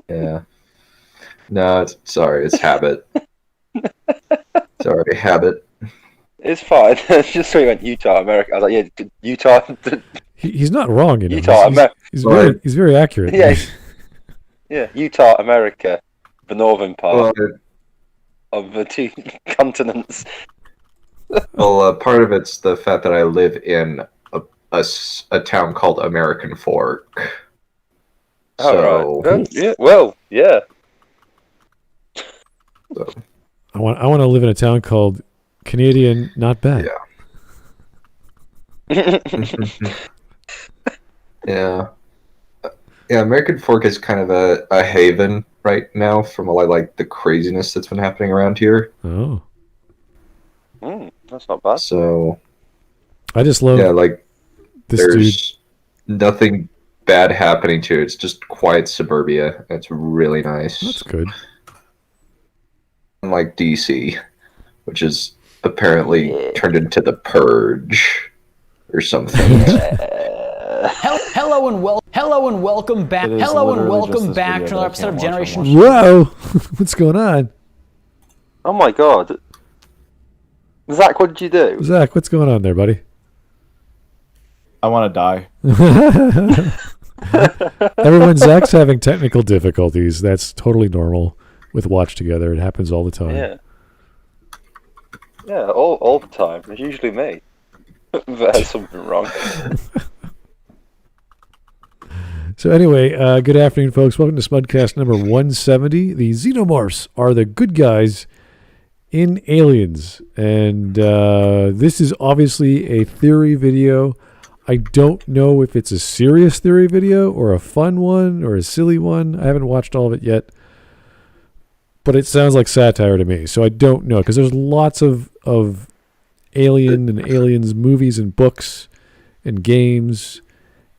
Yeah. No, it's habit. Sorry, habit. It's fine. It's just so he went Utah, America. I was like, yeah, Utah. He's not wrong, you know. Utah, He's very accurate. Yeah, yeah, Utah, America, the northern part of the two continents. Well, part of it's the fact that I live in a town called American Fork. So, right. Yeah. Well, yeah. So. I want to live in a town called Canadian Not Bad. Yeah. Yeah. Yeah, American Fork is kind of a haven right now from a lot of, like, the craziness that's been happening around here. Oh. That's not bad. So, I just love there's nothing bad happening to it. It's just quiet suburbia. It's really nice. That's good. Unlike DC, which is apparently turned into the Purge or something. Hello and welcome back. Hello and welcome back to another episode of Generation. Whoa! What's going on? Oh my god. Zach, what did you do? Zach, what's going on there, buddy? I want to die. Zach's having technical difficulties. That's totally normal with Watch Together. It happens all the time. Yeah. Yeah, all the time. It's usually me that has something wrong. So anyway, good afternoon, folks. Welcome to Smudcast number 170. The Xenomorphs are the good guys in Aliens. And this is obviously a theory video. I don't know if it's a serious theory video or a fun one or a silly one. I haven't watched all of it yet. But it sounds like satire to me. So I don't know. Because there's lots of Alien and Aliens movies and books and games.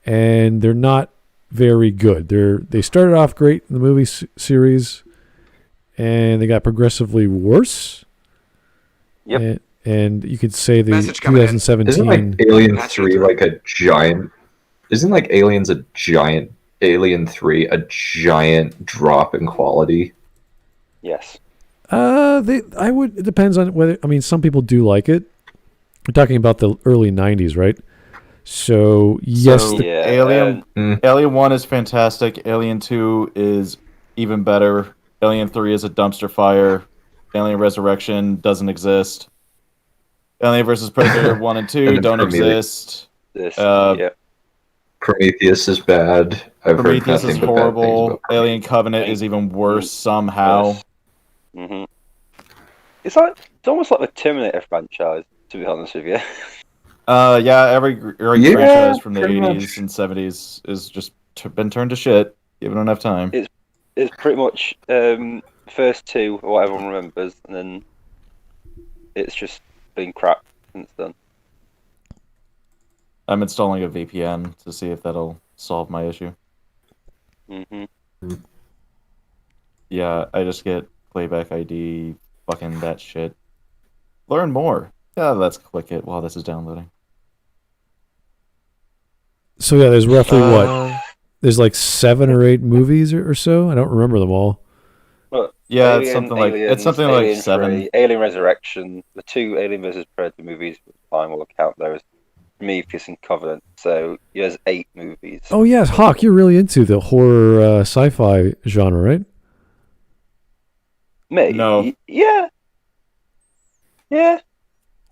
And they're not very good. They started off great in the movie series. And they got progressively worse. Yep. And you could say the 2017... Isn't like Alien 3 like a giant... Isn't like Aliens a giant... Alien 3 a giant drop in quality? Yes. It depends on whether... I mean, some people do like it. We're talking about the early 90s, right? So, yes... Alien 1 is fantastic. Alien 2 is even better. Alien 3 is a dumpster fire. Alien Resurrection doesn't exist. Alien vs. Predator 1 and 2 don't exist. Prometheus is bad. Prometheus is horrible. Alien Covenant is even worse somehow. Yes. Mm-hmm. It's almost like the Terminator franchise, to be honest with you. Yeah, every franchise from the 80s and 70s is just been turned to shit, given enough time. It's pretty much first two, or what everyone remembers, and then it's just been crap since then. I'm installing a VPN to see if that'll solve my issue. Mm-hmm. Yeah, I just get playback ID, fucking that shit. Learn more. Yeah, let's click it while this is downloading. So yeah, there's roughly what? There's like 7 or 8 movies or so. I don't remember them all. Well, yeah, Alien, it's something like 7. 3, Alien Resurrection, the 2 Alien vs. Predator movies, fine, will count those. Prometheus and Covenant. So there's 8 movies. Oh yes, Hawk, you're really into the horror sci-fi genre, right? Me? No. Yeah. Yeah.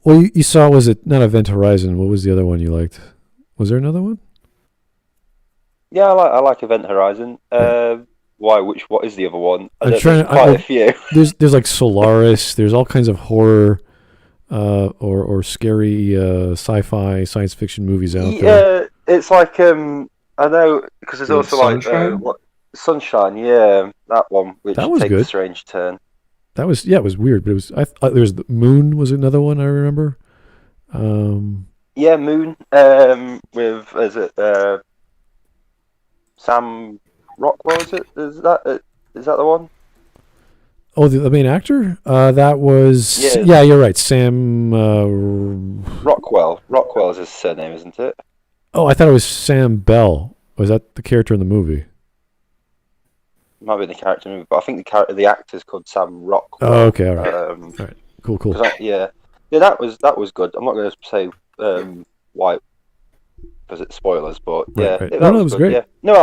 Well, you saw, was it not Event Horizon? What was the other one you liked? Was there another one? Yeah, I like Event Horizon. Why? What is the other one? There's quite a few. There's like Solaris. There's all kinds of horror or scary sci-fi science fiction movies out there. Yeah, it's like I know, because there's also Sunshine? like Sunshine. Yeah, that one, which that was takes good. a strange turn. That was it was weird, but it was. There was the Moon was another one I remember. Yeah, Moon. With Sam Rockwell? Is that the one? Oh, the main actor? That was... Yeah, you're right. Sam... Rockwell. Rockwell is his surname, isn't it? Oh, I thought it was Sam Bell. Was that the character in the movie? might be the character movie, but I think the actor's called Sam Rockwell. Oh, okay, all right. All right. Cool. Yeah, that was good. I'm not going to say why, because it's spoilers, but yeah, right. that was great. Yeah. No,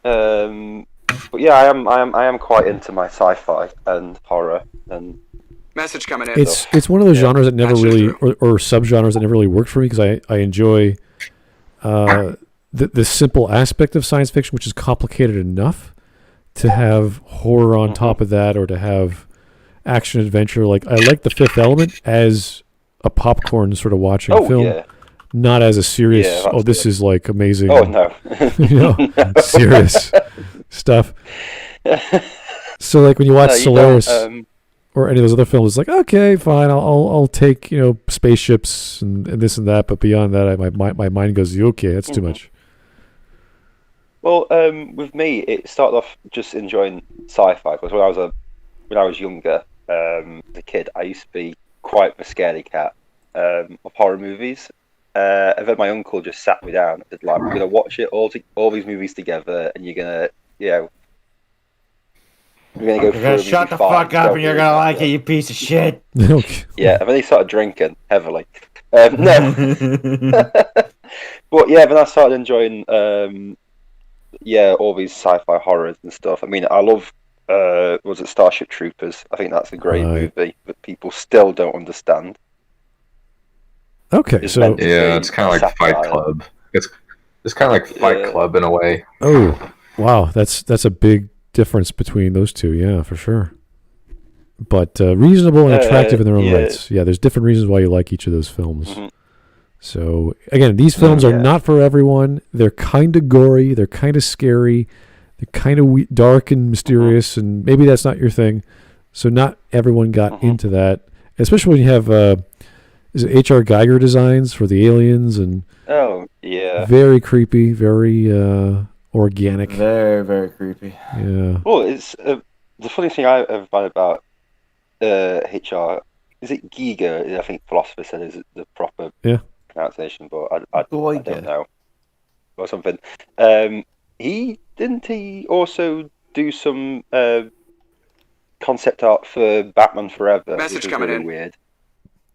but yeah, I am quite into my sci-fi and horror and. Message coming in. It's one of those genres that never really, or subgenres that never really worked for me, because I enjoy the simple aspect of science fiction, which is complicated enough to have horror on top of that, or to have action adventure. Like, I like The Fifth Element as a popcorn sort of watching film, not as a serious. This is like amazing. Oh no, serious stuff. So like when you watch Solaris. Or any of those other films, it's like, okay, fine, I'll take spaceships and this and that, but beyond that, my mind goes, okay, that's too much. Well, with me, it started off just enjoying sci-fi, because when I was younger, as a kid, I used to be quite a scaredy cat of horror movies. And then my uncle just sat me down and said, like, we're gonna watch it all these movies together, and you're gonna You're gonna shut the fuck up and you're gonna like it, you piece of shit. Yeah, and then he started drinking heavily. No. But yeah, then I started enjoying all these sci-fi horrors and stuff. I mean, I love was it Starship Troopers? I think that's a great movie that people still don't understand. Okay, it's it's kind of like Fight Club. It's kind of like Fight Club in a way. Oh, wow, that's a big difference between those two, yeah, for sure. But reasonable and attractive in their own rights. Yeah, there's different reasons why you like each of those films. Mm-hmm. So again, these films are not for everyone. They're kind of gory, they're kind of scary, they're kind of dark and mysterious, and maybe that's not your thing. So not everyone got into that, especially when you have is it H.R. Geiger designs for the aliens, and very creepy, very organic. Very, very creepy. Yeah. Well, it's the funny thing I ever find about HR. Is it Giger? I think philosopher said is the proper pronunciation, but I don't know, or something. He also do some concept art for Batman Forever. Message coming really in. Weird.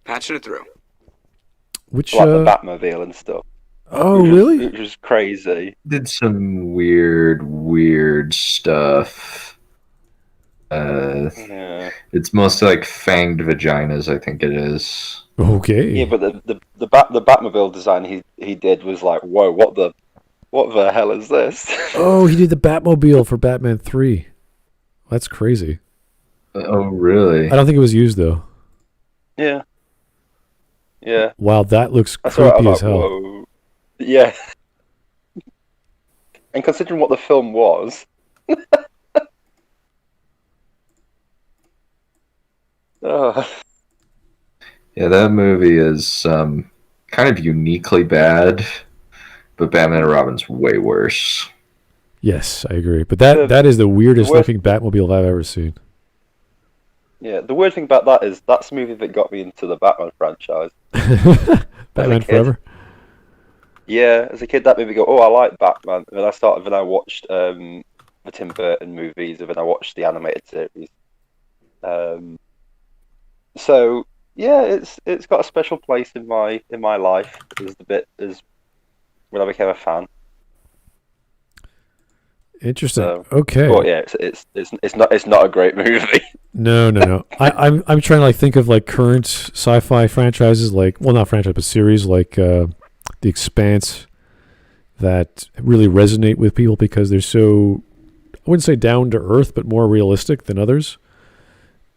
Patching it through. Which like the Batmobile and stuff. Oh, really? It was crazy. Did some weird stuff. It's mostly like fanged vaginas, I think it is. Okay. Yeah, but the Batmobile design he did was like, whoa, what the hell is this? Oh, he did the Batmobile for Batman 3. That's crazy. Oh, really? I don't think it was used though. Yeah. Yeah. Wow, that looks creepy as hell. Whoa. Yeah. And considering what the film was. Oh. Yeah, that movie is kind of uniquely bad, but Batman and Robin's way worse. Yes, I agree. But that is the weirdest looking Batmobile I've ever seen. Yeah, the weird thing about that is that's the movie that got me into the Batman franchise. Batman Forever? Yeah, as a kid, that made me go, oh, I like Batman. And then I watched the Tim Burton movies, and then I watched the animated series. So yeah, it's got a special place in my life as when I became a fan. Interesting. So, okay. But yeah, it's not a great movie. No. I'm trying to like think of like current sci-fi franchises, like, well, not franchise but series, like The Expanse, that really resonate with people because they're so, I wouldn't say down to earth, but more realistic than others.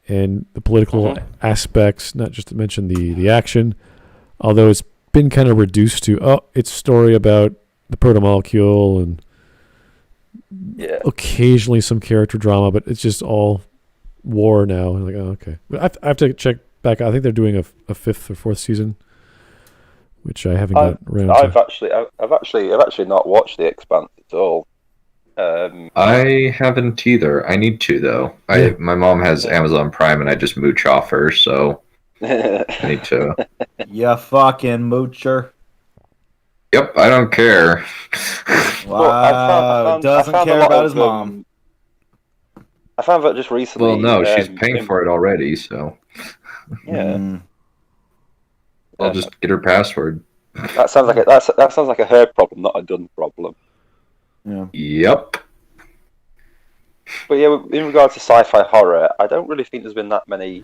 And the political aspects, not just to mention the action, although it's been kind of reduced to, it's a story about the protomolecule and occasionally some character drama, but it's just all war now. I'm like, oh, okay. But I have to check back. I think they're doing a fifth or fourth season, which I haven't got around to. I've actually not watched The Expanse at all. I haven't either. I need to though. My mom has Amazon Prime, and I just mooch off her, so I need to. You fucking moocher. Yep, I don't care. Wow, doesn't care about his mom. I found that just recently. Well, no, she's paying for it already, so. Yeah. I'll just get her password. That sounds like a her problem, not a Dunn problem. Yeah. Yep. But yeah, in regards to sci-fi horror, I don't really think there's been that many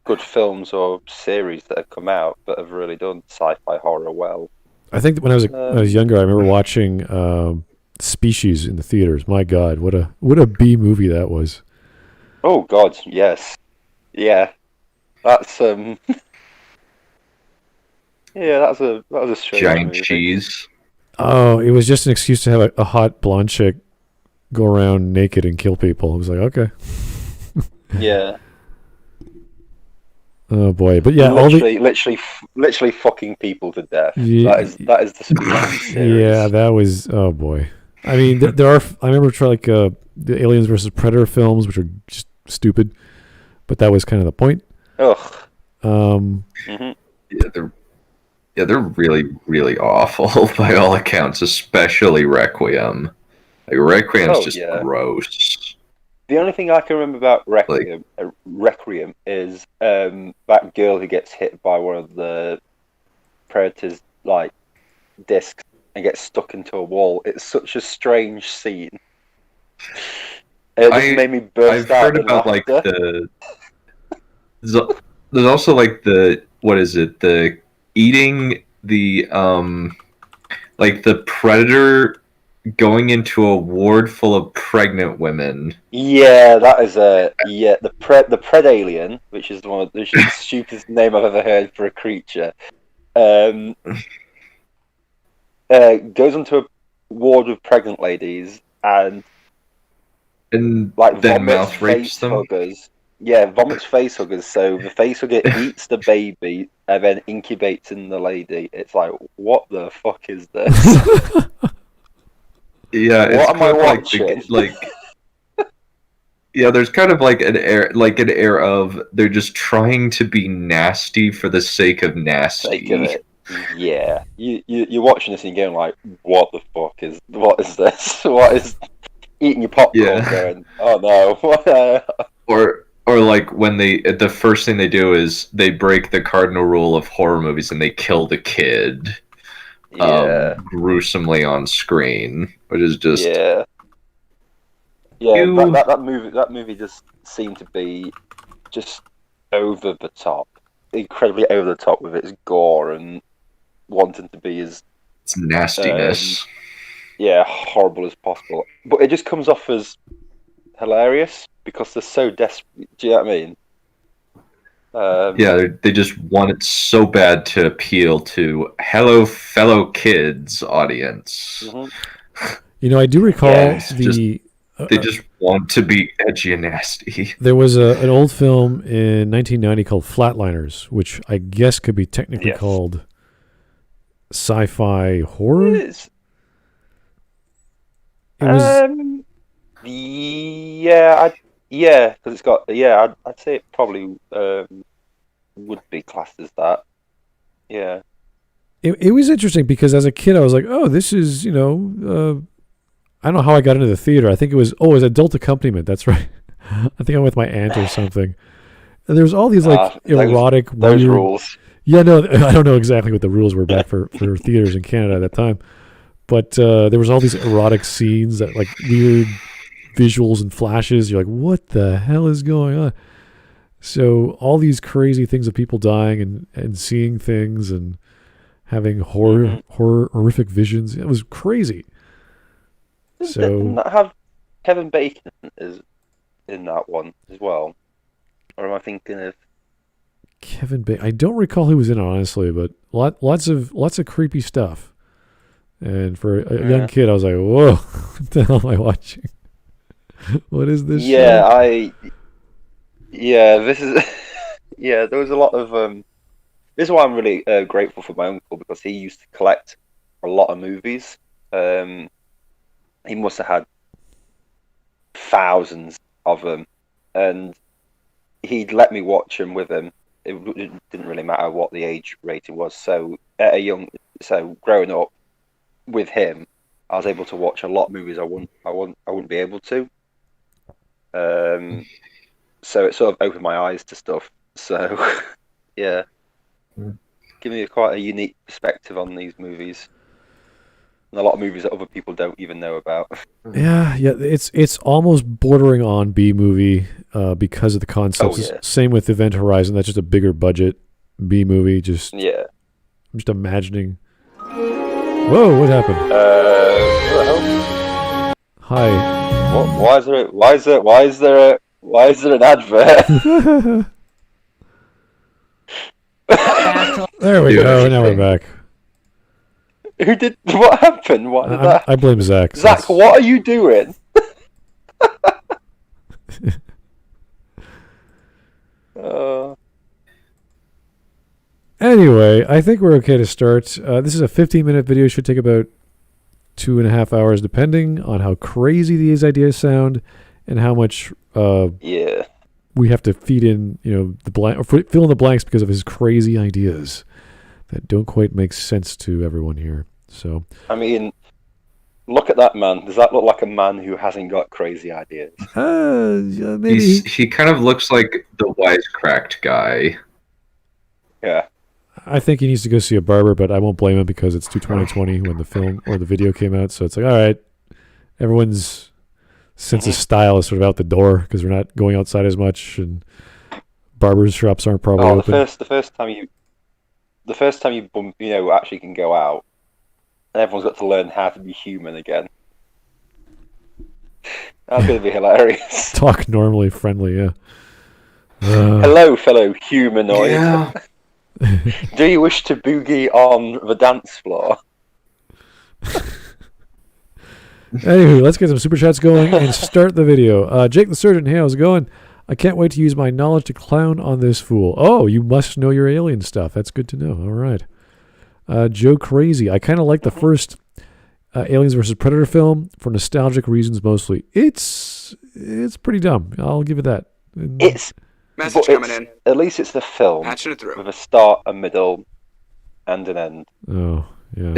good films or series that have come out that have really done sci-fi horror well. I think that when I was younger, I remember watching Species in the theaters. My God, what a B movie that was! Oh God, yes, yeah, that's yeah, that was a strange giant movie. cheese. Oh, it was just an excuse to have a hot blonde chick go around naked and kill people. I was like, okay. Yeah. Oh boy, but yeah, literally fucking people to death. Yeah, that is the series. Yeah, that was. Oh boy. I mean, there are. I remember the Aliens versus Predator films, which are just stupid, but that was kind of the point. Ugh. Yeah, they're really, really awful by all accounts, especially Requiem. Like, Requiem's just gross. The only thing I can remember about Requiem is that girl who gets hit by one of the Predator's discs and gets stuck into a wall. It's such a strange scene. It just made me burst out. I've heard about laughter. There's also the eating the the Predator going into a ward full of pregnant women. Yeah, that is the Pred Alien, which is the stupidest name I've ever heard for a creature. Goes into a ward of pregnant ladies and then mouth rapes them. Huggers. Yeah, vomits face huggers. So the face hugger eats the baby and then incubates in the lady. It's like, what the fuck is this? Yeah, what am I watching? Yeah, there's kind of an air of they're just trying to be nasty for the sake of nasty. Sake of it. Yeah, you're watching this and you're going like, what is this? What is eating your popcorn going? Oh no. Or when the first thing they do is they break the cardinal rule of horror movies and they kill the kid. Gruesomely on screen, which is just that movie just seemed to be just over the top, incredibly over the top with its gore and wanting to be as its nastiness, horrible as possible. But it just comes off as hilarious because they're so desperate. Do you know what I mean? They just want it so bad to appeal to hello fellow kids audience. Mm-hmm. I do recall they just want to be edgy and nasty. There was an old film in 1990 called Flatliners, which I guess could be technically called sci-fi horror. It was. Because it's got. I'd say it probably would be classed as that. Yeah. It was interesting because as a kid I was like, oh, this is I don't know how I got into the theater. I think it was adult accompaniment. That's right. I think I'm with my aunt or something. And there's all these erotic those rules. Yeah, no, I don't know exactly what the rules were back for theaters in Canada at that time, but there was all these erotic scenes that weird visuals and flashes. You're like, what the hell is going on? So all these crazy things of people dying and seeing things and having horrific visions. It was crazy. Didn't that have Kevin Bacon is in that one as well? Or am I thinking of Kevin Bacon? I don't recall who was in it, honestly, but lots of creepy stuff. And for a young kid, I was like, whoa, what the hell am I watching? What is this show? This is there was a lot of this is why I'm really grateful for my uncle, because he used to collect a lot of movies. He must have had thousands of them, and he'd let me watch them with him. It didn't really matter what the age rating was. So growing up, with him, I was able to watch a lot of movies I wouldn't be able to. So it sort of opened my eyes to stuff. So yeah, give me quite a unique perspective on these movies, and a lot of movies that other people don't even know about. Yeah, it's almost bordering on B movie because of the concepts. Oh, yeah. Same with Event Horizon. That's just a bigger budget B movie. Just Yeah. I'm just imagining. Whoa! What happened? What the hell? Hi. Why is there an advert? There we go. Now we're back. Who did? What happened? What did that? I blame Zach. Zach, what are you doing? Anyway, I think we're okay to start. This is a 15-minute video. Should take about 2.5 hours, depending on how crazy these ideas sound and how much we have to feed in, the blank or fill in the blanks because of his crazy ideas that don't quite make sense to everyone here. So, I mean, look at that man. Does that look like a man who hasn't got crazy ideas? Maybe he kind of looks like the wisecracked guy. Yeah. I think he needs to go see a barber, but I won't blame him because it's 2020 when the film or the video came out. So it's like, all right, everyone's sense of style is sort of out the door because we're not going outside as much, and barbers shops aren't probably open. The first time you actually can go out, and everyone's got to learn how to be human again. That's going to be hilarious. Talk normally, friendly, yeah. Hello, fellow humanoid. Yeah. Do you wish to boogie on the dance floor? Anywho, let's get some super chats going and start the video. Jake the Surgeon, hey, how's it going? I can't wait to use my knowledge to clown on this fool. Oh, you must know your alien stuff. That's good to know. All right. Joe Crazy, I kind of like the first Aliens vs. Predator film for nostalgic reasons mostly. It's pretty dumb. I'll give it that. Message coming in. At least it's the film Patching it through. with a start, a middle, and an end. Oh, yeah.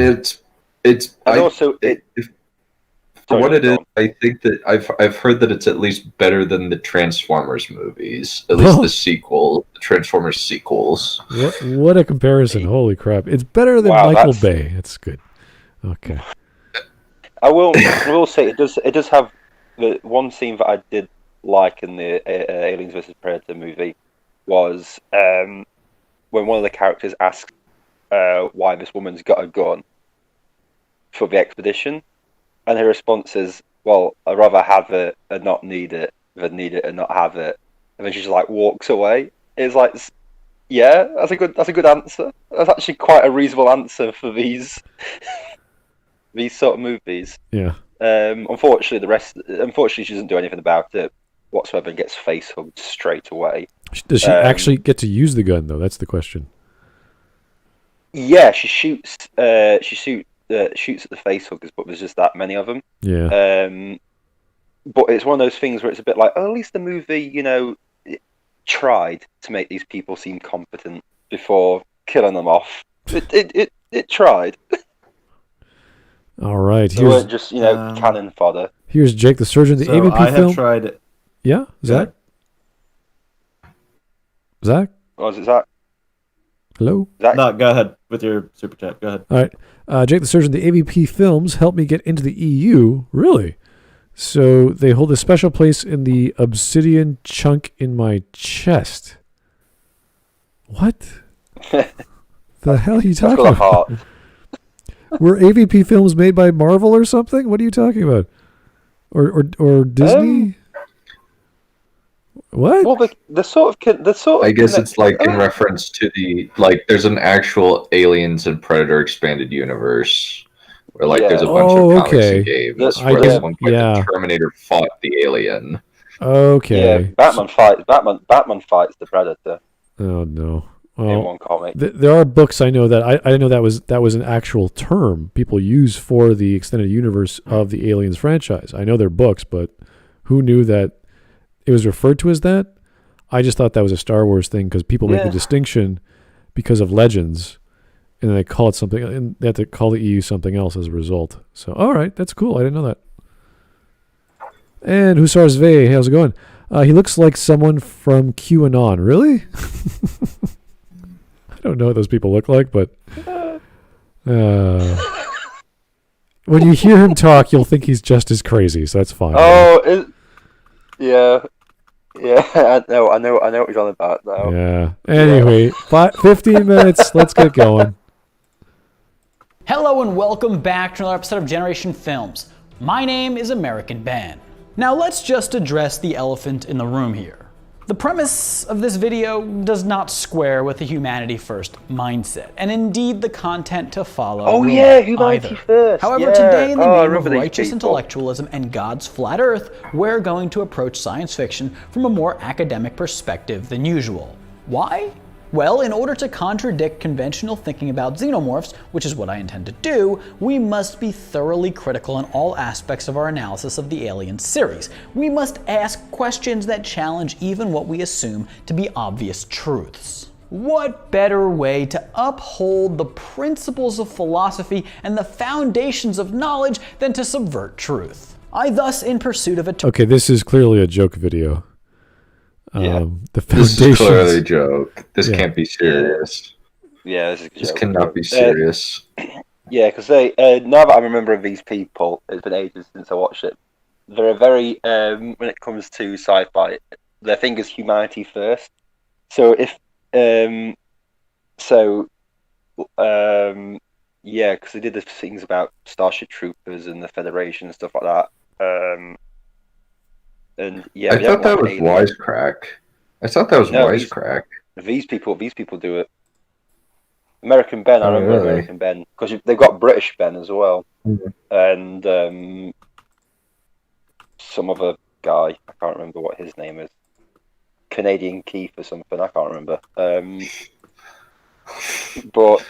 For what it is, I think that I've heard that it's at least better than the Transformers movies. At least the Transformers sequels. What a comparison! Holy crap! It's better than Michael Bay. That's good. Okay. I will say it does have the one scene that I did like in the Aliens vs. Predator movie was when one of the characters asks why this woman's got a gun for the expedition. And her response is, well, I'd rather have it and not need it than need it and not have it. And then she just like walks away. It's like, yeah, that's a good answer. That's actually quite a reasonable answer for these sort of movies. Yeah. Unfortunately, she doesn't do anything about it whatsoever and gets face hugged straight away. Does she actually get to use the gun though? That's the question. Yeah, she shoots at the face huggers, but there's just that many of them. Yeah. But it's one of those things where it's a bit like, oh, at least the movie, it tried to make these people seem competent before killing them off. It tried. All right. They weren't just cannon fodder. Here's Jake the Surgeon, the AVP I film. have tried it. Yeah, Zach. Zach. Oh, is it Zach? Hello? Zach? No, go ahead with your super chat. Go ahead. All right. Jake the Surgeon, the AVP films helped me get into the EU. Really? So they hold a special place in the obsidian chunk in my chest. What? The hell are you talking about? Were AVP films made by Marvel or something? What are you talking about? Or Disney? What? Well, the sort of. I guess it's like in reference to there's an actual Aliens and Predator expanded universe where there's a bunch of comics and games where at one point the Terminator fought the alien. Okay. Yeah, Batman fights the Predator. Oh no. Well, in one comic. There are books I know that I didn't know that was an actual term people use for the extended universe of the Aliens franchise. I know they're books, but who knew that it was referred to as that? I just thought that was a Star Wars thing because people make the distinction because of Legends, and they call it something, and they have to call the EU something else as a result. So, all right, that's cool. I didn't know that. And Hussar Sve, how's it going? He looks like someone from QAnon. Really? I don't know what those people look like, but when you hear him talk, you'll think he's just as crazy. So that's fine. Oh, yeah. I know what he's on about now. Yeah. Anyway, 15 minutes. Let's get going. Hello and welcome back to another episode of Generation Films. My name is American Ben. Now let's just address the elephant in the room here. The premise of this video does not square with the humanity first mindset, and indeed the content to follow. Oh yeah, humanity first. However, today in the name of righteous intellectualism and God's flat earth, we're going to approach science fiction from a more academic perspective than usual. Why? Well, in order to contradict conventional thinking about xenomorphs, which is what I intend to do, we must be thoroughly critical in all aspects of our analysis of the Alien series. We must ask questions that challenge even what we assume to be obvious truths. What better way to uphold the principles of philosophy and the foundations of knowledge than to subvert truth? I thus, in pursuit of a... Okay, this is clearly a joke video. Yeah. The foundations. This is clearly a joke. This can't be serious. Yeah, this cannot be serious. Yeah, because now that I'm remembering these people, it's been ages since I watched it. They're a very, when it comes to sci-fi, their thing is humanity first. So if, yeah, because they did the things about Starship Troopers and the Federation and stuff like that. And yeah, I thought that was Wisecrack. Wisecrack. These people do it. American Ben, I remember really? American Ben, because they've got British Ben as well, and some other guy, I can't remember what his name is, Canadian Keith or something, I can't remember. But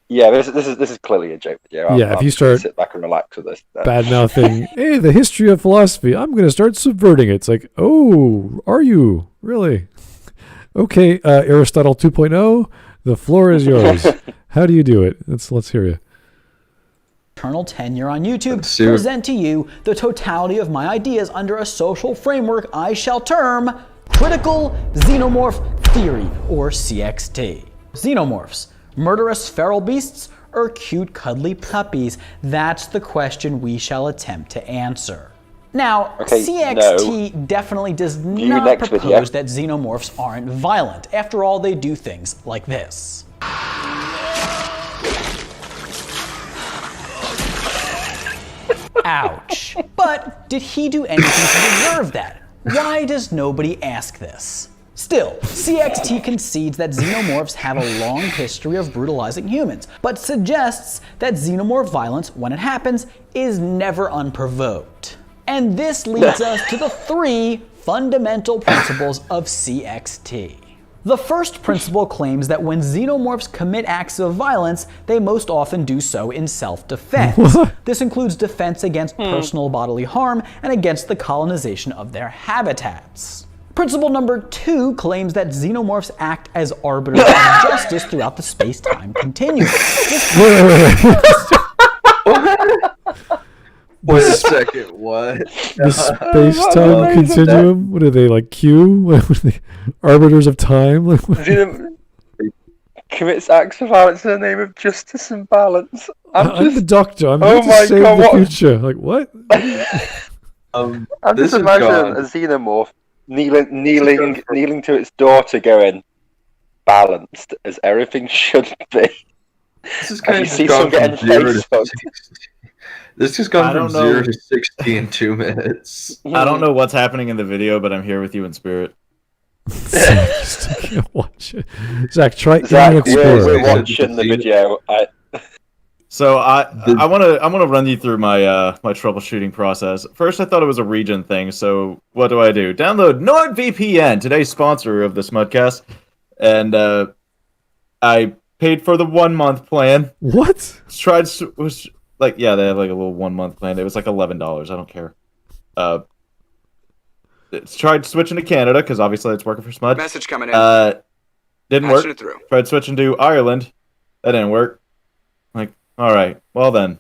yeah, this is clearly a joke. Yeah, if you start sit back and relax with this, bad mouthing, hey, the history of philosophy, I'm going to start subverting it. It's like, oh, are you really? Okay, Aristotle 2.0, the floor is yours. How do you do it? Let's hear you. Eternal tenure on YouTube, present to you the totality of my ideas under a social framework I shall term Critical Xenomorph Theory, or CXT. Xenomorphs, murderous feral beasts, or cute cuddly puppies? That's the question we shall attempt to answer. Now, CXT definitely does not propose that xenomorphs aren't violent. After all, they do things like this. Ouch. But did he do anything to deserve that? Why does nobody ask this? Still, CXT concedes that xenomorphs have a long history of brutalizing humans, but suggests that xenomorph violence, when it happens, is never unprovoked. And this leads us to the 3 fundamental principles of CXT. The first principle claims that when xenomorphs commit acts of violence, they most often do so in self-defense. This includes defense against personal bodily harm and against the colonization of their habitats. Principle number 2 claims that xenomorphs act as arbiters of justice throughout the space-time continuum. Wait a second, what? The space-time continuum? What are they, like Q? Arbiters of time? Commits acts of violence in the name of justice and balance. I'm the doctor. I'm here to save the future. Like, what? I'm just imagining a xenomorph kneeling to its daughter, going, balanced as everything should be. This is kind of gone from 0 to 60. This has gone from 0 to 60 in 2 minutes. I don't know what's happening in the video, but I'm here with you in spirit. Watch it. Zach, try we're watching the video. So I want to run you through my my troubleshooting process. First, I thought it was a region thing. So what do? Download NordVPN, today's sponsor of the Smudcast, and I paid for the 1-month plan. What? They have like a little 1-month plan. It was like $11. I don't care. Tried switching to Canada because obviously it's working for Smud. Message coming in. Didn't work. Tried switching to Ireland. That didn't work. All right. Well then,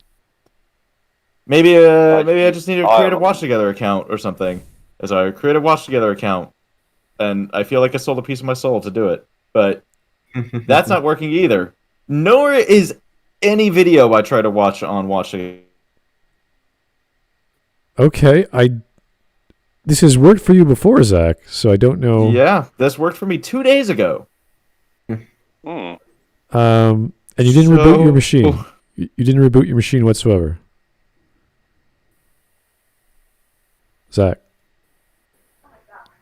maybe I just need to create a watch together account or something. Sorry, create a watch together account, and I feel like I sold a piece of my soul to do it, but that's not working either. Nor is any video I try to watch on Watch Together. Okay, this has worked for you before, Zach, so I don't know. Yeah, this worked for me 2 days ago. And you didn't reboot your machine. You didn't reboot your machine whatsoever. Zach.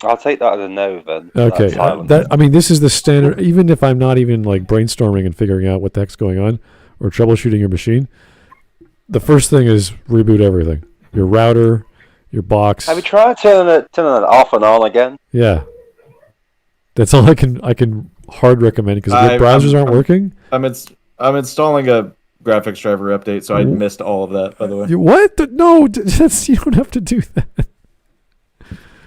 I'll take that as a no then. Okay, I mean, this is the standard. Even if I'm not even like brainstorming and figuring out what the heck's going on or troubleshooting your machine, the first thing is reboot everything. Your router, your box. Have you tried turning it off and on again? Yeah, that's all I can hard recommend because if your browsers aren't working. I'm installing a graphics driver update, so I missed all of that. By the way, what? No, you don't have to do that.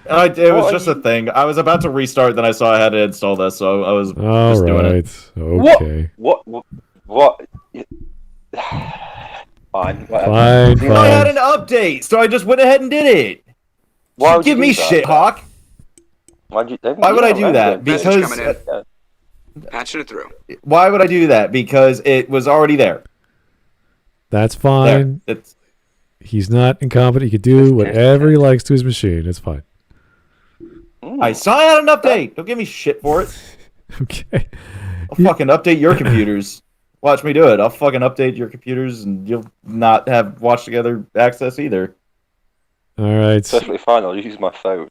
It was just a thing. I was about to restart, then I saw I had to install this, so I was just doing it. Okay. What? Fine. Fine. I had an update, so I just went ahead and did it. Why would give me shit, Hawk? Why would I do that? Because patching it through. Why would I do that? Because it was already there. That's fine. He's not incompetent. He could do whatever he likes to his machine. It's fine. I saw I had an update. Don't give me shit for it. Okay. I'll fucking update your computers. Watch me do it. I'll fucking update your computers, and you'll not have Watch Together access either. All right. Perfectly fine. I'll use my phone.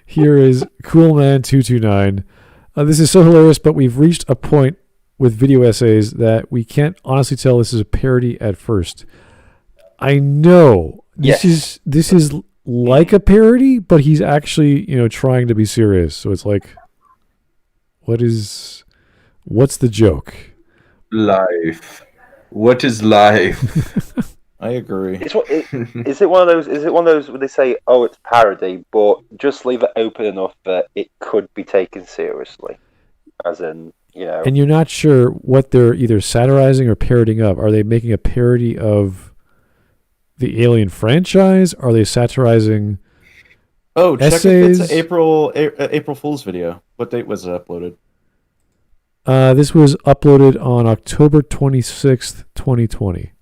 Here is Coolman229. This is so hilarious, but we've reached a point with video essays that we can't honestly tell this is a parody at first. I know this is like a parody, but he's actually, trying to be serious. So it's like, what's the joke? Life. What is life? I agree. Is it one of those where they say, "Oh, it's parody," but just leave it open enough that it could be taken seriously, as in, And you're not sure what they're either satirizing or parodying of. Are they making a parody of the Alien franchise? Are they satirizing? Oh, check essays? if it's April Fool's video. What date was it uploaded? This was uploaded on October 26th, 2020.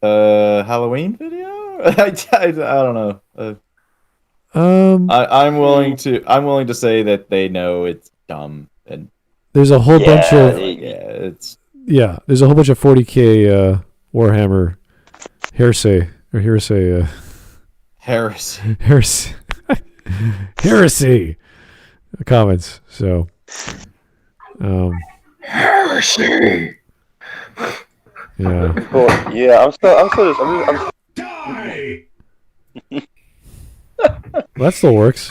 Halloween video? I don't know. I'm willing to say that they know it's dumb, and there's a whole bunch of there's a whole bunch of 40K Warhammer heresy comments. So heresy. Yeah. But, yeah, I'm that still works.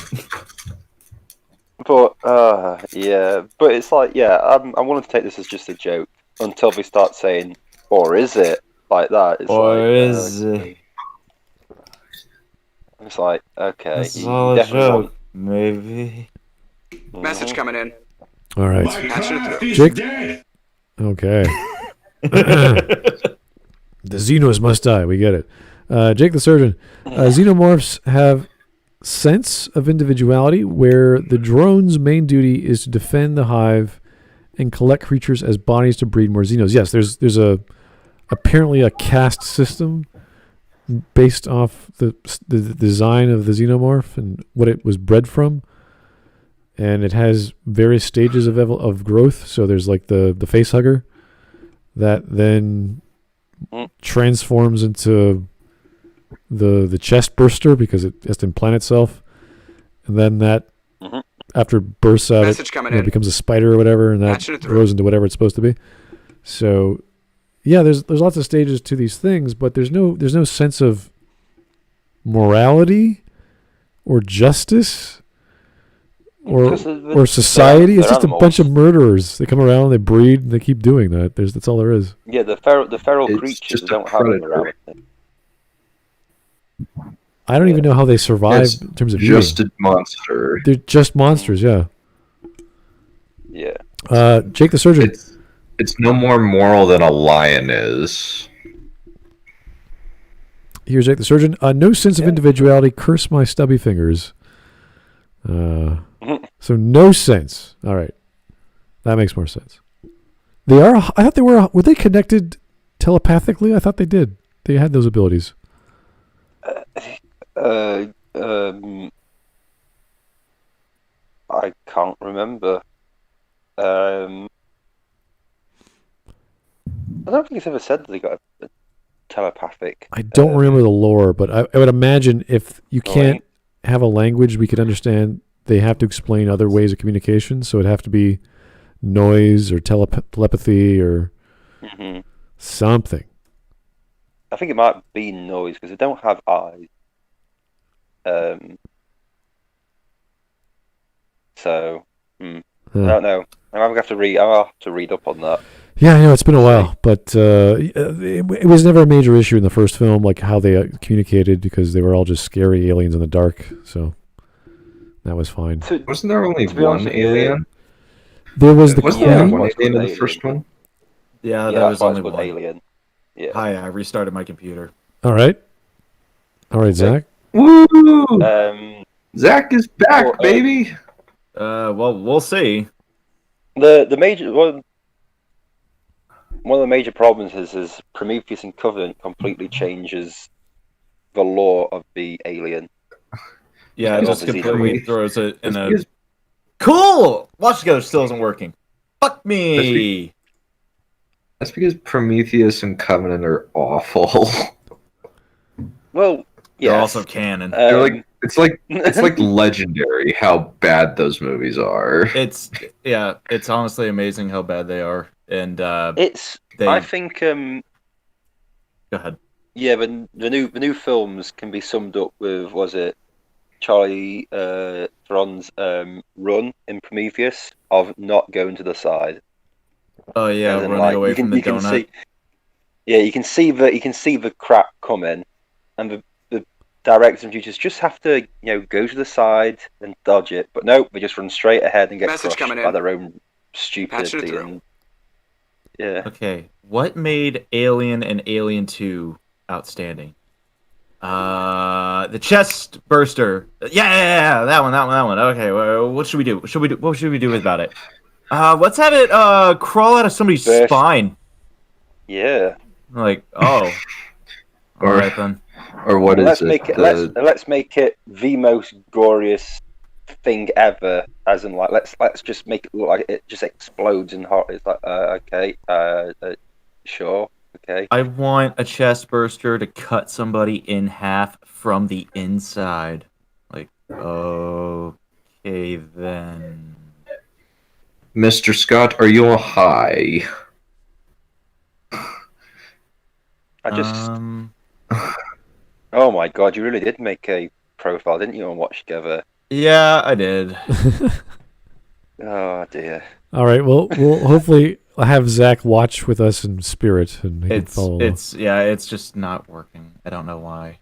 But but it's like, I'm willing to take this as just a joke until we start saying, or is it like that? It's It's like, okay, it's all a joke, maybe. Message coming in. All right, Jake. Okay. The Xenos must die. We get it. Jake the Surgeon. Xenomorphs have sense of individuality, where the drone's main duty is to defend the hive and collect creatures as bodies to breed more Xenos. Yes, there's apparently a caste system based off the design of the Xenomorph and what it was bred from, and it has various stages of growth. So there's like the face hugger that then transforms into the chest burster because it has to implant itself, and then that after it bursts out, it becomes a spider or whatever, and that grows into whatever it's supposed to be. So yeah, there's lots of stages to these things, but there's no sense of morality or justice or society. It's just animals. A bunch of murderers. They come around, they breed, and they keep doing that. That's all there is. Yeah, the feral creatures don't have a morality. I don't even know how they survive in terms of just eating. A monster. They're just monsters, yeah. Yeah. Jake the Surgeon. It's no more moral than a lion is. Here's Jake the Surgeon. No sense of individuality. Curse my stubby fingers. So no sense. All right, that makes more sense. They are. I thought they were. Were they connected telepathically? I thought they did. They had those abilities. I can't remember. I don't think it's ever said that they got a telepathic. I don't remember the lore, but I would imagine if you can't have a language we could understand, they have to explain other ways of communication. So it'd have to be noise or telepathy or something. I think it might be noise because they don't have eyes. So I don't know. I'll have to read up on that. Yeah, I know it's been a while, but it was never a major issue in the first film, like how they communicated, because they were all just scary aliens in the dark. So that was fine. Wasn't there only one alien? There was the Wasn't there one alien in the first one? Yeah, that was only one alien. Yeah. Hi, I restarted my computer. All right, Zach. Woo! Zach is back, baby. Well, we'll see. The major one of the major problems is Prometheus and Covenant completely changes the lore of the alien. Yeah, it just completely throws it in a... Cool! Watch Together still isn't working. Fuck me! That's because Prometheus and Covenant are awful. Well, yeah. They're also canon. They're like, it's like legendary how bad those movies are. It's honestly amazing how bad they are. And I think go ahead. Yeah, but the new films can be summed up with, was it Charlie Theron's run in Prometheus of not going to the side. Oh yeah, running away from the donut. You can see the crap coming, and the directors and producers just have to go to the side and dodge it. But no, they just run straight ahead and get crushed by their own stupidity. Yeah. Okay, what made Alien and Alien 2 outstanding? The chest burster. Yeah, that one. Okay, what should we do? What should we do about it? Let's have it crawl out of somebody's spine. Yeah. Like, oh. All right then. Or what is it? Let's make it the most glorious thing ever. As in, like, let's just make it look like it just explodes in heart. It's like, okay, sure, okay. I want a chest burster to cut somebody in half from the inside. Like, okay then. Mr. Scott, are you a high? I just. Oh my god, you really did make a profile, didn't you, on Watch Together? Yeah, I did. Oh dear. All right, well, we'll hopefully have Zach watch with us in spirit, and he can follow. It's just not working. I don't know why.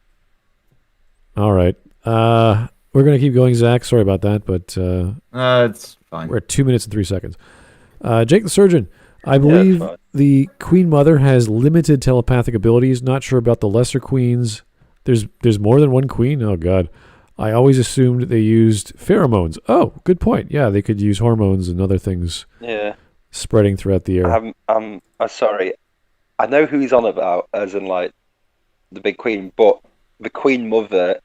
All right, we're gonna keep going, Zach. Sorry about that, but it's fine. We're at 2 minutes and 3 seconds. Jake the Surgeon. I believe the Queen Mother has limited telepathic abilities. Not sure about the lesser queens. There's more than one queen? Oh, God. I always assumed they used pheromones. Oh, good point. Yeah, they could use hormones and other things spreading throughout the air. I'm sorry. I know who he's on about, as in, like, the big queen, but the Queen Mother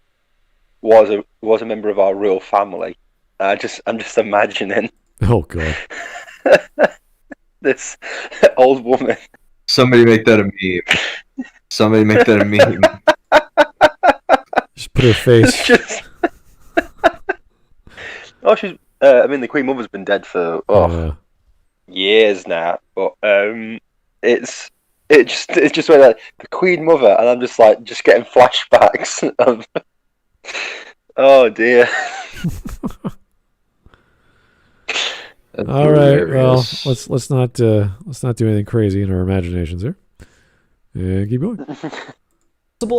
was a member of our royal family. I'm just imagining. Oh, God. This old woman. Somebody make that a meme. Just put her face. She's. I mean, the Queen Mother's been dead for years now, but it's just where like the Queen Mother, and I'm just getting flashbacks of. Oh dear. All right. Well, let's not do anything crazy in our imaginations here. Yeah, keep going.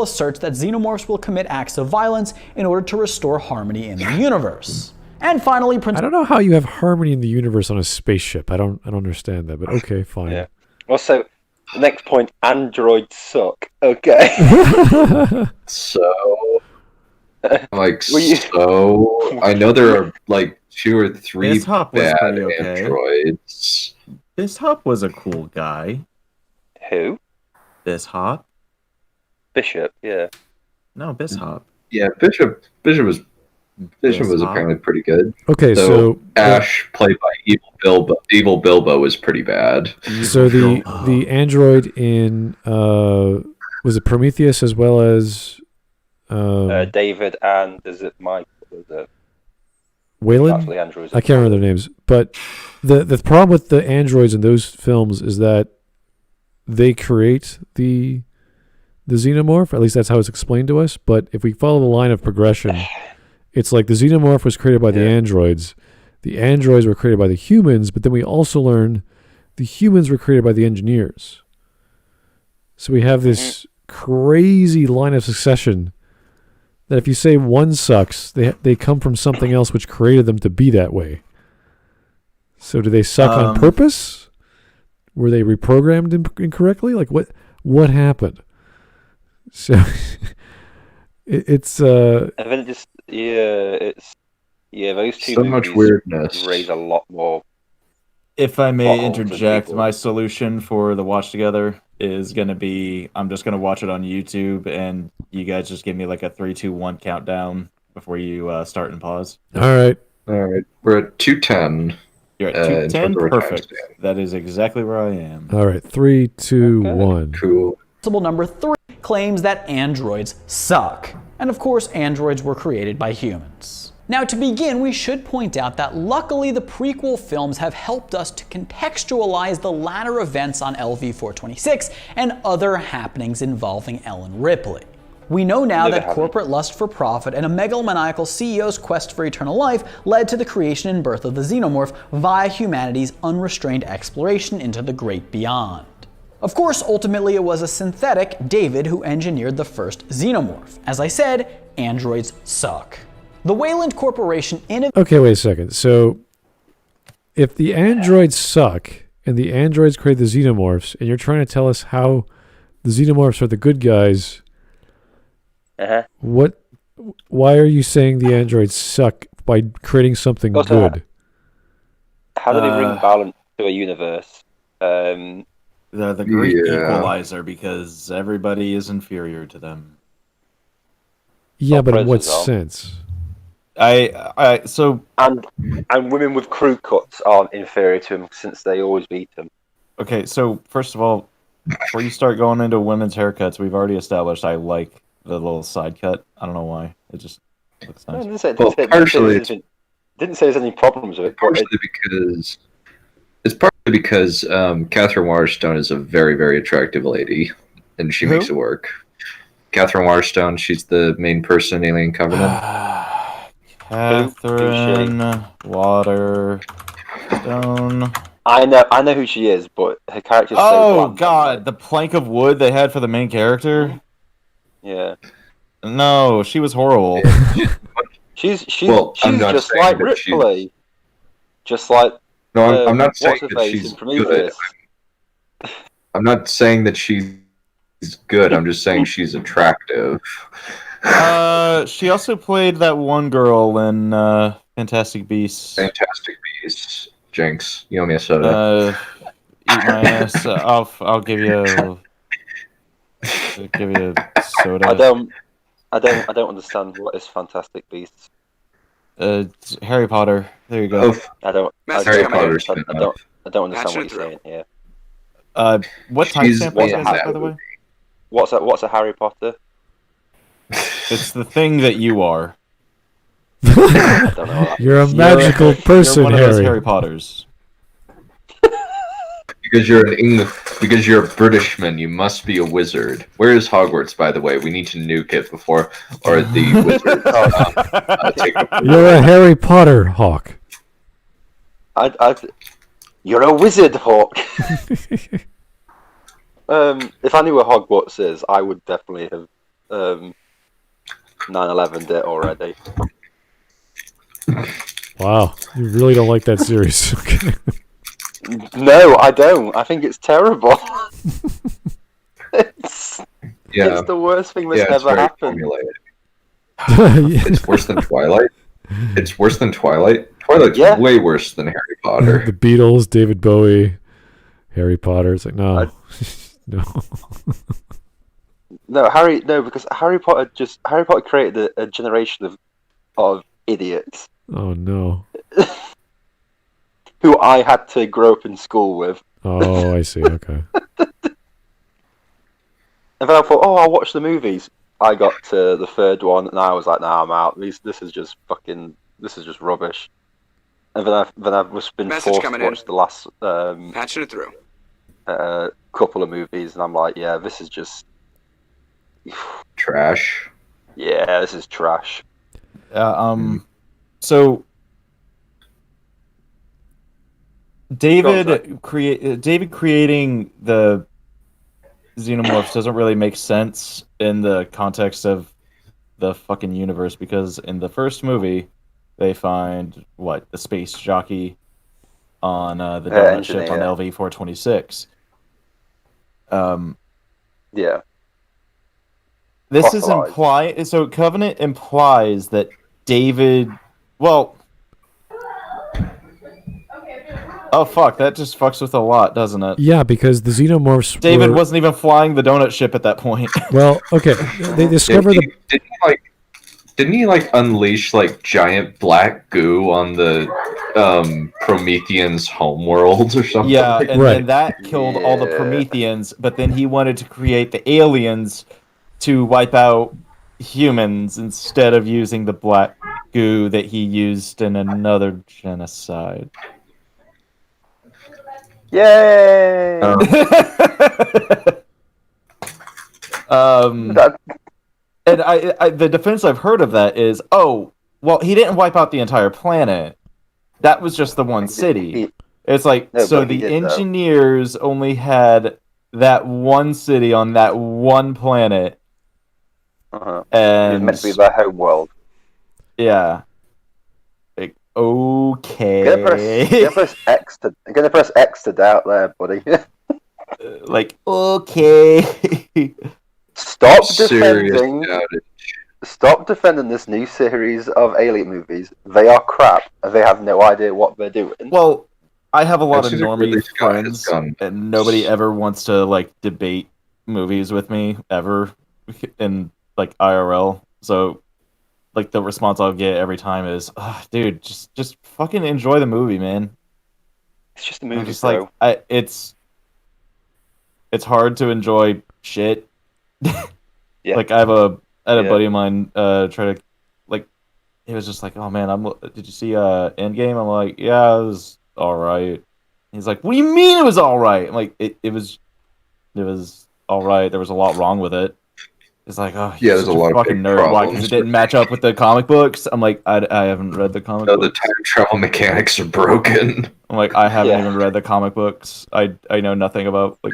Asserts that xenomorphs will commit acts of violence in order to restore harmony in the universe. And finally, I don't know how you have harmony in the universe on a spaceship. I don't understand that, but okay, fine. Yeah. Also, the next point, androids suck. Okay. So, I know there are like 2 or 3 bad androids. Bishop was a cool guy. Who? Bishop. Bishop, yeah. No, Bishop. Yeah, Bishop was apparently pretty good. Okay, so Ash, played by Evil Bilbo, was pretty bad. So the android in was it Prometheus as well as David and is it Mike? Wayland? I can't remember their names. But the problem with the androids in those films is that they create the xenomorph. At least that's how it's explained to us. But if we follow the line of progression, it's like the xenomorph was created by the androids. The androids were created by the humans, but then we also learn the humans were created by the engineers. So we have this crazy line of succession that if you say one sucks, they come from something else which created them to be that way. So do they suck on purpose? Were they reprogrammed incorrectly? Like what happened? So it's and then it just those two so much weirdness raise a lot more. If I may interject, my solution for the watch together is going to be I'm just going to watch it on YouTube, and you guys just give me like a 3, 2, 1 countdown before you start and pause. All right. We're at 2:10. You're at 2:10. Perfect. That is exactly where I am. All right. 3, 2, 1. Cool. Principle number 3 claims that androids suck. And of course, androids were created by humans. Now, to begin, we should point out that luckily the prequel films have helped us to contextualize the latter events on LV-426 and other happenings involving Ellen Ripley. We know now that corporate lust for profit and a megalomaniacal CEO's quest for eternal life led to the creation and birth of the xenomorph via humanity's unrestrained exploration into the great beyond. Of course, ultimately it was a synthetic, David, who engineered the first xenomorph. As I said, androids suck. The Wayland Corporation Okay, wait a second. So, if the androids suck, and the androids create the xenomorphs, and you're trying to tell us how the xenomorphs are the good guys, why are you saying the androids suck by creating something good? How do they bring balance to a universe? The great equalizer, because everybody is inferior to them. Yeah, but in what sense? And women with crew cuts aren't inferior to them since they always beat them. Okay, so first of all, before you start going into women's haircuts, we've already established I like the little side cut. I don't know why. It just looks nice. Didn't say there's any problems with it. It's partly because Catherine Waterstone is a very, very attractive lady, and she makes it work. Catherine Waterstone, she's the main person in Alien Covenant. Catherine Waterstone. I know who she is, but her character's so god, the plank of wood they had for the main character? Yeah. No, she was horrible. she's just like Ripley. Just like I'm not saying that she's good. I'm not saying that she's good. I'm just saying she's attractive. She also played that one girl in Fantastic Beasts. Fantastic Beasts. Jinx, you owe me a soda. Eat my ass. I'll give you a soda. I don't understand what is Fantastic Beasts. Harry Potter. There you go. I don't understand what you're saying here. What timestamp was that, by the way? What's a Harry Potter? It's the thing that you are. I don't know. You're a magical person, you're one Harry. Of those Harry Potters. Because you're a Britishman, you must be a wizard. Where is Hogwarts, by the way? We need to nuke it before, or the wizard take over. You're a Harry Potter hawk. You're a wizard hawk. If I knew where Hogwarts is, I would definitely have 9/11'd it already. Wow, you really don't like that series. Okay. No, I don't. I think it's terrible. It's the worst thing that's ever happened. It's worse than Twilight. It's worse than Twilight. Twilight's way worse than Harry Potter. The Beatles, David Bowie, Harry Potter. It's like no, no. No, because Harry Potter created a generation of idiots. Oh no. Who I had to grow up in school with. Oh, I see. Okay. And then I thought, I'll watch the movies. I got to the third one, and I was like, nah, I'm out. This is just rubbish. And then I've just been forced to watch the last patching it through. Couple of movies, and I'm like, yeah, this is just trash. Yeah, this is trash. So David creating the Xenomorphs doesn't really make sense in the context of the fucking universe, because in the first movie they find the space jockey on the Dunn ship on LV-426. Yeah. This is implied. So Covenant implies that David. Well. Oh fuck! That just fucks with a lot, doesn't it? Yeah, because the Xenomorphs. David wasn't even flying the donut ship at that point. Well, okay, they discover Didn't he unleash giant black goo on the Prometheans' homeworld or something? Yeah, and then that killed all the Prometheans. But then he wanted to create the aliens to wipe out humans instead of using the black goo that he used in another genocide. Yay! And the defense I've heard of that is, he didn't wipe out the entire planet. That was just the one city. It's the engineers only had that one city on that one planet. And it was meant to be their home world. Yeah. Okay. Gonna press X to doubt there, buddy. Okay. Stop defending this new series of Alien movies. They are crap, and they have no idea what they're doing. Well, I have a lot of normie friends, and nobody ever wants to debate movies with me ever in IRL. So the response I'll get every time is, dude, just fucking enjoy the movie, man. It's just a movie, just it's hard to enjoy shit. Yeah. I had a buddy of mine try to he was just oh man, did you see Endgame? I'm like, yeah, it was alright. He's like, what do you mean it was alright? I'm like, it was alright. There was a lot wrong with it. It's there's a lot of fucking nerd. Why? Because it didn't match up with the comic books. I'm like, I haven't read the comic books. The time travel mechanics are broken. I'm like, I haven't even read the comic books. I know nothing about what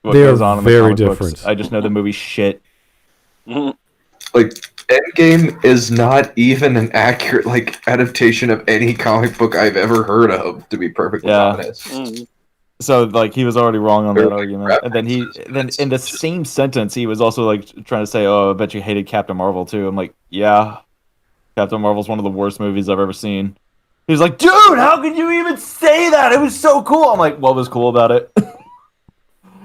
they goes on in the comic different. Books. I just know the movie shit. Endgame is not even an accurate adaptation of any comic book I've ever heard of, to be perfectly honest. So he was already wrong on that argument, and then in the same sentence he was also trying to say, "Oh, I bet you hated Captain Marvel too." I'm like, "Yeah, Captain Marvel's one of the worst movies I've ever seen." He's like, "Dude, how could you even say that? It was so cool." I'm like, "What was cool about it?"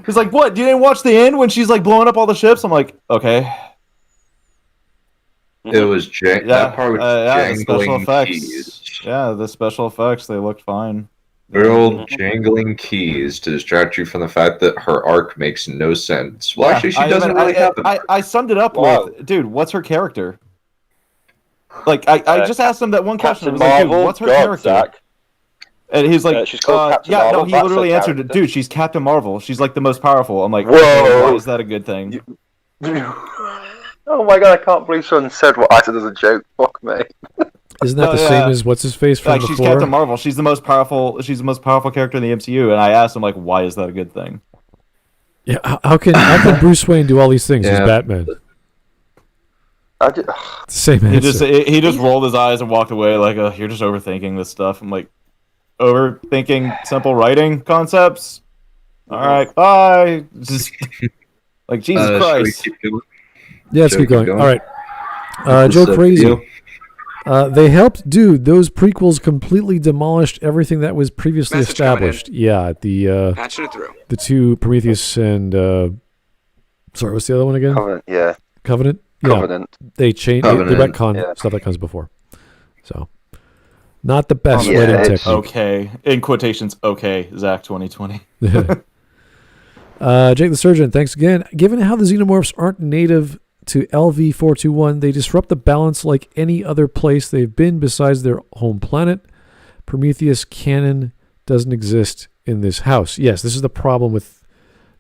He's like, "What? You didn't watch the end when she's blowing up all the ships?" I'm like, "Okay." It was that part was the special effects. Keys. Yeah, the special effects, they looked fine. Good old jangling keys to distract you from the fact that her arc makes no sense. Well, actually, she doesn't really have them. I summed it up with, dude, what's her character? I just asked him that one question. I was like, dude, what's her character? Zach. And he's like, she's called Captain Marvel. No, he literally answered it. Dude, she's Captain Marvel. She's the most powerful. I'm like, whoa, why is that a good thing? Oh my god, I can't believe someone said what I said as a joke. Fuck me. Isn't that the same as what's his face from before? She's Captain Marvel. She's the most powerful. She's the most powerful character in the MCU. And I asked him why is that a good thing? Yeah, how can Bruce Wayne do all these things as Batman? Same answer. He just rolled his eyes and walked away like, you're just overthinking this stuff. I'm like, overthinking simple writing concepts? All right, bye. Just like, Jesus Christ. Yeah, let's keep going. All right. Joe Crazy. They helped those prequels completely demolished everything that was previously established. Yeah, patching it through. The two Prometheus and sorry, what's the other one again? Covenant, yeah. Covenant? Yeah. Covenant. They changed the retcon stuff that comes before. So not the best writing technique. Okay. In quotations, okay, Zach 2020. Jake the Surgeon, thanks again. Given how the Xenomorphs aren't native to LV-421, they disrupt the balance like any other place they've been besides their home planet. Prometheus canon doesn't exist in this house. Yes, this is the problem with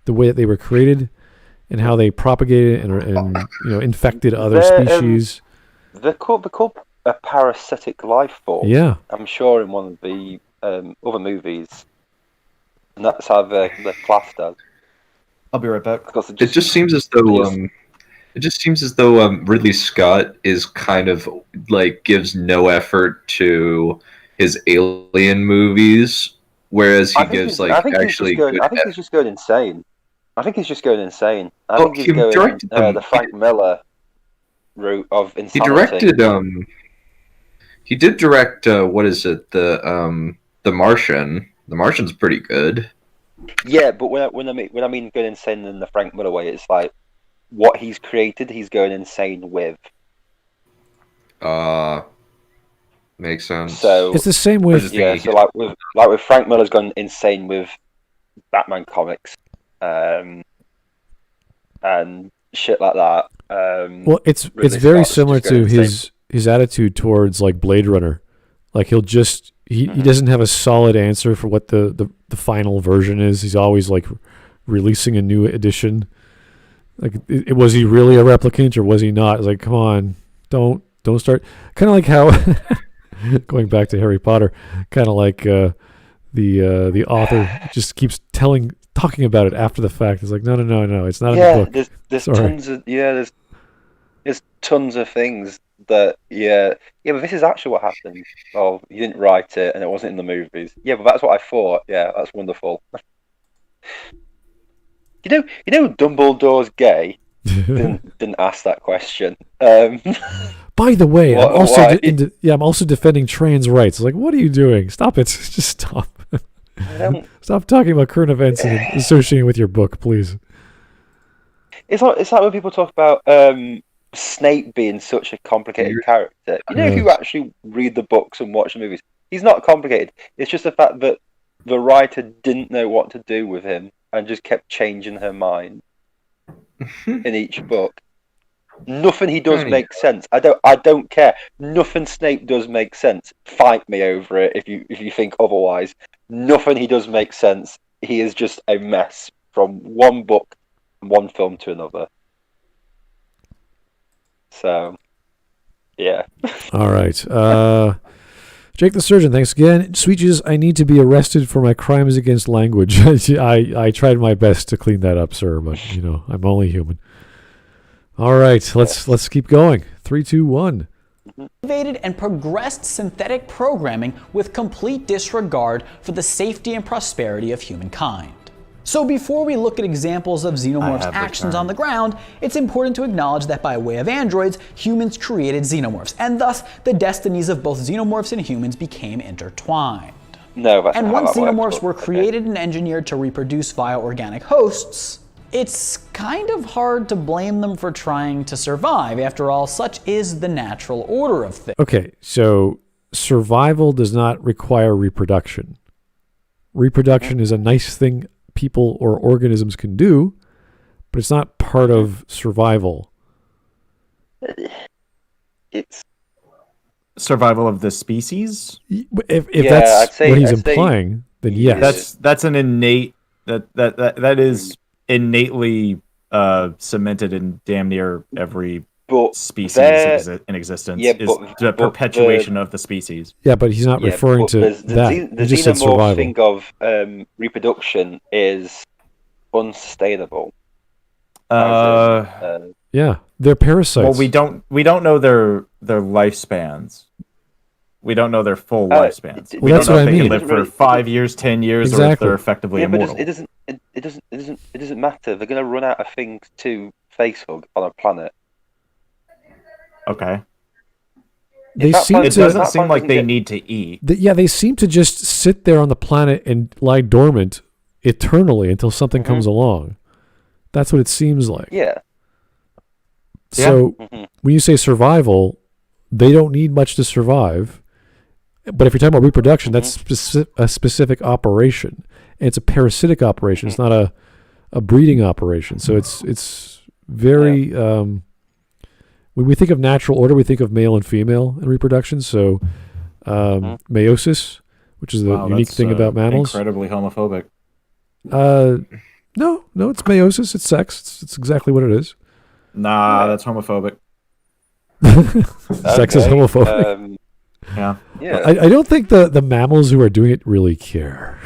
the way that they were created and how they propagated and infected other species. They're called a parasitic life form. Yeah. I'm sure in one of the other movies, and that's how they're classed as. I'll be right back. It just seems as though Ridley Scott is kind of like gives no effort to his Alien movies, whereas he gives like actually good. I think he's just going insane. I think he's going the Frank Miller route of insanity. He did direct what is it? The Martian. The Martian's pretty good. Yeah, but when I mean going insane in the Frank Miller way, it's like what he's created, he's going insane with. Makes sense. So it's the same with So like with Frank Miller's gone insane with Batman comics, and shit like that. Well, it's very similar to his attitude towards like Blade Runner. Like he'll just he doesn't have a solid answer for what the final version is. He's always like releasing a new edition. Like, was he really a replicant or was he not? It's like, come on, don't start. Kind of like how going back to Harry Potter, kind of like the author just keeps talking about it after the fact. It's like, no, it's not in the book. There's tons of there's tons of things that but this is actually what happened. Oh, you didn't write it and it wasn't in the movies. Yeah, but that's what I thought. Yeah, that's wonderful. You know, Dumbledore's gay. didn't ask that question. By the way, I'm also defending trans rights. Like, what are you doing? Stop it! Just stop. Stop talking about current events and associating with your book, please. It's like when people talk about Snape being such a complicated character. You know, if you actually read the books and watch the movies, he's not complicated. It's just the fact that the writer didn't know what to do with him and just kept changing her mind in each book. Nothing he does makes sense. I don't care. Nothing Snape does make sense. Fight me over it if you think otherwise. Nothing he does make sense. He is just a mess from one book and one film to another. So, yeah. All right. Jake the Surgeon, thanks again. Sweet Jesus, I need to be arrested for my crimes against language. I tried my best to clean that up, sir, but I'm only human. All right, let's keep going. 3, 2, 1. Innovated and progressed synthetic programming with complete disregard for the safety and prosperity of humankind. So before we look at examples of Xenomorphs' actions on the ground, it's important to acknowledge that by way of androids, humans created Xenomorphs, and thus the destinies of both Xenomorphs and humans became intertwined. And once Xenomorphs were created and engineered to reproduce via organic hosts, it's kind of hard to blame them for trying to survive. After all, such is the natural order of things. Okay, so survival does not require reproduction. Reproduction is a nice thing people or organisms can do, but it's not part of survival. It's survival of the species. If that's what he's implying, then yes. That's an innate that is innately cemented in damn near every species in existence. Yeah, is the perpetuation of the species. Yeah, but he's not referring to that. The Xenomorph thing of reproduction is unsustainable. Yeah, Yeah, they're parasites. Well, we don't know their lifespans. We don't know their full lifespans. Well, that's what I mean. They can live for 5 years, 10 years, or if they're effectively immortal. But it doesn't matter. They're going to run out of things to facehug on a planet. Okay. It doesn't seem like they need to eat. They seem to just sit there on the planet and lie dormant eternally until something comes along. That's what it seems like. Yeah. So when you say survival, they don't need much to survive. But if you're talking about reproduction, that's a specific operation. And it's a parasitic operation. It's not a breeding operation. So it's very... when we think of natural order, we think of male and female in reproduction. So meiosis, which is the unique thing about mammals. Incredibly homophobic. No, it's meiosis. It's sex. It's exactly what it is. Nah, that's homophobic. Sex is homophobic. Yeah. I don't think the mammals who are doing it really care.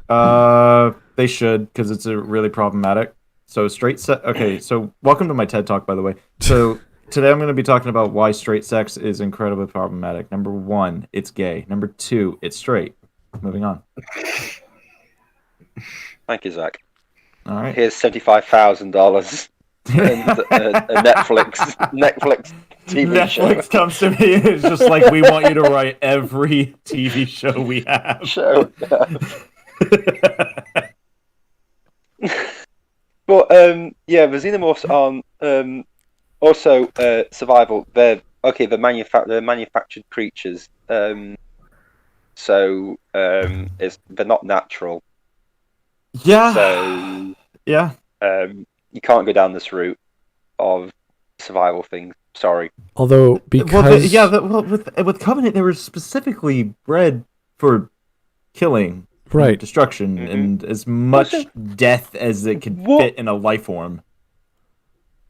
They should, because it's really problematic. So so welcome to my TED Talk, by the way. So today I'm going to be talking about why straight sex is incredibly problematic. Number 1, it's gay. Number 2, it's straight. Moving on. Thank you, Zach. All right. Here's $75,000 and a Netflix TV show. Netflix comes to me and it's just like, we want you to write every TV show we have. But the Xenomorphs aren't also survival. They're manufactured creatures. So they're not natural. Yeah. So yeah. You can't go down this route of survival things. Sorry. Although because with Covenant, they were specifically bred for killing, right, destruction, and as much death as it could fit in a life form.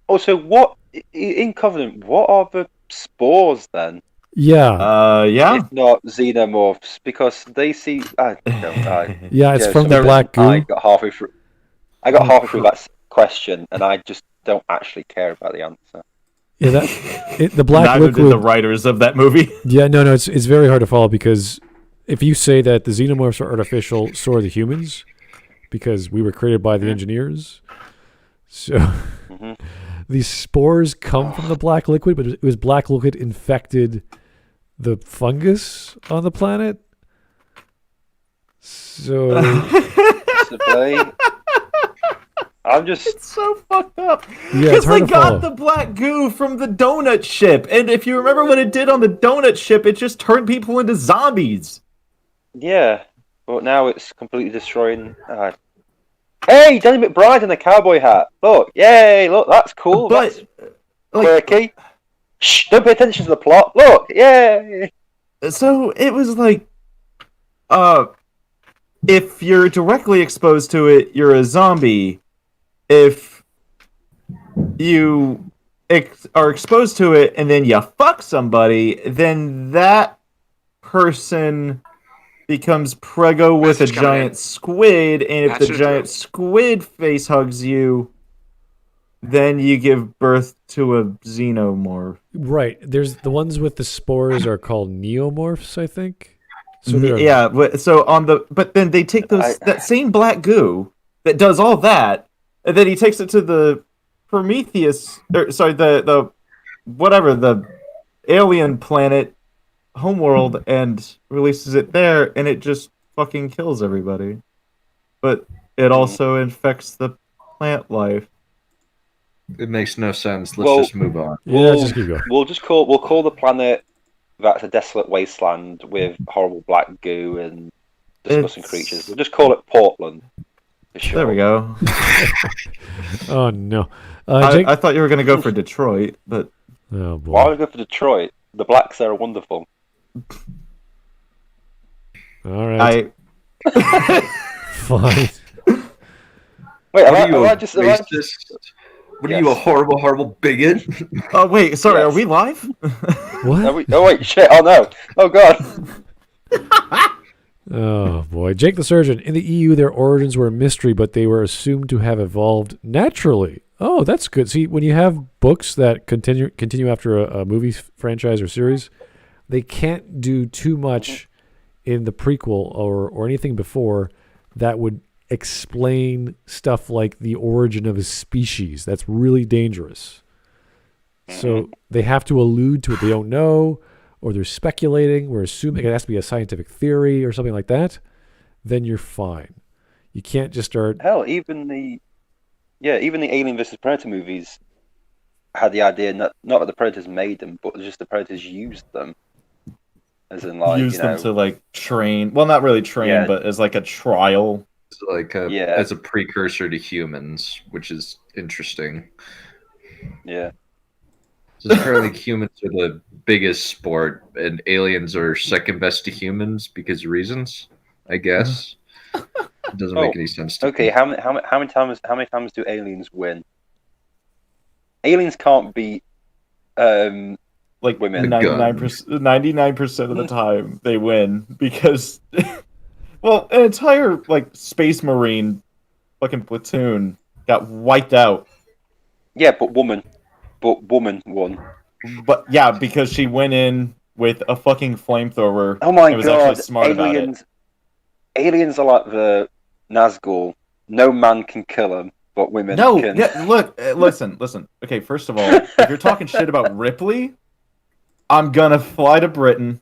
Also, what in Covenant? What are the spores then? Yeah. If not Xenomorphs, because they see. It's from the black goo. I got halfway through that question, and I just don't actually care about the answer. Yeah, the black Neither liquid. did the writers of that movie. Yeah, no, it's very hard to follow, because if you say that the Xenomorphs are artificial, so are the humans, because we were created by the engineers. So these spores come from the black liquid, but it was black liquid infected the fungus on the planet. So It's so fucked up. Yeah, because they got the black goo from the donut ship, and if you remember what it did on the donut ship, it just turned people into zombies. Yeah, but now it's completely destroying. Hey, Danny McBride in a cowboy hat. Look, yay! Look, that's cool. But that's quirky. Shh! Don't pay attention to the plot. Look, yay! So it was like, if you're directly exposed to it, you're a zombie. If you are exposed to it and then you fuck somebody, then that person becomes preggo with a giant squid, and if the giant squid face hugs you, then you give birth to a xenomorph. Right. There's the ones with the spores are called neomorphs, I think. So but then they take that same black goo that does all that, and then he takes it to the Prometheus, the alien planet, homeworld, and releases it there, and it just fucking kills everybody. But it also infects the plant life. It makes no sense. Let's just move on. Just keep going. We'll call the planet that's a desolate wasteland with horrible black goo and disgusting creatures. We'll just call it Portland. Sure. There we go. Oh no! I thought you were going to go for Detroit, but oh boy! Why would I go for Detroit? The blacks there are wonderful. All right. Fine. Wait, What are you, a horrible, horrible bigot? Oh wait, sorry. Are we live? What? Oh wait, shit! Oh no! Oh god! Oh boy, Jake the Surgeon. In the EU, their origins were a mystery, but they were assumed to have evolved naturally. Oh, that's good. See, when you have books that continue after a movie franchise or series, they can't do too much in the prequel or anything before that would explain stuff like the origin of a species. That's really dangerous. So they have to allude to what they don't know, or they're speculating. We're assuming it has to be a scientific theory or something like that. Then you're fine. You can't just start. Hell, even the Alien vs Predator movies had the idea not that the Predators made them, but just the Predators used them, as in like use them to like train. Well, not really train, but as like a trial, like as a precursor to humans, which is interesting. Yeah. So apparently humans are the biggest sport, and aliens are second best to humans because of reasons, I guess. It doesn't make any sense to me. How many times do aliens win? Aliens can't beat like women. 99% of the time they win because well, an entire like Space Marine fucking platoon got wiped out. Yeah, but woman won. But yeah, because she went in with a fucking flamethrower. Oh my was god! Actually smart about it. Aliens are like the Nazgul. No man can kill them, but women can. Yeah, look, listen. Okay, first of all, if you're talking shit about Ripley, I'm gonna fly to Britain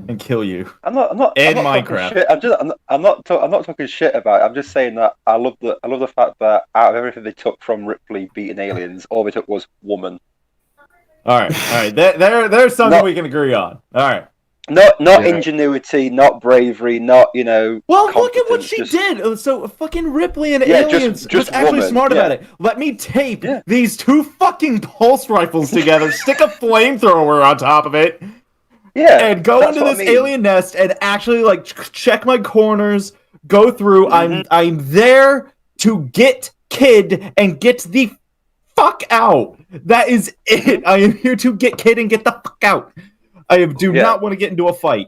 and kill you. I'm not Minecraft. I'm not talking shit about it. I'm just saying that I love the fact that out of everything they took from Ripley beating aliens, all they took was woman. All right. There's something we can agree on. All right. Not ingenuity, not bravery, not Well, look at what she did. So fucking Ripley and aliens just was actually smart about it. Let me tape these two fucking pulse rifles together, stick a flamethrower on top of it, and go into this alien nest and actually like check my corners, go through. I'm there to get Kid and get the fuck out. That is it. I am here to get Kid and get the fuck out. I do not want to get into a fight.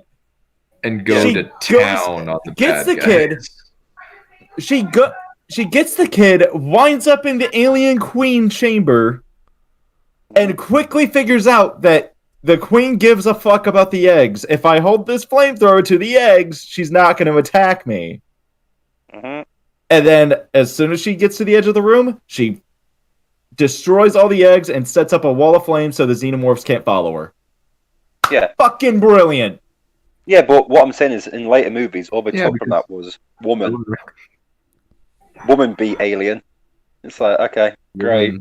And go to town on the gets bad the kid. She gets the kid, winds up in the alien queen chamber, and quickly figures out that the queen gives a fuck about the eggs. If I hold this flamethrower to the eggs, she's not going to attack me. Mm-hmm. And then, as soon as she gets to the edge of the room, she destroys all the eggs and sets up a wall of flame so the Xenomorphs can't follow her. Yeah. Fucking brilliant. Yeah, but what I'm saying is, in later movies, all they took from that was woman. Woman beat alien. It's like, okay, great.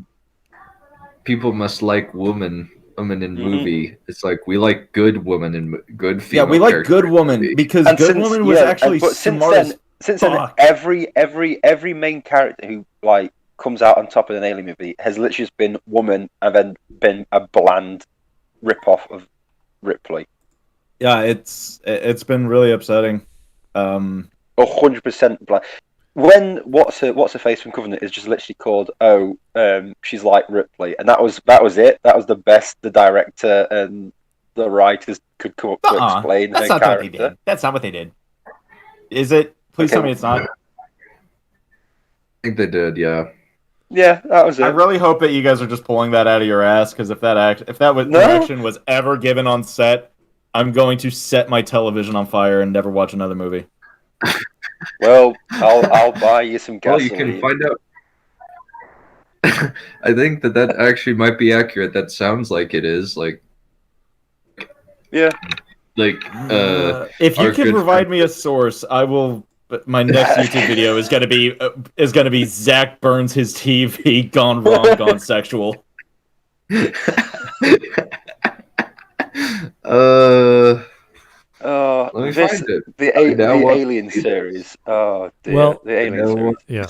People must like woman in movie. It's like, we like good woman and good female. Yeah, we like good woman because good woman was actually smart. Since then, every main character who like comes out on top of an alien movie has literally just been woman and then been a bland rip-off of Ripley. Yeah, it's been really upsetting. 100% bland. When what's her face from Covenant is just literally called she's like Ripley, and that was it. That was the best the director and the writers could come up to explain her character. That's not what they did. Is it? Please tell me it's not. I think they did, yeah. Yeah, that was it. I really hope that you guys are just pulling that out of your ass, because if that direction was ever given on set, I'm going to set my television on fire and never watch another movie. Well, I'll buy you some gasoline. Well, you can find out. I think that actually might be accurate. That sounds like it is. Like, yeah. Like, if you can provide me a source, I will. But my next YouTube video is gonna be Zach burns his TV, gone wrong, gone sexual. Let me find it. The Alien series. Oh dear. Well, the Alien series. Yeah.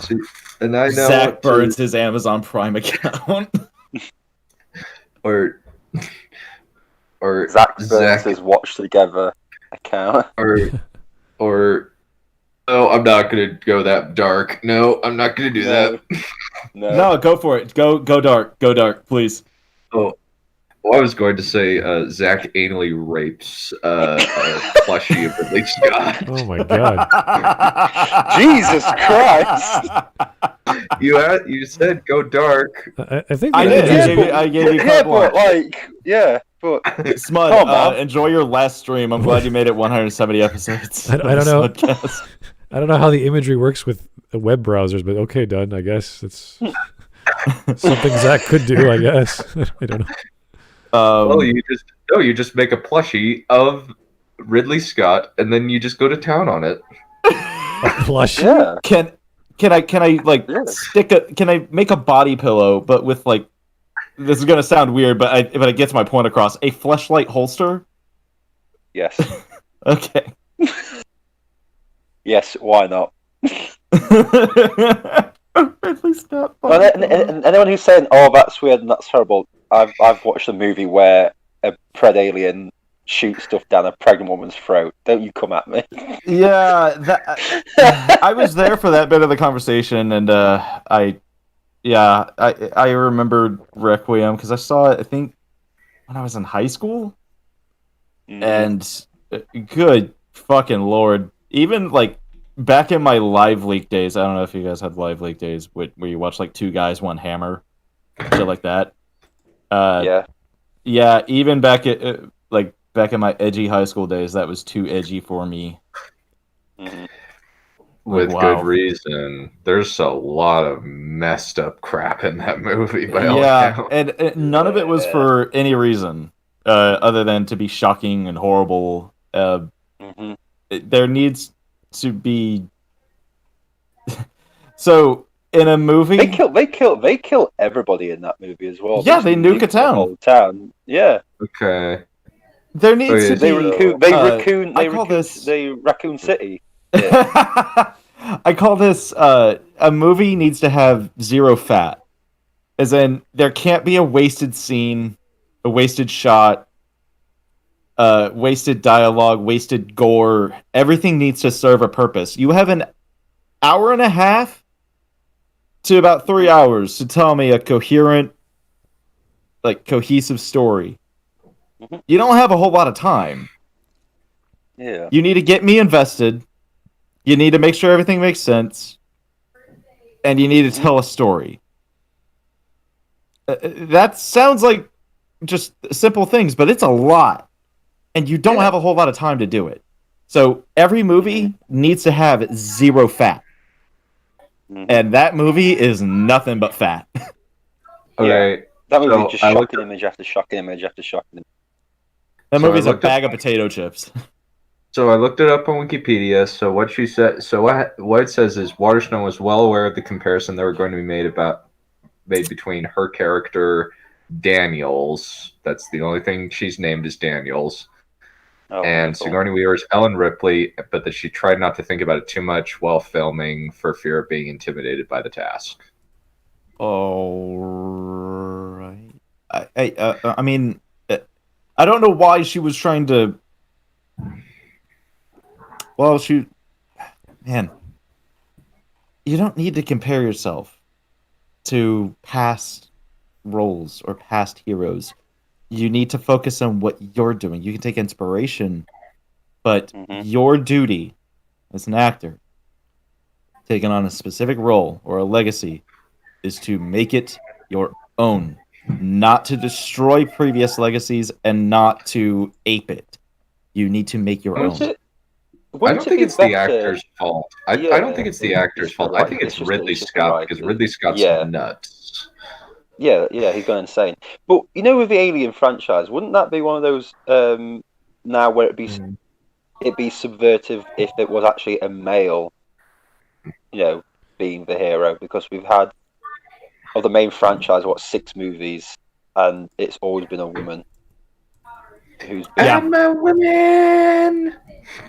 And I know Zach burns his Amazon Prime account. or Zach burns his Watch Together account. Or no, I'm not gonna go that dark. No, I'm not gonna do that. No, go for it. Go dark. Go dark, please. Oh, well, I was going to say Zach anally rapes a plushie of Ridley Scott. Oh my god! Jesus Christ! You said go dark. I think I did. I gave you carte blanche. But Smud, enjoy your last stream. I'm glad you made it 170 episodes. I don't know. I don't know how the imagery works with web browsers, but okay, Dunn. I guess it's something Zach could do. I guess I don't know. Well, you just make a plushie of Ridley Scott, and then you just go to town on it. A plushie? Yeah. Can I like stick a? Can I make a body pillow, but with like? This is gonna sound weird, but it gets my point across. A fleshlight holster. Yes. Okay. Yes. Why not? Ridley Scott. And anyone who's saying, "Oh, that's weird and that's terrible," I've watched a movie where a pred alien shoots stuff down a pregnant woman's throat. Don't you come at me? Yeah, I was there for that bit of the conversation, and I remembered Requiem because I saw it, I think, when I was in high school. And good fucking lord, even like back in my Live Leak days, I don't know if you guys had Live Leak days where you watch like two guys, one hammer, shit like that. Yeah, even back in my edgy high school days, that was too edgy for me. With good reason. There's a lot of messed up crap in that movie. And none of it was for any reason other than to be shocking and horrible. There needs to be. So in a movie, they kill everybody in that movie as well. Yeah, they nuke a town. The whole town. Yeah. Okay. There needs to be. They Raccoon City. Yeah. I call this a movie needs to have zero fat. As in, there can't be a wasted scene, a wasted shot, wasted dialogue, wasted gore. Everything needs to serve a purpose. You have an hour and a half to about 3 hours to tell me a coherent, like, cohesive story. You don't have a whole lot of time. Yeah. You need to get me invested. You need to make sure everything makes sense. And you need to tell a story. That sounds like just simple things, but it's a lot. And you don't have a whole lot of time to do it. So every movie needs to have zero fat. And that movie is nothing but fat. Okay. That movie is just shocking image after shocking image after shocking image. That movie's a bag of potato chips. So I looked it up on Wikipedia. So what she said, what it says is Waterston was well aware of the comparison that were going to be made between her character Daniels. That's the only thing she's named is Daniels. And Sigourney Weaver's Ellen Ripley, but that she tried not to think about it too much while filming for fear of being intimidated by the task. Oh, right. I mean, I don't know why she was trying to. Well, man, you don't need to compare yourself to past roles or past heroes. You need to focus on what you're doing. You can take inspiration, but your duty as an actor, taking on a specific role or a legacy, is to make it your own. Not to destroy previous legacies and not to ape it. You need to make your own. I don't think it's the actor's fault. I don't think it's the actor's fault. I think it's Ridley Scott because Ridley Scott's nuts. Yeah, he's going insane. But you know, with the Alien franchise, wouldn't that be one of those now where it'd be subvertive if it was actually a male, being the hero? Because we've had of the main franchise 6 movies, and it's always been a woman who's been. I'm a woman.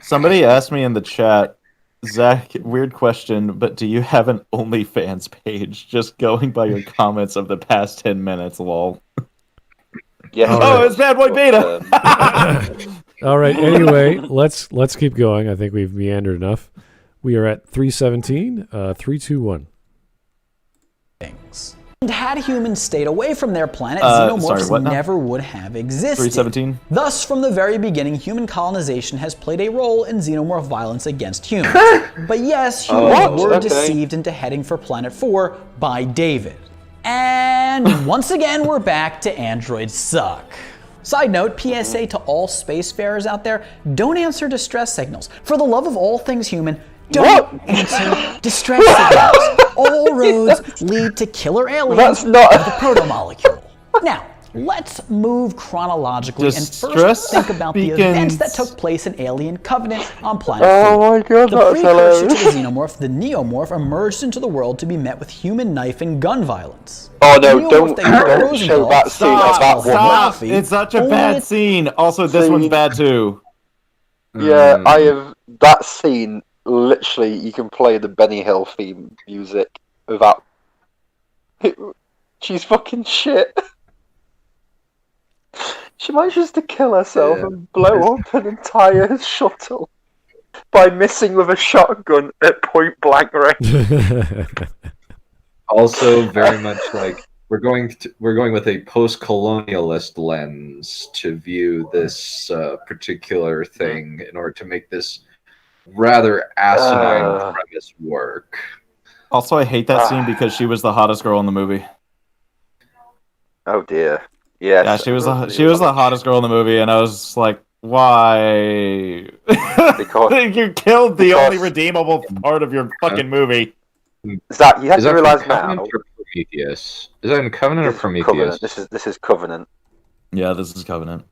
Somebody asked me in the chat, Zach, weird question, but do you have an OnlyFans page? Just going by your comments of the past 10 minutes, lol. Yeah. It's Bad Boy Beta. All right. Anyway, let's keep going. I think we've meandered enough. We are at 3:17. 3, 2, 1. Things. And had humans stayed away from their planet, xenomorphs never would have existed. 317. Thus, from the very beginning, human colonization has played a role in xenomorph violence against humans. But yes, humans were deceived into heading for Planet 4 by David. And once again, we're back to androids suck. Side note, PSA to all spacefarers out there, don't answer distress signals. For the love of all things human, don't answer distress signals. All roads lead to killer aliens of the proto-molecule. Now, let's move chronologically and first think about the events that took place in Alien Covenant on Planet 4. Oh my god, the precursor to the xenomorph, the neomorph, emerged into the world to be met with human knife and gun violence. Oh no, don't show that scene of that Stop! It's such a bad scene. Also, this one's bad too. Yeah, I have that scene. Literally, you can play the Benny Hill theme music without. She's fucking shit. She manages to kill herself and blow up an entire shuttle by missing with a shotgun at point blank range. Also, very much like we're going with a post-colonialist lens to view this particular thing in order to make this rather asinine premise work. Also, I hate that scene because she was the hottest girl in the movie. Oh dear. Yes. Yeah, she was the hottest girl in the movie, and I was like, why? Because you killed the only redeemable part of your fucking movie. Zach, you have to realize now. Prometheus. Is that in Covenant or Prometheus? This is Covenant. Yeah, this is Covenant.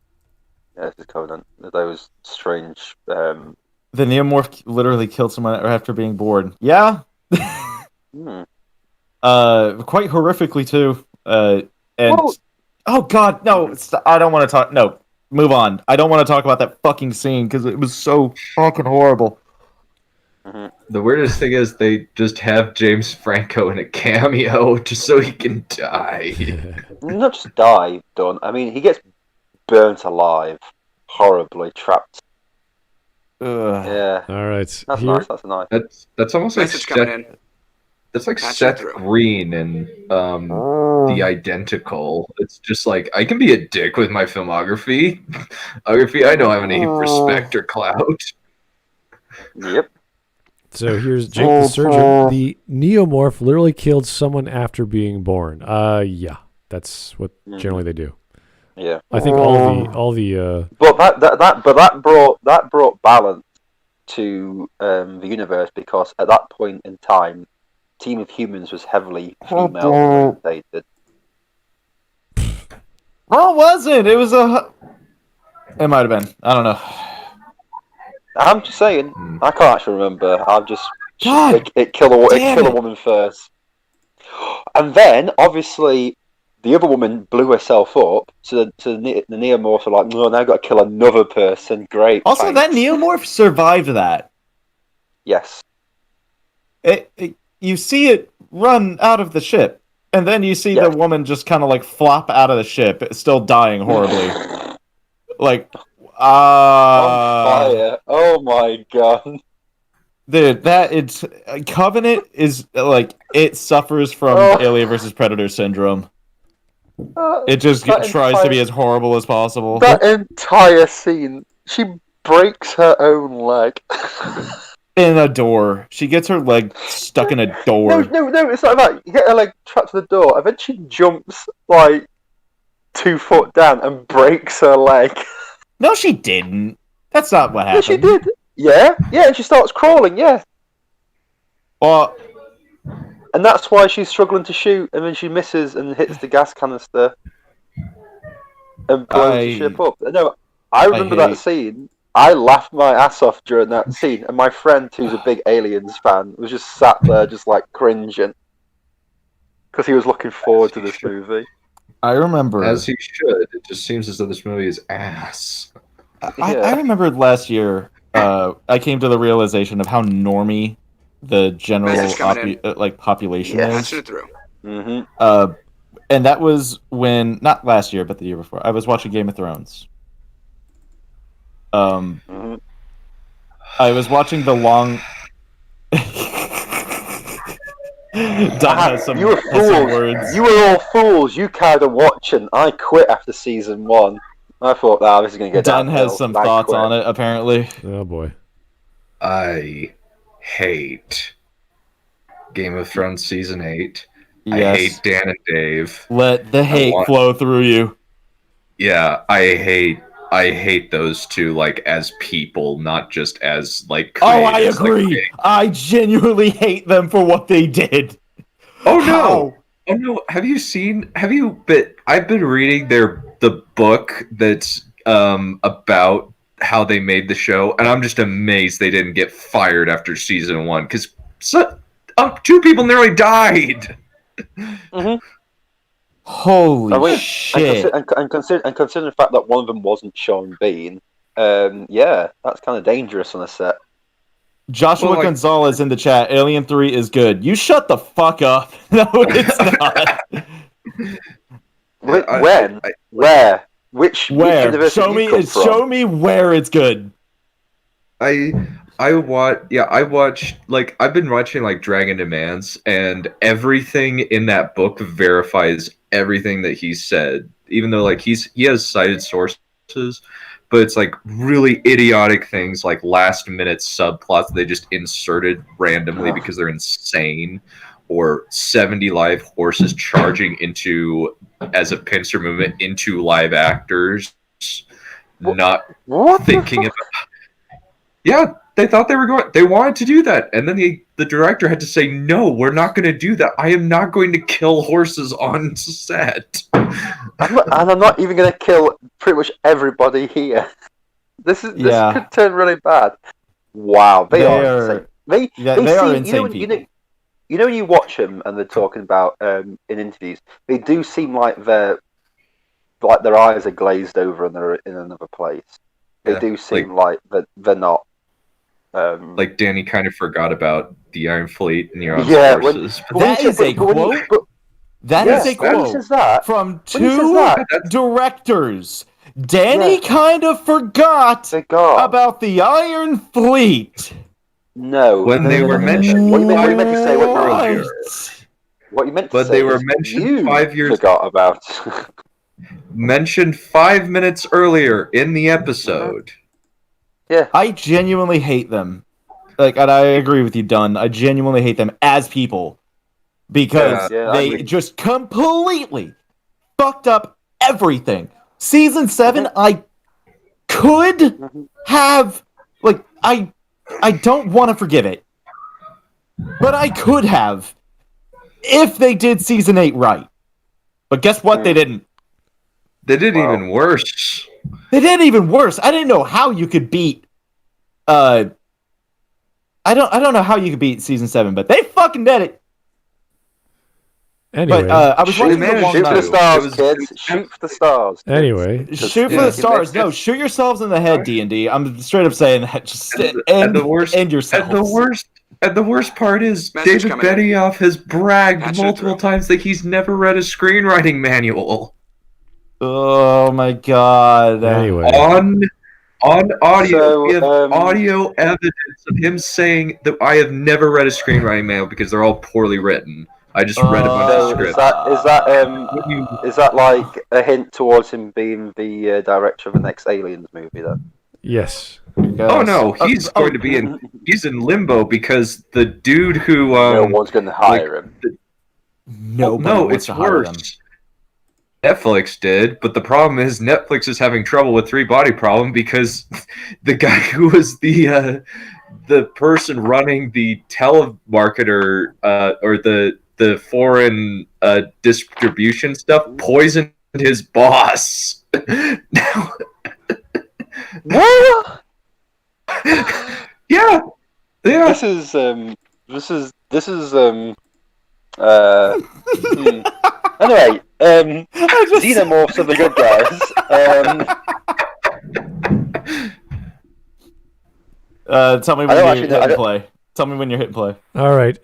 Yeah, this is Covenant. Those strange. The Neomorph literally killed someone after being bored. Yeah. Quite horrifically too. Oh god, no! I don't want to talk. No, move on. I don't want to talk about that fucking scene because it was so fucking horrible. The weirdest thing is they just have James Franco in a cameo just so he can die. Not just die, Dunn. I mean, he gets burnt alive, horribly trapped. Yeah. All right. That's nice. That's nice. That's almost like that's like Seth Green and The Identical. It's just like I can be a dick with my filmography. I know I have any respect or clout. Yep. So here's Jake the Surgeon. The Neomorph literally killed someone after being born. Yeah, that's what generally they do. Yeah, I think all the. But that brought balance to the universe because at that point in time, Team of Humans was heavily female orientated. Well, it wasn't. It was a. It might have been. I don't know. I'm just saying. I can't actually remember. I'm just. It killed a woman first, and then obviously. The other woman blew herself up, so the Neomorphs are like, no, now I've got to kill another person. Great. Also, that Neomorph survived that. Yes. You see it run out of the ship, and then you see the woman just kind of like flop out of the ship, still dying horribly. Like, on fire. Oh my god. Dude, Covenant is like, it suffers from Alien vs. Predator syndrome. It just tries to be as horrible as possible. That entire scene, she breaks her own leg. In a door. She gets her leg stuck in a door. No, it's like that. You get her leg trapped to the door, and then she jumps like 2 foot down and breaks her leg. No, she didn't. That's not what happened. Yeah, she did. Yeah, and she starts crawling, yeah. Well... And that's why she's struggling to shoot, and then she misses and hits the gas canister and blows the ship up. No, I remember that scene. I laughed my ass off during that scene, and my friend, who's a big Aliens fan, was just sat there, just like cringing, because he was looking forward to this movie. I remember, as he should. It just seems as though this movie is ass. I remembered last year. I came to the realization of how normie the general population is. Mm-hmm. And that was when, not last year, but the year before, I was watching Game of Thrones. I was watching the long. Dunn has some, you were fools. Words. You were all fools. You carried on watching. I quit after season 1. I thought, this is going to get Dunn downhill. has some thoughts on it, apparently. Oh, boy. I hate Game of Thrones Season 8. Yes. I hate Dan and Dave. Let the hate flow through you. Yeah, I hate those two, like, as people, not just as, like, creators. Oh, I agree. Like, I genuinely hate them for what they did. Oh, no. Oh, no. I've been reading the book that's about how they made the show, and I'm just amazed they didn't get fired after season 1, because 2 people nearly died. Mm-hmm. Holy shit! And considering the fact that one of them wasn't Sean Bean, that's kind of dangerous on a set. Joshua Gonzalez in the chat. Alien 3 is good. You shut the fuck up. No, it's not. Where? Which university show me where it's good. I've been watching like Dragon Demands, and everything in that book verifies everything that he said, even though like he has cited sources, but it's like really idiotic things like last minute subplots they just inserted randomly because they're insane, or 70 live horses charging into as a pincer movement into live actors, not thinking about. Yeah, they thought they wanted to do that, and then the director had to say, "No, we're not going to do that. I am not going to kill horses on set." I'm not even going to kill pretty much everybody here. This could turn really bad. Wow, they are insane. They are insane people. You know when you watch them and they're talking about in interviews, they do seem like their eyes are glazed over and they're in another place. They do seem like they're not. Like Danny kind of forgot about the Iron Fleet and your forces. That is a quote. That is a quote from 2 directors. Danny kind of forgot about the Iron Fleet. No, when they were mentioned. What you meant to say earlier. What you meant to say. But they were mentioned 5 years. Forgot about. Mentioned 5 minutes earlier in the episode. Yeah, I genuinely hate them. Like, and I agree with you, Dunn. I genuinely hate them as people because they just completely fucked up everything. Season 7, I could have I don't want to forgive it, but I could have if they did season 8 right. But guess what? They didn't. They did even worse. They did even worse. I didn't know how you could beat. I don't know how you could beat season 7, but they fucking did it. Anyway, but I was watching shoot for the stars, kids. Shoot for the stars. Anyway, shoot for the stars. No, shoot yourselves in the head, D&D. I'm straight up saying that. Just end yourselves. And the worst part is David Benioff has bragged multiple times that he's never read a screenwriting manual. Oh my god. Anyway. On audio, we have audio evidence of him saying that I have never read a screenwriting manual because they're all poorly written. I just read a bunch of scripts. Is that like a hint towards him being the director of the next Aliens movie then? Yes. Oh no, he's going to be he's in limbo because the dude who no one's going to hire him. No, it's worse. Netflix did, but the problem is Netflix is having trouble with 3-body problem because the guy who was the person running the telemarketer or the foreign distribution stuff poisoned his boss. What? Yeah. This is anyway, Xenomorphs are the good guys. Tell me when you're hitting play. Tell me when you're hitting play. All right.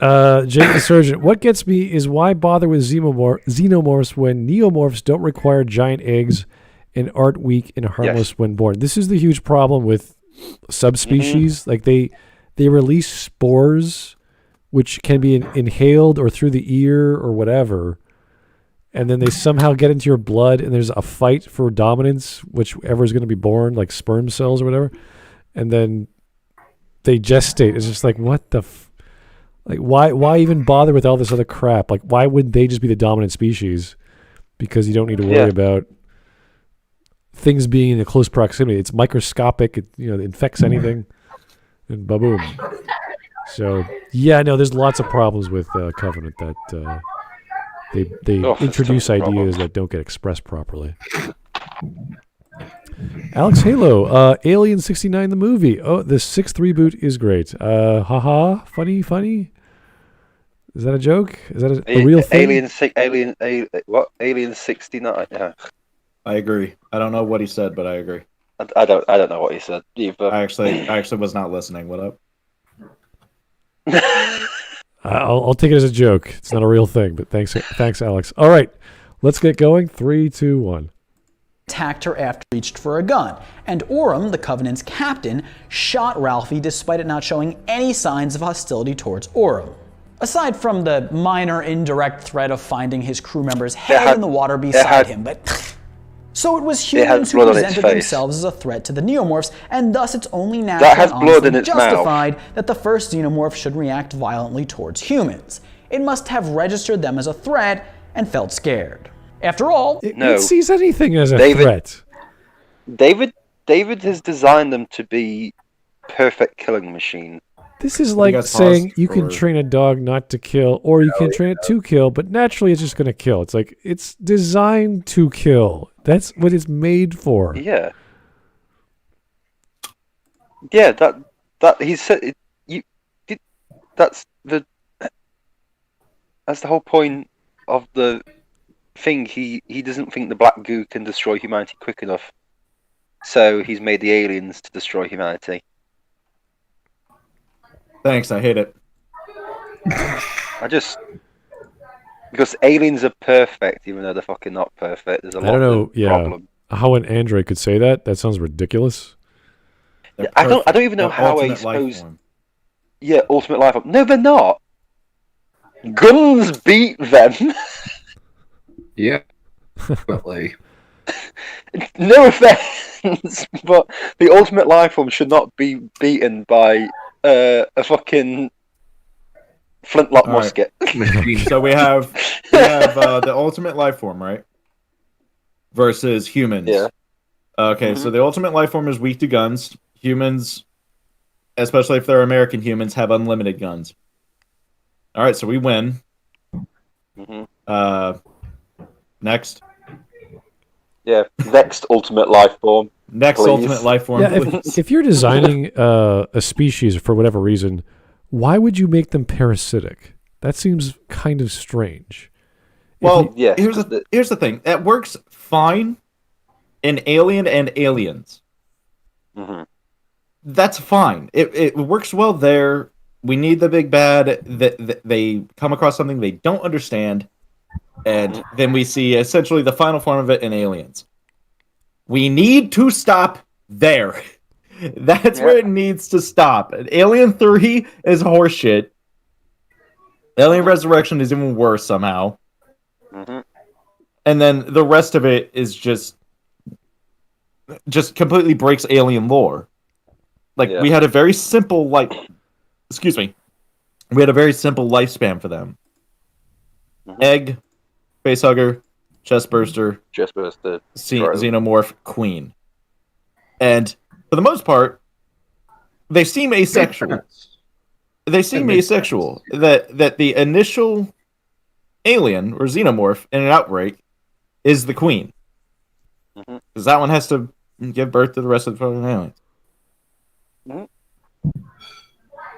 Jake the Surgeon. What gets me is why bother with xenomorphs when neomorphs don't require giant eggs and aren't weak and harmless when born. This is the huge problem with subspecies. Like they release spores which can be inhaled or through the ear or whatever, and then they somehow get into your blood, and there's a fight for dominance, whichever is going to be born, like sperm cells or whatever, and then they gestate. It's just like, what the like, why even bother with all this other crap? Like, why wouldn't they just be the dominant species? Because you don't need to worry about things being in a close proximity. It's microscopic. It infects anything, and ba-boom. So yeah, no, there's lots of problems with Covenant that they introduce ideas that don't get expressed properly. Alex Halo, Alien 69 the movie. Oh, the 6th reboot is great. Haha, funny. Is that a joke? Is that a real thing? Alien 69. Yeah. I agree. I don't know what he said, but I agree. I don't know what he said either. I actually was not listening. What up? I'll take it as a joke. It's not a real thing, but thanks, Alex. All right, let's get going. 3, 2, 1. Attacked her after he reached for a gun, and Orem, the Covenant's captain, shot Ralphie despite it not showing any signs of hostility towards Orem. Aside from the minor indirect threat of finding his crew member's head in the water beside him, but so it was humans who presented themselves as a threat to the Xenomorphs, and thus it's only natural and justified that the first Xenomorph should react violently towards humans. It must have registered them as a threat and felt scared. After all, it sees anything as a threat. David has designed them to be perfect killing machines. This is like saying you can train a dog not to kill, or you can train it to kill, but naturally it's just going to kill. It's like, it's designed to kill. That's what it's made for. Yeah. Yeah, that he said that's the whole point of the thing. He doesn't think the black goo can destroy humanity quick enough, so he's made the aliens to destroy humanity. Thanks, I hate it. Because aliens are perfect, even though they're fucking not perfect. There's a lot of problem. How an android could say that? That sounds ridiculous. I don't even know how I suppose. Yeah, ultimate life form. No, they're not. Guns beat them. Yeah, but like, no offense, but the ultimate life form should not be beaten by a fucking flintlock musket. So we have the ultimate life form, right? Versus humans. Yeah. Okay, so the ultimate life form is weak to guns. Humans, especially if they're American humans, have unlimited guns. All right, so we win. Next. Yeah, next ultimate life form. Next ultimate life form. Yeah, if you're designing a species for whatever reason, why would you make them parasitic? That seems kind of strange. Well, here's the thing. That works fine in Alien and Aliens. That's fine. It works well there. We need the big bad. That they come across something they don't understand, and then we see essentially the final form of it in Aliens. We need to stop there. That's where it needs to stop. Alien 3 is horseshit. Alien Resurrection is even worse somehow. And then the rest of it is just completely breaks Alien lore. Like, we had a very simple, we had a very simple lifespan for them. Egg, facehugger, chestburster, xenomorph, queen. And for the most part, they seem asexual. That the initial alien or xenomorph in an outbreak is the queen. Because that one has to give birth to the rest of the fucking aliens.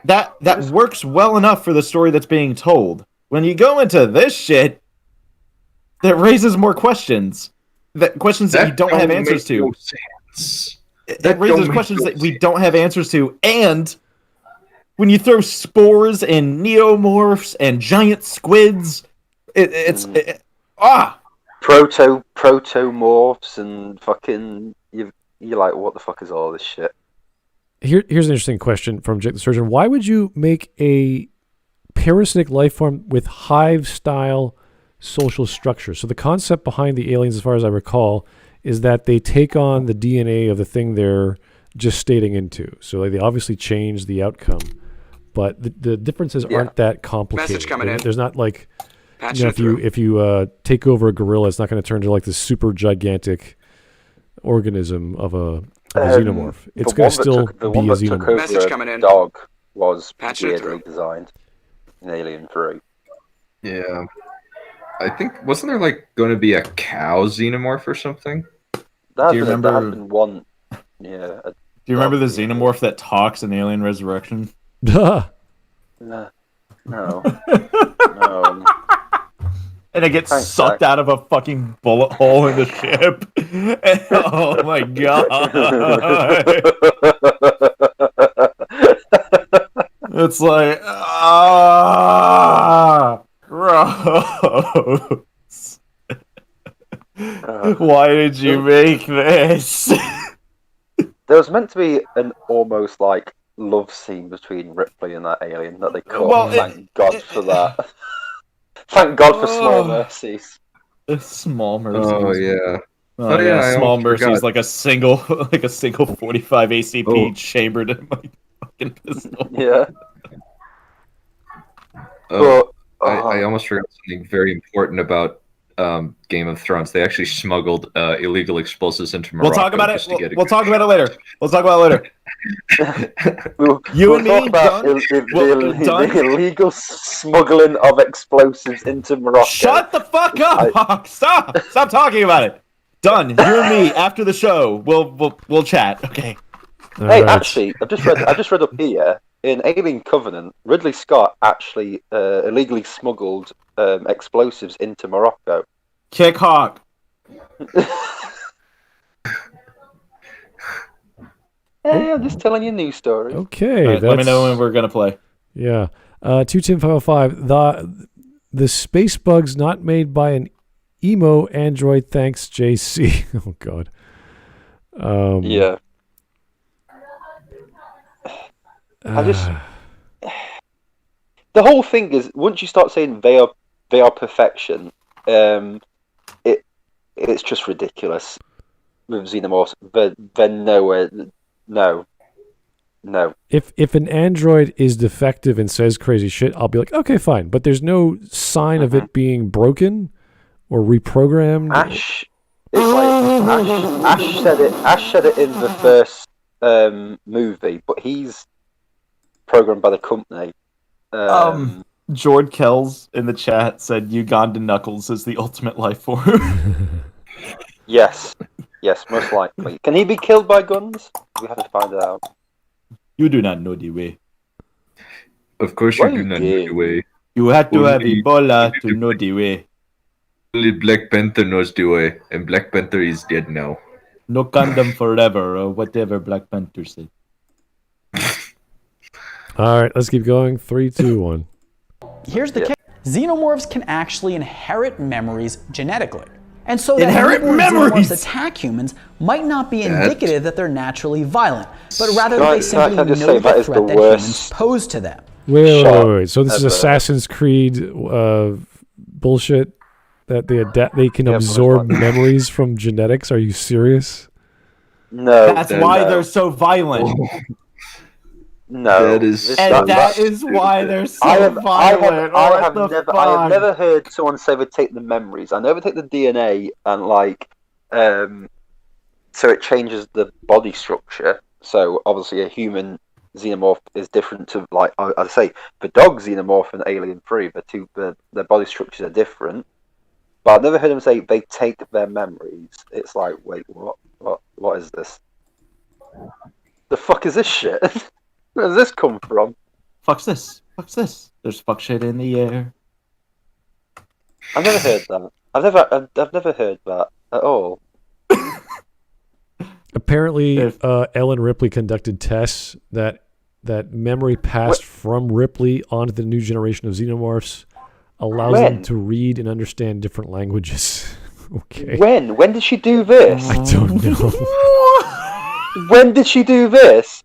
That works well enough for the story that's being told. When you go into this shit, that raises more questions. Questions that you don't have answers to. It raises questions that we don't have answers to. And when you throw spores and neomorphs and giant squids, it's protomorphs and fucking you're like, what the fuck is all this shit? Here's an interesting question from Jake the Surgeon. Why would you make a parasitic life form with hive-style social structure. So the concept behind the aliens, as far as I recall, is that they take on the DNA of the thing they're gestating into. So like, they obviously change the outcome, but the differences aren't that complicated. Message coming in. There's not like, if you take over a gorilla, it's not going to turn into like this super gigantic organism of a xenomorph. It's going to still be a xenomorph. Message coming in. Dog was Patching it weirdly through. designed in Alien 3. Yeah. I think, wasn't there like going to be a cow xenomorph or something? There Do you remember? has been one. Yeah. Do you remember the xenomorph that talks in Alien Resurrection? No. And it gets sucked out of a fucking bullet hole in the ship. Oh my god. It's like, gross. Why did you make this? There was meant to be an almost like love scene between Ripley and that alien that they cut. Well, Thank God for that. Thank God for small mercies. Small mercies. Oh yeah. Oh yeah, I small almost mercies, forgot. like a single 45 ACP chambered in my fucking pistol. Yeah. Oh, I almost forgot something very important about Game of Thrones. They actually smuggled illegal explosives into Morocco. We'll talk about it. just to get We'll talk about it later. We'll talk about it later. You and me, Dunn. The illegal smuggling of explosives into Morocco. Shut the fuck up, Hawk. Stop talking about it. Done. You and me after the show. We'll chat. Okay. Hey, actually, I've just read up here in Alien Covenant, Ridley Scott actually illegally smuggled explosives into Morocco. Kick Hawk. Hey, I'm just telling you news stories. Okay, Right, let me know when we're gonna play. Yeah. 210-505. The space bug's not made by an emo android. Thanks, JC. Oh God. Yeah. The whole thing is, once you start saying they are perfection, it's just ridiculous with Xenomorphs. They're nowhere. No. If an android is defective and says crazy shit, I'll be like, okay, fine. But there's no sign of it being broken or reprogrammed. Ash said it in the first movie, but he's programmed by the company. Jord Kells in the chat said Uganda Knuckles is the ultimate life form. Yes, most likely. Can he be killed by guns? We have to find it out. You do not know the way. Of course you do not know the way. You have to have Ebola to know the way. Only Black Panther knows the way, and Black Panther is dead now. No condom forever, or whatever Black Panther said. All right, let's keep going. 3, 2, 1. Here's the kick. Xenomorphs can actually inherit memories genetically. And so that Inherit newborn memories! Xenomorphs attack humans might not be indicative that they're naturally violent, but rather that they simply know the threat that humans pose to them. Wait. So this is Assassin's Creed bullshit that they can absorb memories from genetics? Are you serious? No. That's why they're so violent. No. That is why they're so violent. I have never heard someone say they take the memories. I know they take the DNA and so it changes the body structure. So obviously a human xenomorph is different to, like I say, the dog xenomorph and Alien 3. Their body structures are different. But I've never heard them say they take their memories. It's like, wait, what is this? The fuck is this shit? Where does this come from? Fuck's this? There's fuck shit in the air. I've never heard that. I've never heard that at all. Apparently, Ellen Ripley conducted tests that memory passed from Ripley onto the new generation of xenomorphs allows them to read and understand different languages. Okay. When did she do this? I don't know. When did she do this?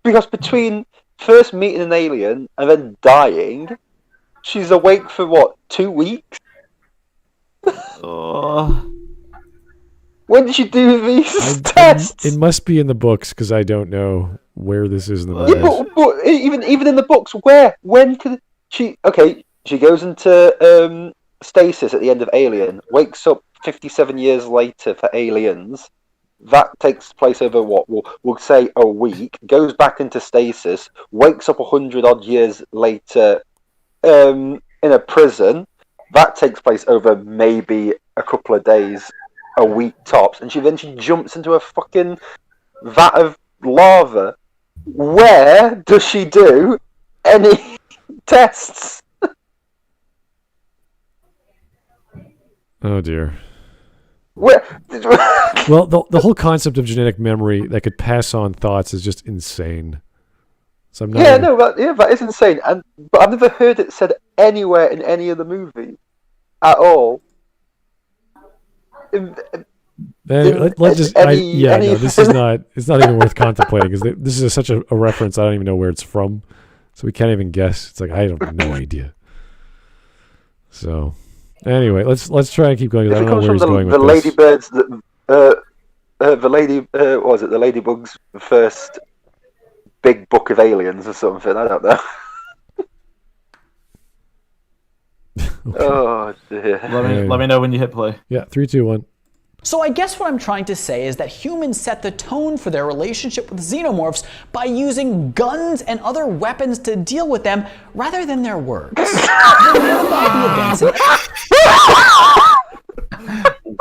Because between first meeting an alien and then dying, she's awake for what, 2 weeks? When did you do these tests? It must be in the books because I don't know where this is in the movies. Yeah, but even in the books, where? When could she? Okay, she goes into stasis at the end of Alien, wakes up 57 years later for Aliens. That takes place over what we'll say a week. Goes back into stasis, wakes up 100 odd years later in a prison. That takes place over maybe a couple of days, a week tops, and she jumps into a fucking vat of lava. Where does she do any tests? Oh dear. Where? Well, the whole concept of genetic memory that could pass on thoughts is just insane. So I'm not that is insane. But I've never heard it said anywhere in any of the movies at all. Let's just. This is not. It's not even worth contemplating because this is such a reference. I don't even know where it's from, so we can't even guess. It's like I have no idea. So, anyway, let's try and keep going. I don't know where he's going with this. The what was it? The Ladybug's first big book of aliens or something. I don't know. Okay. Oh dear. Let me know when you hit play. Yeah, 3, 2, 1. So I guess what I'm trying to say is that humans set the tone for their relationship with xenomorphs by using guns and other weapons to deal with them rather than their words.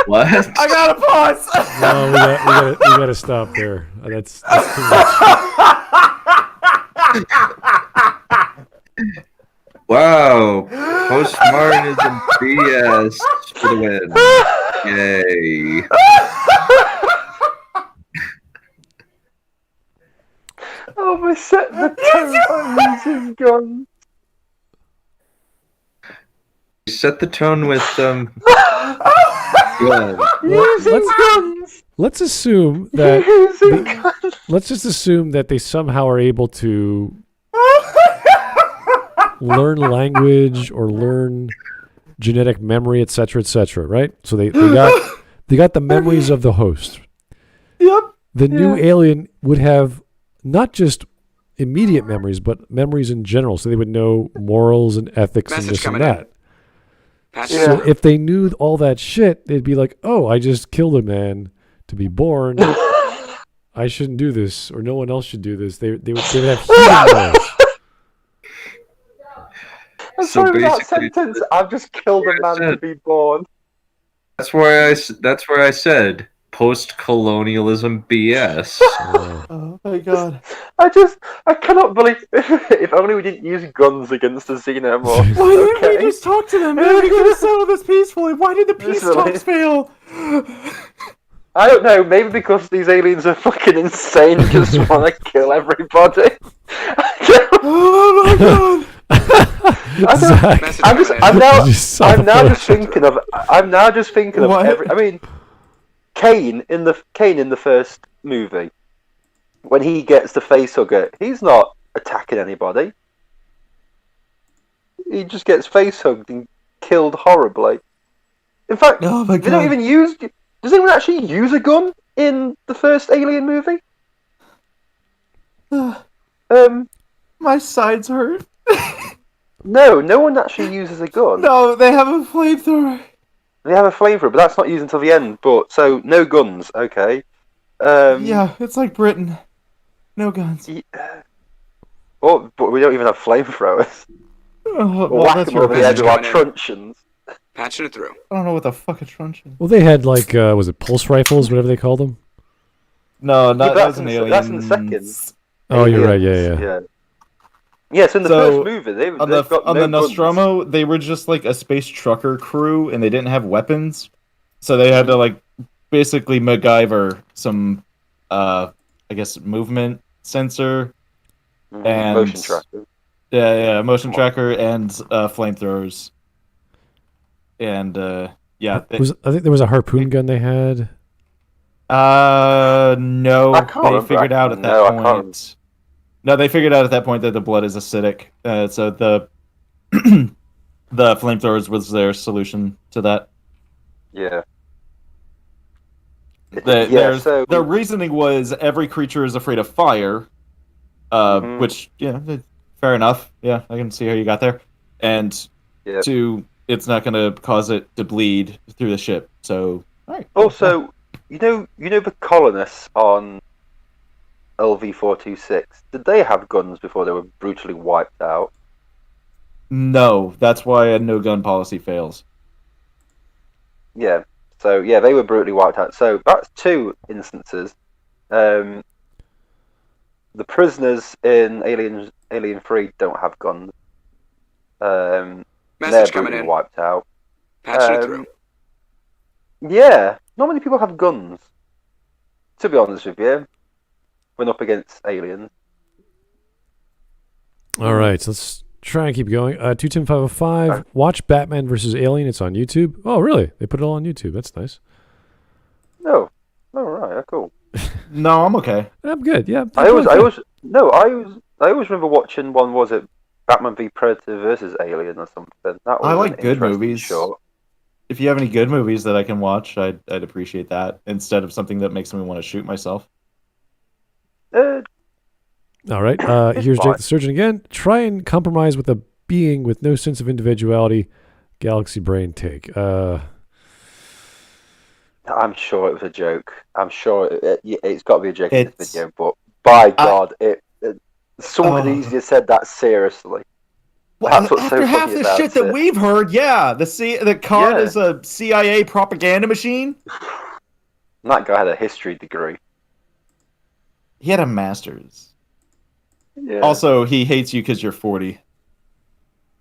What? I gotta pause. No, we gotta stop there. That's too much. Wow, postmodernism BS for the win. Yay. Oh, we set the tone by using guns. Set the tone with Using guns. Let's assume that Using guns. let's just assume that they somehow are able to learn language or learn genetic memory, etc., right? So they got the memories of the host. Yep. The new alien would have not just immediate memories, but memories in general. So they would know morals and ethics and this and that. So if they knew all that shit, they'd be like, "Oh, I just killed a man to be born. I shouldn't do this, or no one else should do this." They would have human morals. I'm sorry for that sentence. I've just killed a man to be born. That's where I said post-colonialism BS. Oh my god. I cannot believe if only we didn't use guns against the xenomorph. Why didn't we just talk to them? Maybe we could have settled this peacefully. Why did the peace talks fail? I don't know, maybe because these aliens are fucking insane and just want to kill everybody. Oh my god. I'm now just thinking of What? I mean, Kane in the first movie, when he gets the facehugger, he's not attacking anybody. He just gets facehugged and killed horribly. In fact, Oh my they don't god. even use. Does anyone actually use a gun in the first Alien movie? My sides hurt. No one actually uses a gun. No, they have a flamethrower. They have a flamethrower, but that's not used until the end. But so no guns, okay. Yeah, it's like Britain. No guns. But we don't even have flamethrowers. Oh, We'll whack that's them over the right. head with our truncheons. Patching it through. I don't know what the fuck a truncheon. Well, they had like was it pulse rifles, whatever they called them? No, not that's that's an in- alien. that's in the second. Oh, you're right. Yeah. Yeah, so in the So, first movie, they've On got the no guns. Nostromo, they were just like a space trucker crew, and they didn't have weapons, so they had to like basically MacGyver some, I guess, movement sensor and motion tracker. Yeah, motion tracker and flamethrowers, and yeah. I think there was a harpoon gun they had. No, I can't they remember. figured out at No, I that can't. point. No, they figured out at that point that the blood is acidic. So the the flamethrowers was their solution to that. Yeah. Their reasoning was every creature is afraid of fire, which, fair enough. Yeah, I can see how you got there. And two, it's not going to cause it to bleed through the ship. So, all right. Also, you know the colonists on LV-426, did they have guns before they were brutally wiped out? No, that's why a no-gun policy fails. Yeah. So, they were brutally wiped out. So, that's two instances. The prisoners in Alien 3 don't have guns. They're brutally wiped out. Patching it through. Yeah, not many people have guns. To be honest with you, when up against aliens. All right, so let's try and keep going. 210-505, watch Batman vs. Alien. It's on YouTube. Oh, really? They put it all on YouTube. That's nice. Oh, right, cool. No, I'm okay. I'm good. Yeah. I always remember watching one. Was it Batman v Predator versus Alien or something? That was I like good movies. Short. If you have any good movies that I can watch, I'd appreciate that instead of something that makes me want to shoot myself. All right. Here's Jake the Surgeon again. Try and compromise with a being with no sense of individuality. Galaxy brain take. I'm sure it was a joke. I'm sure it's got to be a joke in this video. But by God, someone easier said that seriously. That's what's after so half funny the about shit that we've heard, the COD is a CIA propaganda machine. That guy had a history degree. He had a master's. Yeah. Also, he hates you because you're 40.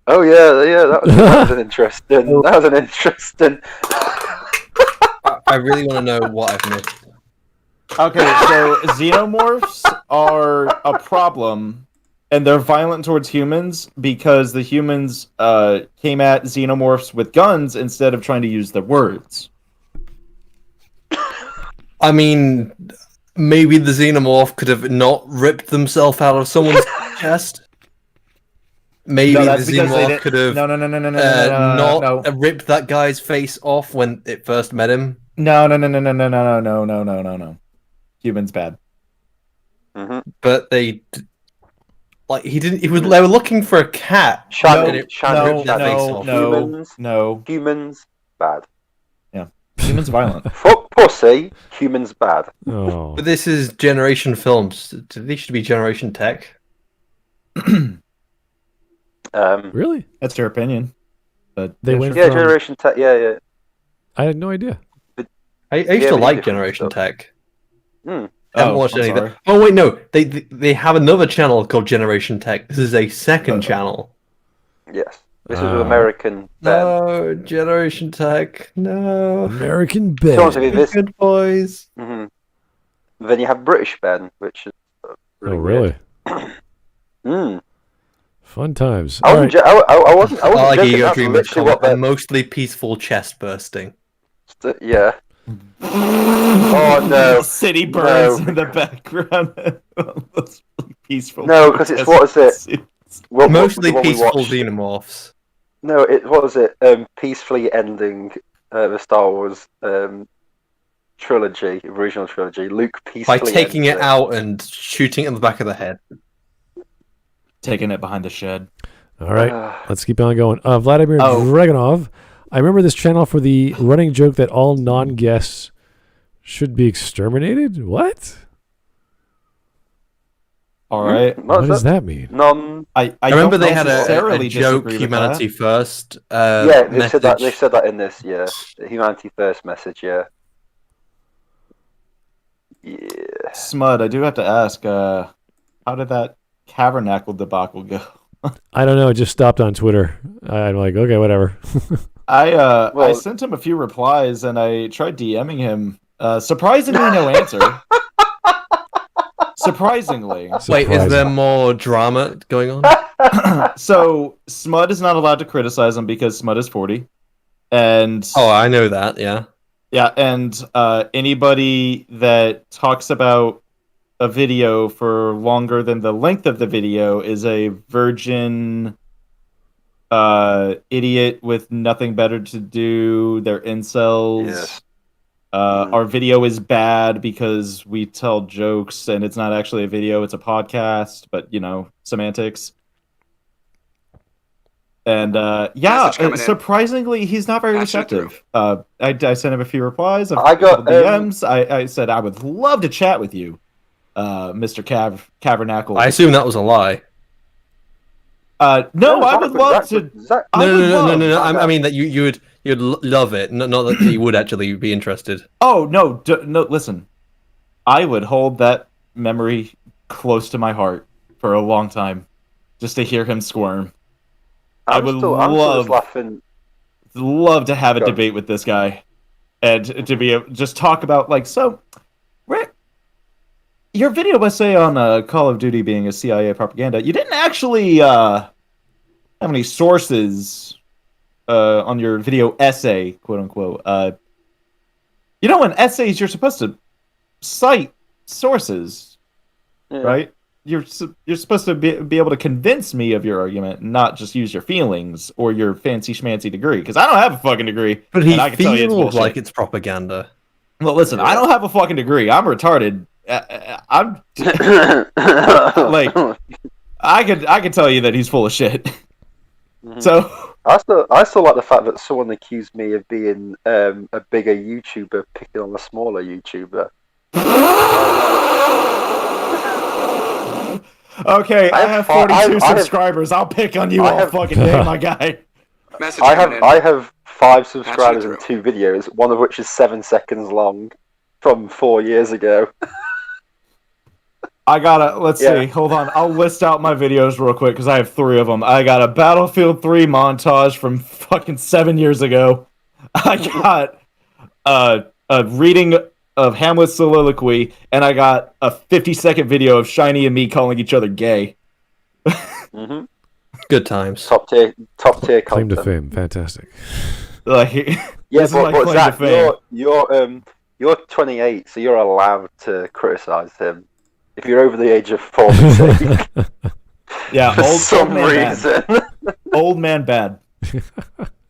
Oh yeah, that was an interesting. That was an interesting. I really want to know what I've missed. Okay, so xenomorphs are a problem, and they're violent towards humans because the humans came at xenomorphs with guns instead of trying to use their words. I mean, maybe the xenomorph could have not ripped themselves out of someone's chest. Maybe the xenomorph could have not ripped that guy's face off when it first met him. No. Humans bad. Mm-hmm. But they they were looking for a cat. No. Humans bad. Yeah. Humans violent. Fuck pussy. Humans bad. Oh. But this is Generation Films. These should be Generation Tech. Really? That's your opinion. But they went from... Generation Tech. Yeah. I had no idea. I used to like Generation Tech. I haven't watched any of that. Oh wait, no. They have another channel called Generation Tech. This is a second channel. Yes. This is American Ben. No, Generation Tech. No. American Ben. Good boys. Mm-hmm. Then you have British Ben, which is really? Fun times. I wasn't like joking. Ego That's Dreamers literally what a mostly peaceful chest bursting. Yeah. Oh no! City birds in the background. Peaceful. No, because it's what is it? Mostly peaceful xenomorphs. No, what was it? Peacefully ending the Star Wars trilogy, original trilogy. Luke peacefully by taking it out and shooting it in the back of the head. Taking it behind the shed. All right, let's keep on going. Vladimir Dragonov. I remember this channel for the running joke that all non-guests should be exterminated. What? All right. What does that mean? I remember they had a joke, humanity first. They said that. They said that in this. Yeah, humanity first message. Yeah. Smud, I do have to ask. How did that Tabernacle debacle go? I don't know. It just stopped on Twitter. I'm like, okay, whatever. I sent him a few replies and I tried DMing him. Surprisingly, no answer. Surprisingly. Wait, is there more drama going on? So Smud is not allowed to criticize him because Smud is 40, and I know that. Yeah. Yeah, and anybody that talks about a video for longer than the length of the video is a virgin idiot with nothing better to do. They're incels. Yes. Our video is bad because we tell jokes and it's not actually a video, it's a podcast, but semantics. And surprisingly, he's not very receptive. I sent him a few replies. I got DMs. I said I would love to chat with you, Mr. Cavernacle. I assume that was a lie. No, I would love to. No. I mean that you'd love it, not that you would actually be interested. Oh no, no! Listen, I would hold that memory close to my heart for a long time, just to hear him squirm. I would love to have a debate with this guy, and to be just talk about Rick, your video essay on Call of Duty being a CIA propaganda. You didn't actually have any sources on your video essay, quote unquote. In essays you're supposed to cite sources, right? You're supposed to be able to convince me of your argument, not just use your feelings or your fancy schmancy degree. Because I don't have a fucking degree. But he feels like it's propaganda. Well, listen, I don't have a fucking degree. I'm retarded. I'm I could tell you that he's full of shit. Mm-hmm. So I still like the fact that someone accused me of being a bigger YouTuber picking on a smaller YouTuber. Okay, I have 42 subscribers. I'll pick on you all fucking day, my guy. I have 5 subscribers and 2 videos, one of which is 7 seconds long, from 4 years ago. I gotta, let's see, hold on. I'll list out my videos real quick, because I have 3 of them. I got a Battlefield 3 montage from fucking 7 years ago. I got a reading of Hamlet's soliloquy, and I got a 50-second video of Shiny and me calling each other gay. Mm-hmm. Good times. Top tier content. Claim to fame, fantastic. But Zach, you're 28, so you're allowed to criticize him if you're over the age of 40. Yeah, for some reason. Old man bad.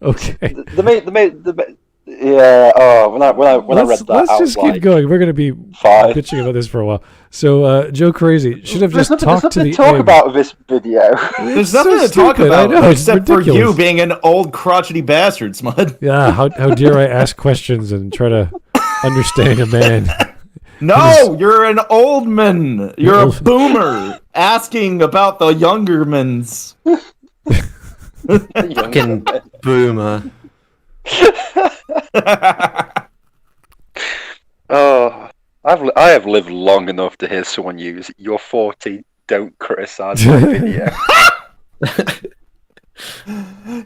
Okay. Yeah. Oh, when I read that, let's just keep going. We're going to be bitching about this for a while. So, Joe Crazy should have just talked to the. There's nothing to talk about this video. There's nothing to talk about, except for you being an old crotchety bastard, Smud. Yeah. How dare I ask questions and try to understand a man? No, you're an old man. You're a boomer asking about the younger men's. Fucking boomer. Oh, I have lived long enough to hear someone use "You're 40, don't criticize my video."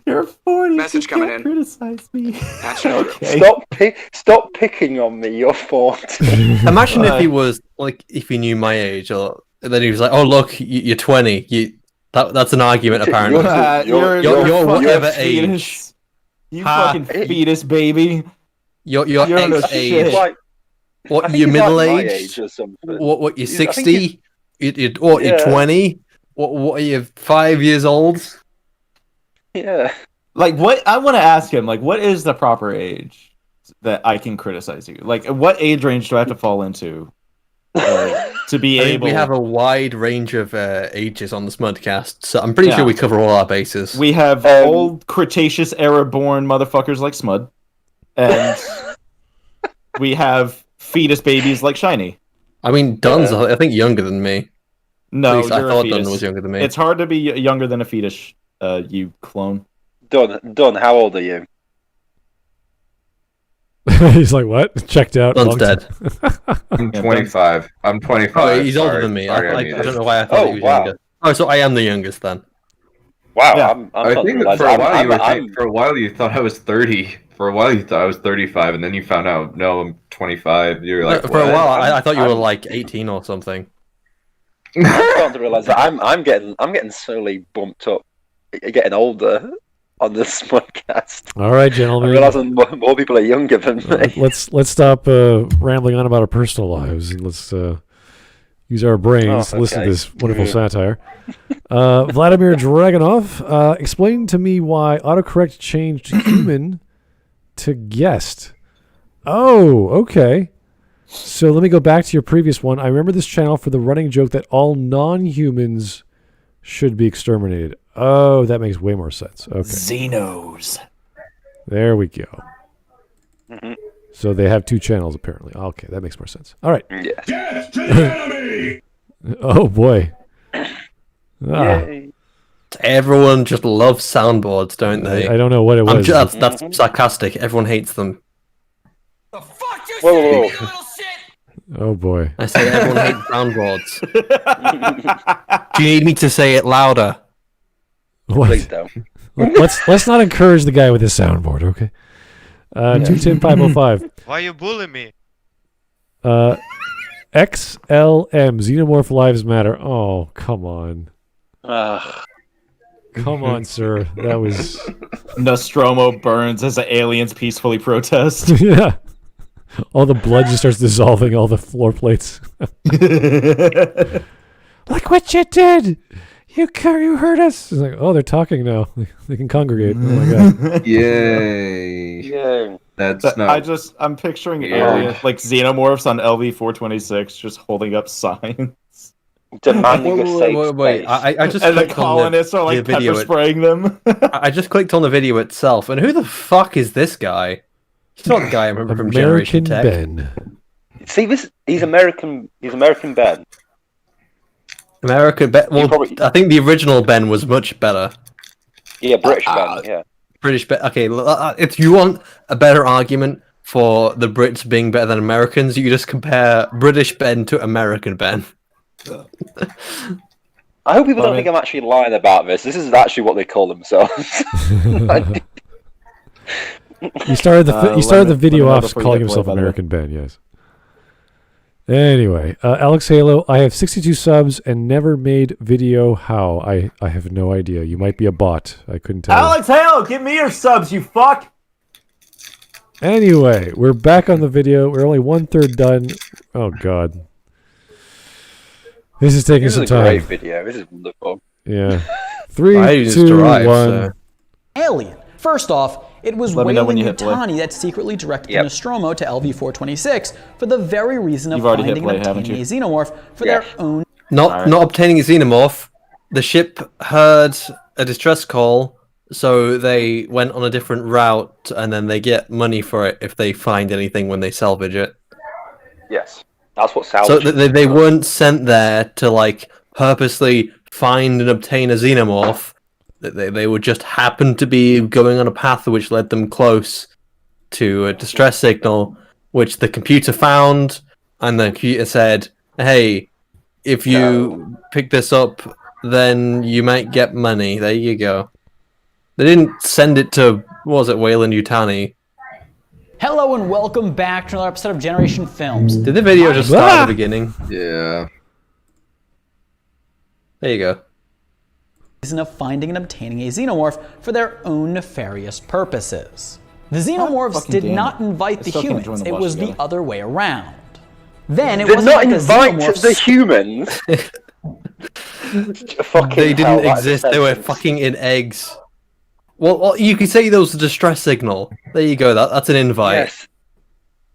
You're 40. Message coming in. Criticize me. Okay. Stop picking on me. You're 40. Imagine if he was if he knew my age, or then he was like, "Oh look, you're 20. That's an argument apparently." You're whatever age. You fucking fetus baby. You're X age. What, you're middle age? What, you're 60? You're 20? What are you, 5 years old? Yeah. What, I want to ask him, what is the proper age that I can criticize you? What age range do I have to fall into to be able... We have a wide range of ages on the Smudcast, so I'm pretty sure we cover all our bases. We have old Cretaceous era-born motherfuckers like Smud, and we have fetus babies like Shiny. I mean, Dunn's, I think, younger than me. No, I thought Dunn was younger than me. It's hard to be younger than a fetus, you clone. Dunn, how old are you? He's like, what? Checked out. Dunn's dead. I'm 25. I'm 25. Oh, he's older than me. I don't know why I thought he was younger. Oh, so I am the youngest then. Wow, yeah. I think that for a while you thought I was 30. For a while you thought I was 35, and then you found out, no, I'm 25. You were like, for a while, I thought you were 18 or something. I'm starting to realize that I'm getting slowly bumped up, getting older on this podcast. All right, gentlemen. I'm realizing more people are younger than me. Let's stop rambling on about our personal lives, and let's use our brains to listen to this wonderful satire. Vladimir Dragunov, explain to me why autocorrect changed human to guest. Oh, okay. So let me go back to your previous one. I remember this channel for the running joke that all non-humans should be exterminated. Oh, that makes way more sense. Okay. Xenos. There we go. Mm-hmm. So they have two channels, apparently. Okay, that makes more sense. All right. Yes. Oh, boy. Everyone just loves soundboards, don't they? I don't know what it was. That's sarcastic. Everyone hates them. The fuck you say, you little shit? Oh, boy. I say everyone hates soundboards. Do you need me to say it louder? What? Please don't. Let's not encourage the guy with his soundboard, okay? 210-505. Why you bullying me? XLM, Xenomorph Lives Matter. Oh, come on. Come on, sir. That was... Nostromo burns as the aliens peacefully protest. Yeah. All the blood just starts dissolving all the floor plates. Look what you did! You hurt us! It's like, oh, they're talking now. They can congregate. Oh my god. Yay. Yay. That's not... I'm picturing aliens, like Xenomorphs on LV-426 just holding up signs. Demanding a safe wait. space. I just and the clicked colonists on are like video pepper spraying them. I just clicked on the video itself, and who the fuck is this guy? He's not the guy I remember from Generation Tech. Ben. See, he's American. He's American Ben. American Ben. Well, I think the original Ben was much better. Yeah, British Ben. Yeah. British Ben. Okay, if you want a better argument for the Brits being better than Americans, you just compare British Ben to American Ben. I hope people don't think I'm actually lying about this. This is actually what they call themselves. You started the video off calling himself American Ben, yes. Anyway, Alex Halo, I have 62 subs and never made video. How? I have no idea. You might be a bot. I couldn't tell. Alex Halo, give me your subs, you fuck! Anyway, we're back on the video. We're only 1/3 done. Oh, God. This is taking some time. This is a great video. This is wonderful. Yeah. 3, 2, 1. Alien. First off, it was Weyland-Yutani that secretly directed Nostromo to LV-426 for the very reason of finding and obtaining a xenomorph for their own... Not obtaining a xenomorph. The ship heard a distress call, so they went on a different route, and then they get money for it if they find anything when they salvage it. Yes. That's what salvage. So they weren't sent there to like purposely find and obtain a xenomorph. They would just happen to be going on a path which led them close to a distress signal, which the computer found, and the computer said, "Hey, if you pick this up, then you might get money." There you go. They didn't send it to, what was it, Weyland-Yutani? Hello and welcome back to another episode of Generation Films. Did the video just start at the beginning? Yeah. There you go. Of finding and obtaining a xenomorph for their own nefarious purposes. The xenomorphs did not invite the humans, it was the other way around. Then it wasn't like the xenomorphs... the humans! They didn't exist, they were fucking in eggs. Well, you could say there was a distress signal. There you go, that's an invite. Yes.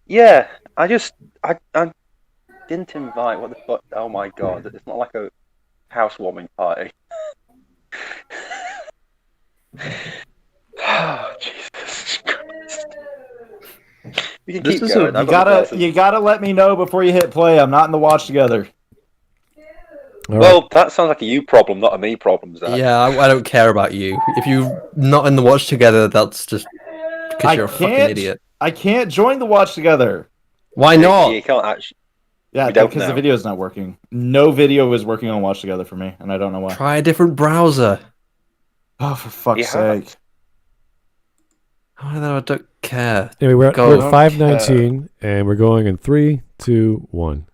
Yeah, I didn't invite, what the fuck, oh my god, it's not like a housewarming party. Oh, Jesus Christ. We can keep going. You gotta let me know before you hit play. I'm not in the watch together. Well, that sounds like a you problem, not a me problem, Zach. Yeah, I don't care about you. If you're not in the watch together, that's just because you're a fucking idiot. I can't join the watch together. Why not? You can't actually. Yeah, because the video's not working. No video is working on watch together for me, and I don't know why. Try a different browser. Oh, for fuck's sake. I don't care. Anyway, we're at 5:19, and we're going in 3, 2, 1.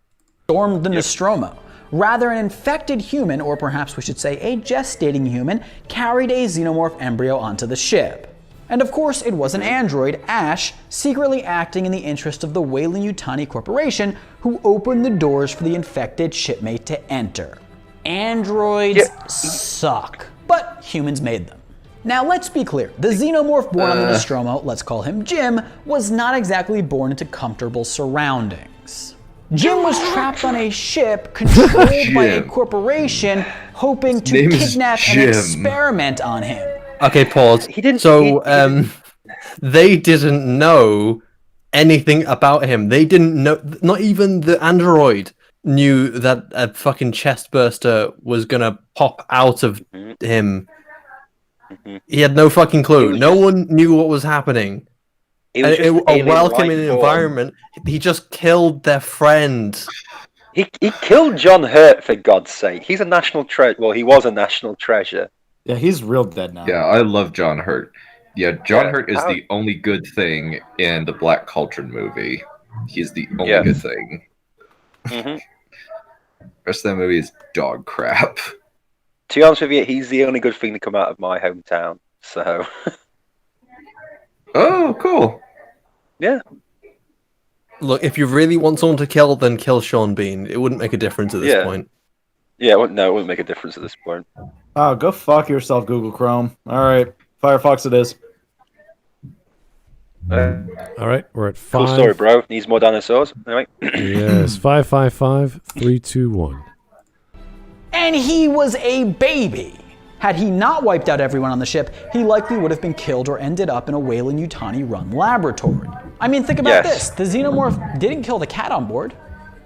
Stormed the Nostromo. Rather, an infected human, or perhaps we should say a gestating human, carried a xenomorph embryo onto the ship. And of course, it was an android, Ash, secretly acting in the interest of the Weyland-Yutani Corporation, who opened the doors for the infected shipmate to enter. Androids suck, but humans made them. Now let's be clear, the xenomorph born on the Nostromo, let's call him Jim, was not exactly born into comfortable surroundings. Jim was trapped on a ship controlled by a corporation hoping to kidnap and experiment on him. Okay, pause. They didn't know anything about him. They didn't know, not even the android knew that a fucking chest burster was gonna pop out of him. He had no fucking clue. No one knew what was happening. A welcoming environment. He just killed their friend. He killed John Hurt, for God's sake. He's a national treasure. Well, he was a national treasure. Yeah, he's real dead now. Yeah, I love John Hurt. Yeah, John Hurt is the only good thing in the Black Cauldron movie. He's the only good thing. The rest of that movie is dog crap. To be honest with you, he's the only good thing to come out of my hometown. So. Oh, cool. Yeah. Look, if you really want someone to kill, then kill Sean Bean. It wouldn't make a difference at this point. Yeah, it wouldn't make a difference at this point. Oh, go fuck yourself, Google Chrome. All right, Firefox it is. All right, we're at 5. Cool story, bro. Needs more dinosaurs. Anyway. Yes, 555-321. And he was a baby. Had he not wiped out everyone on the ship, he likely would have been killed or ended up in a Weyland-Yutani run laboratory. I mean, think about this. The xenomorph didn't kill the cat on board.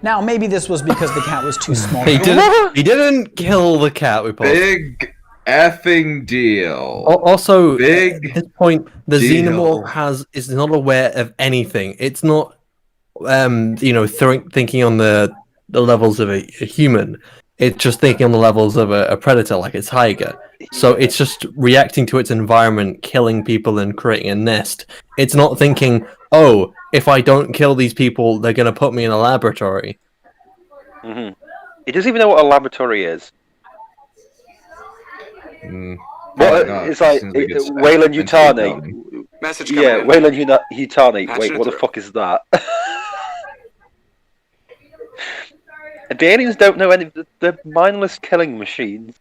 Now, maybe this was because the cat was too small. He didn't kill the cat. Big effing deal. Also, at this point, the xenomorph is not aware of anything. It's not, thinking on the levels of a human. It's just thinking on the levels of a predator, like a tiger. So it's just reacting to its environment, killing people and creating a nest. It's not thinking, oh, if I don't kill these people, they're going to put me in a laboratory. It doesn't even know what a laboratory is. Well, it's like Weyland-Yutani. Weyland-Yutani. Wait, what the fuck is that? The aliens don't know any. They're mindless killing machines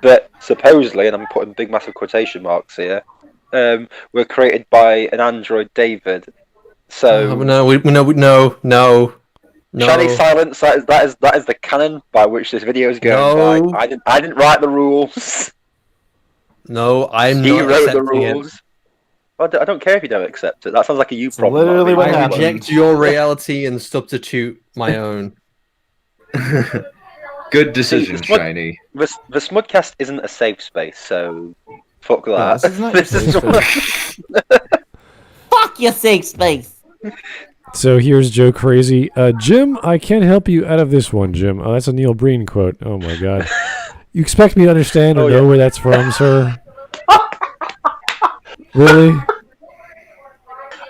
that supposedly, and I'm putting big massive quotation marks here, were created by an android, David. So no. Shiny silence. That is the canon by which this video is going by. I didn't write the rules. No, I'm he not wrote the rules. I don't care if you don't accept it. That sounds like a you problem. Literally what I reject your reality and substitute my own. Good decision, Shiny. The Smudcast isn't a safe space, so fuck that. Fuck your safe space. So here's Joe Crazy. Jim, I can't help you out of this one, Jim. Oh, that's a Neil Breen quote. Oh my god. You expect me to understand or know where that's from, sir? Really?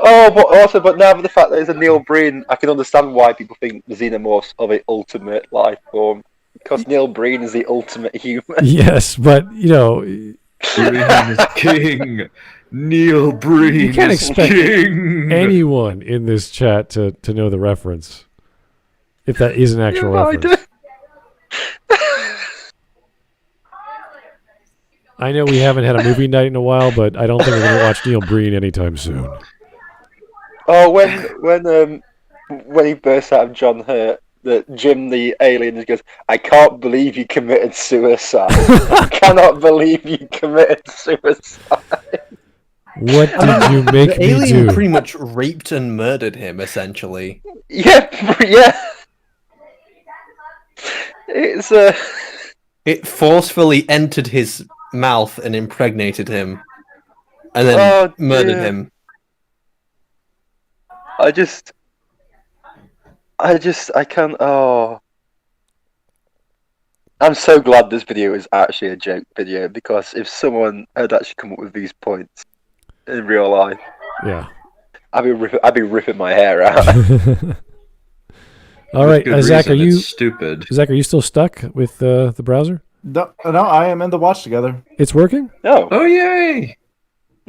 Oh, but now with the fact that it's a Neil Breen, I can understand why people think the Xenomorphs are the ultimate life form. Because Neil Breen is the ultimate human. Yes, but, Breen is king. Neil Breen you can't is expect king. anyone in this chat to know the reference. If that is an actual reference. I know we haven't had a movie night in a while, but I don't think we're going to watch Neil Breen anytime soon. Oh, when he bursts out of John Hurt, that Jim the alien just goes, "I can't believe you committed suicide. I cannot believe you committed suicide." What did you make the me alien do? pretty much raped and murdered him, essentially. Yeah. It's It forcefully entered his mouth and impregnated him, and then murdered him. I can't. Oh, I'm so glad this video is actually a joke video, because if someone had actually come up with these points in real life, I'd be ripping my hair out. All right, Zach, are you stupid? Zach, are you still stuck with the browser? No, I am in the watch together. It's working? No. Oh, yay!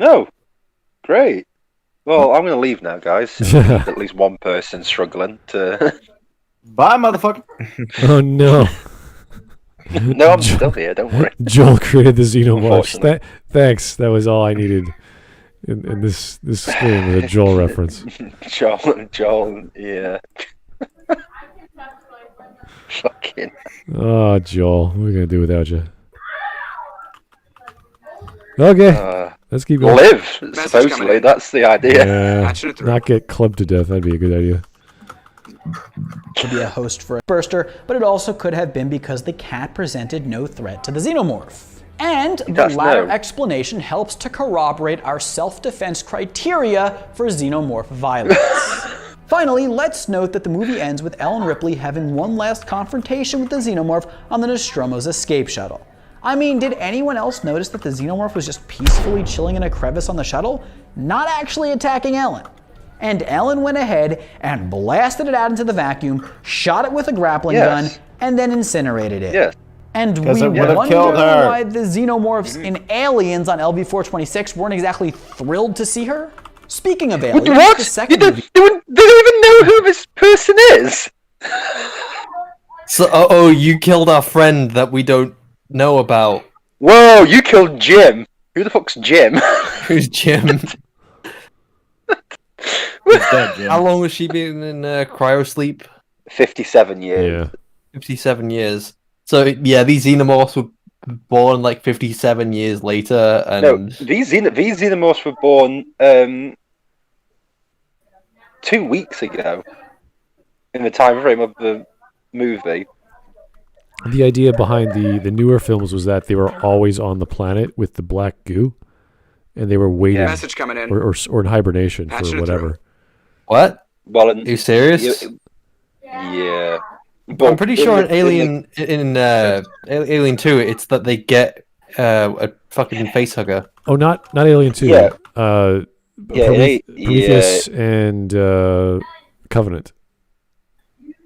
No. Great. Well, I'm going to leave now, guys. At least one person struggling to... Bye, motherfucker. Oh, no. No, I'm still here, don't worry. Joel created the Xenomorphs. Thanks. That was all I needed in this stream with a Joel reference. Joel, yeah. Fucking. Oh, Joel. What are we going to do without you? Okay. Let's keep going. Live, supposedly. That's the idea. Yeah, not get clubbed to death. That'd be a good idea. To be a host for a burster, but it also could have been because the cat presented no threat to the Xenomorph. And the latter explanation helps to corroborate our self-defense criteria for Xenomorph violence. Finally, let's note that the movie ends with Ellen Ripley having one last confrontation with the Xenomorph on the Nostromo's escape shuttle. I mean, did anyone else notice that the Xenomorph was just peacefully chilling in a crevice on the shuttle, not actually attacking Ellen? And Ellen went ahead and blasted it out into the vacuum, shot it with a grappling gun, and then incinerated it. Yes. And we wonder why the Xenomorphs in Aliens on LV-426 weren't exactly thrilled to see her? Speaking of Aliens, what? the second movie... They don't even know who this person is! So, you killed our friend that we don't know about. Whoa, you killed Jim. Who the fuck's Jim? Who's Jim? He's dead, Jim. How long has she been in cryo sleep? 57 years. Yeah. 57 years. So, yeah, these Xenomorphs were born like 57 years later. And... No, these Xenomorphs were born 2 weeks ago in the time frame of the movie. The idea behind the newer films was that they were always on the planet with the black goo, and they were waiting, message coming in, or in hibernation for whatever. What? Well, are you serious? Yeah. But I'm pretty sure in Alien 2, it's that they get a fucking face hugger. Oh, not Alien 2. Yeah. Prometheus and Covenant.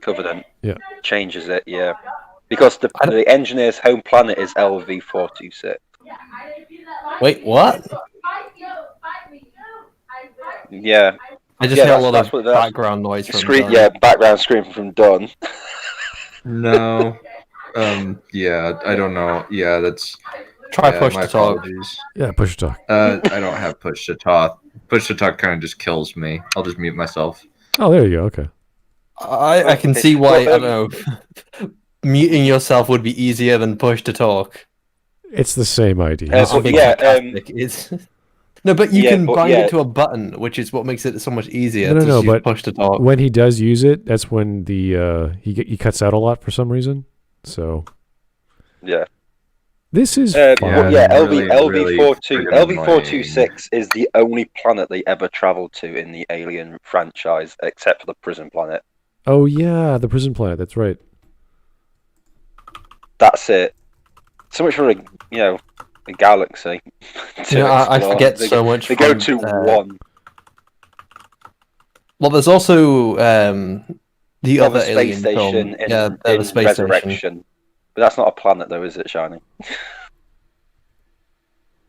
Covenant. Yeah. Changes it, yeah. Because the engineer's home planet is LV-426. Wait, what? Yeah. I just heard a lot of background noise from Dunn. Yeah, background scream from Dunn. No. Yeah, I don't know. Yeah, that's... Try push to talk. Apologies. Yeah, push to talk. I don't have push to talk. Push to talk kind of just kills me. I'll just mute myself. Oh, there you go. Okay. I can see why, I don't know, muting yourself would be easier than push to talk. It's the same idea. No, but you can bind it to a button, which is what makes it so much easier to use push to talk. When he does use it, that's when the he cuts out a lot for some reason. So yeah, this is LV-426 is the only planet they ever traveled to in the Alien franchise, except for the prison planet. Oh yeah, the prison planet. That's right. That's it. So much for a galaxy. I forget so much. They go to one. Well, there's also the other Alien station film. The Space Resurrection. But that's not a planet, though, is it, Shining?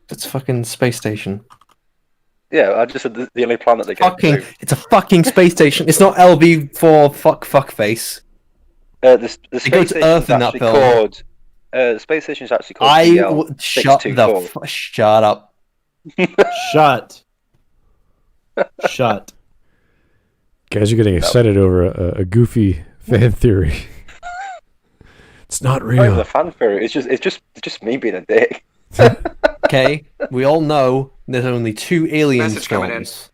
It's a fucking space station. Yeah, I just said the only planet they go to. It's a fucking space station. It's not LV4 fuck face. The space go to Earth in that film. Called, the space station is actually called shut up. Shut. Guys are getting excited over a goofy fan theory. It's not real. Not even a fan theory. It's just me being a dick. Okay, we all know there's only two Aliens films.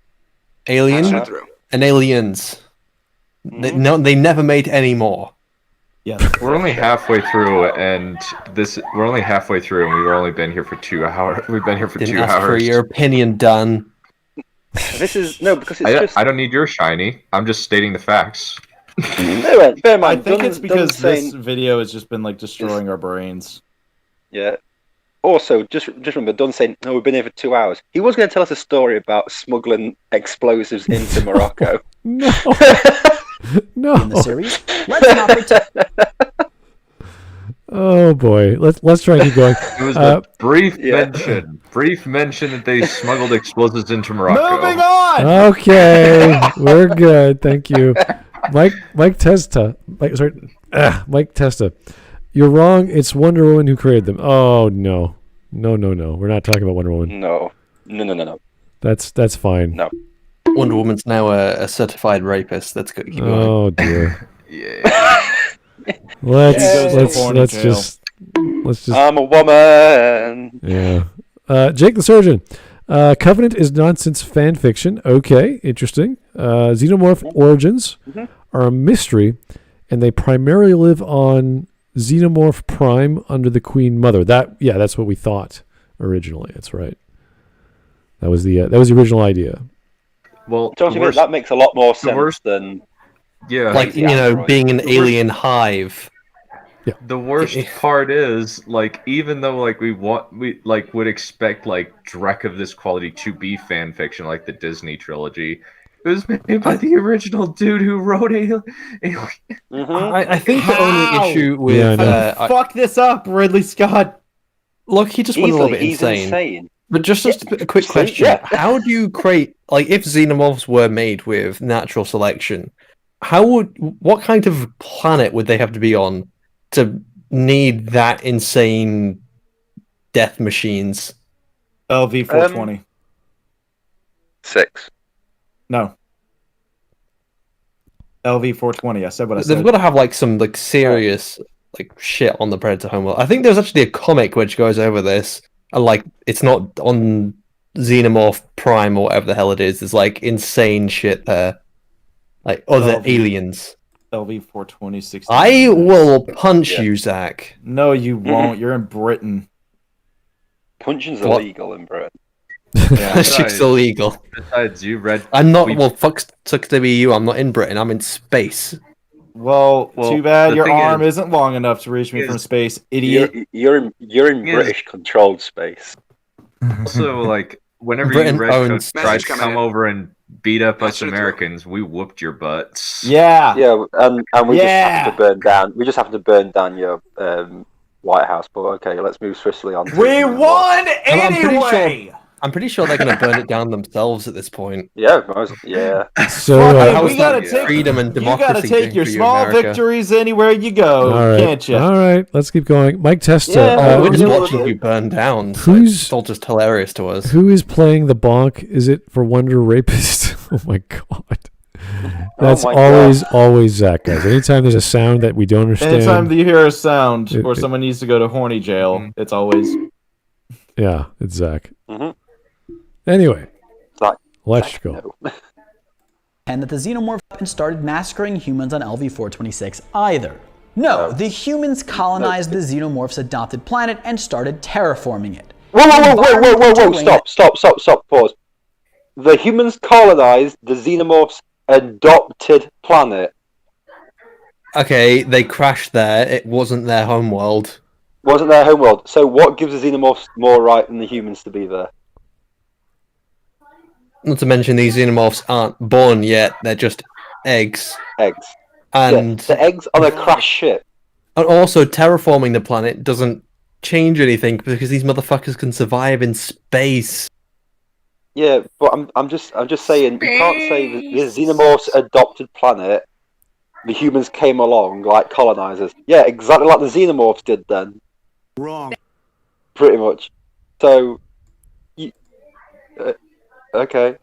Alien and Aliens. Mm-hmm. They never made any more. Yeah, we're only halfway through, and we've only been here for 2 hours. We've been here for 2 hours. For your opinion, Dunn. This is because it's I don't need your shiny. I'm just stating the facts. Bear in mind, I think it's because this video has just been destroying our brains. Yeah. Also, just remember, Dunn saying, "No, we've been here for 2 hours." He was going to tell us a story about smuggling explosives into Morocco. No. No. In the series, let's not pretend. Oh boy, let's try and keep going. It was a brief mention that they smuggled explosives into Morocco. Moving on. Okay, we're good. Thank you, Mike Testa. Mike Testa. You're wrong. It's Wonder Woman who created them. Oh no. We're not talking about Wonder Woman. No. That's fine. No. Wonder Woman's now a certified rapist. That's good. Keep going. Oh dear. Yeah. Let's just. I'm a woman. Yeah. Jake the Surgeon. Covenant is nonsense fan fiction. Okay, interesting. Xenomorph origins are a mystery, and they primarily live on Xenomorph Prime under the Queen Mother. That's what we thought originally. That's right. That was the original idea. Well, that makes a lot more sense than like being an alien hive. Yeah. The worst part is, like, even though like we would expect like Drek of this quality to be fan fiction, like the Disney trilogy, it was made by the original dude who wrote Alien. I think the only issue with fuck this up, Ridley Scott. Look, he just went a little bit insane. But just a quick question: how do you create, like, if Xenomorphs were made with natural selection? What kind of planet would they have to be on to need that insane death machines? LV-420. 6. No. LV-420. I said what I said. They've got to have like some like serious like shit on the Predator homeworld. I think there's actually a comic which goes over this, and like it's not on Xenomorph Prime or whatever the hell it is. There's like insane shit there. Like other aliens. LV-420, I will punch you, Zach. No, you won't. You're in Britain. Punching's illegal in Britain. That shit's illegal. Besides, you read. I'm not. Well, fuck to be you. I'm not in Britain. I'm in space. Well, too bad your arm isn't long enough to reach me from space, idiot. You're in British-controlled space. Also, like, whenever you tried to come over and beat up us Americans, we whooped your butts. Yeah, and we just have to burn down. We just have to burn down your White House. But okay, let's move swiftly on. We won anyway. I'm pretty sure they're going to burn it down themselves at this point. Yeah. So we gotta take freedom and democracy. You gotta take your small victories anywhere you go, can't you? All right, let's keep going. Mike Testa. We're just watching you burn down. It's all just hilarious to us. Who is playing the bonk? Is it for Wonder Rapist? Oh my god. That's always Zach, guys. Anytime there's a sound that we don't understand. Anytime you hear a sound or someone needs to go to horny jail, it's always. Yeah, it's Zach. Anyway, let's go. And that the Xenomorph started massacring humans on LV-426 either. No, the humans colonized the Xenomorph's adopted planet and started terraforming it. Whoa, stop, pause. The humans colonized the Xenomorph's adopted planet. Okay, they crashed there. It wasn't their homeworld. So what gives the Xenomorphs more right than the humans to be there? Not to mention these Xenomorphs aren't born yet. They're just eggs. And the eggs on a crashed ship. And also, terraforming the planet doesn't change anything because these motherfuckers can survive in space. Yeah, but I'm just saying, you can't say the Xenomorph's adopted planet, the humans came along like colonizers. Yeah, exactly like the Xenomorphs did then. Wrong. Pretty much. So, okay.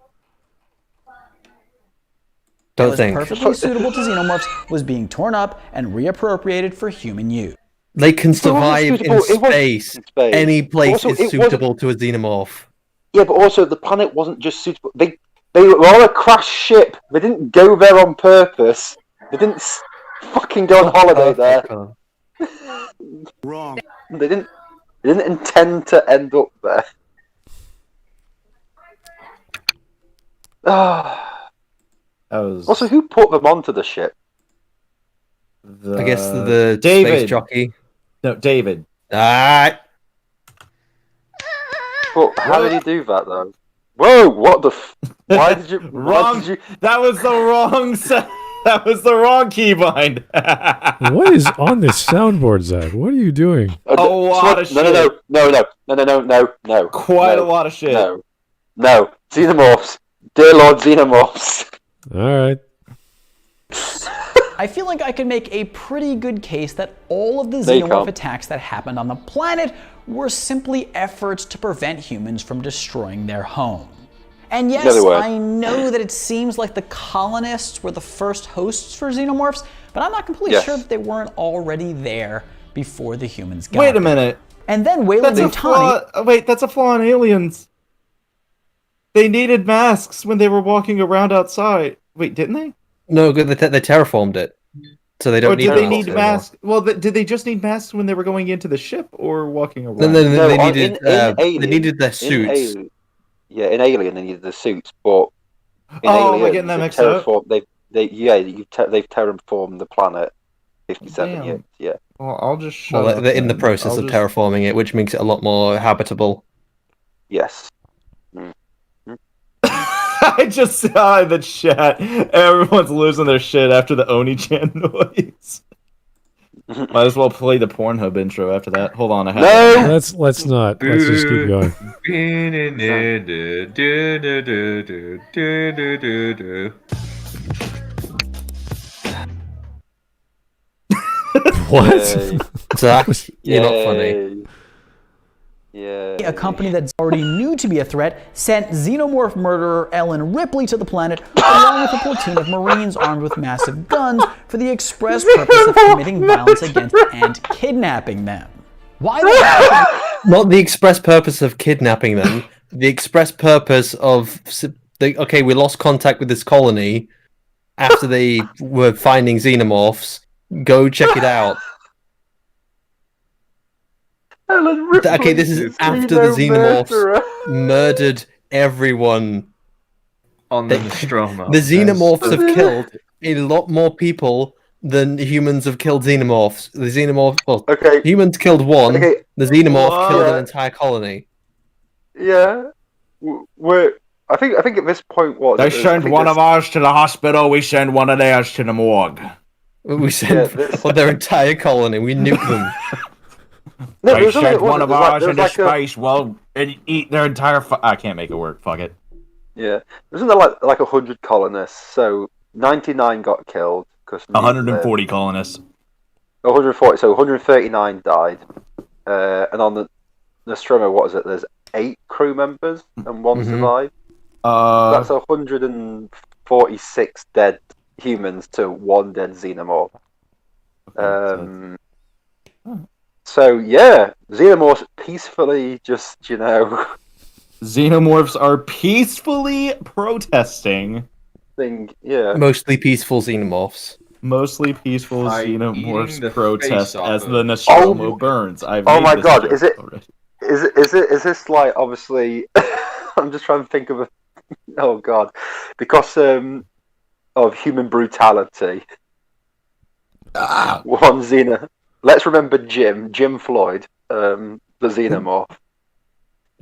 Don't think. Perfectly suitable to Xenomorphs was being torn up and reappropriated for human use. They can survive in space. Any place is suitable to a Xenomorph. Yeah, but also the planet wasn't just suitable. They were on a crashed ship. They didn't go there on purpose. They didn't fucking go on holiday there. Wrong. They didn't intend to end up there. Also, who put them onto the ship? I guess the David. Space jockey. No, David. But how did he do that though? Whoa! What the? Why did you? Wrong. That was the wrong. That was the wrong keybind. What is on this soundboard, Zach? What are you doing? A lot of shit. No. Quite a lot of shit. No. Xenomorphs. Dear Lord Xenomorphs. All right. I feel like I could make a pretty good case that all of the xenomorph attacks that happened on the planet were simply efforts to prevent humans from destroying their home. And yes, I know that it seems like the colonists were the first hosts for xenomorphs, but I'm not completely sure that they weren't already there before the humans got Wait a minute. And then Weyland-Yutani... Wait, that's a flaw in Aliens. They needed masks when they were walking around outside. Wait, didn't they? No, they terraformed it, so they don't need. Or did they need masks? Well, did they just need masks when they were going into the ship or walking around? No, they needed. They needed their suits. In Alien, they needed the suits, but in Alien, am I getting that mixed up? They've terraformed the planet 57 years. Yeah. Well, I'll just shut up. They're in the process of terraforming it, which makes it a lot more habitable. Yes. I just saw in the chat, everyone's losing their shit after the Oni-chan noise. Might as well play the Pornhub intro after that. Hold on, I have Let's not. Let's just keep going. What? Zach, you're not funny. Yeah. A company that's already knew to be a threat sent xenomorph murderer Ellen Ripley to the planet along with a platoon of Marines armed with massive guns for the express purpose of committing violence against and kidnapping them. Why Not the express purpose of kidnapping them, the express purpose of... Okay, we lost contact with this colony after they were finding xenomorphs. Go check it out. Okay, this is after the xenomorphs murdered everyone on the Nostromo. The xenomorphs have killed a lot more people than humans have killed xenomorphs. The xenomorphs, humans killed one. The xenomorph killed an entire colony. Yeah, I think at this point, they send one of ours to the hospital. We send one of theirs to the morgue. We sent their entire colony. We nuke them. No, they sent one of ours into space, and eat their entire... I can't make it work, fuck it. Yeah. Wasn't there like 100 colonists, so 99 got killed. 140 colonists. 140, so 139 died. And on the Nostromo, what is it? There's 8 crew members and 1 survived. That's 146 dead humans to 1 dead xenomorph. So yeah, xenomorphs peacefully just, Xenomorphs are peacefully protesting. Mostly peaceful xenomorphs. Mostly peaceful xenomorphs protest as the Nostromo burns. Oh my god, is this like, obviously, I'm just trying to think of oh god, because of human brutality. One xenomorph. Let's remember Jim Floyd, the xenomorph.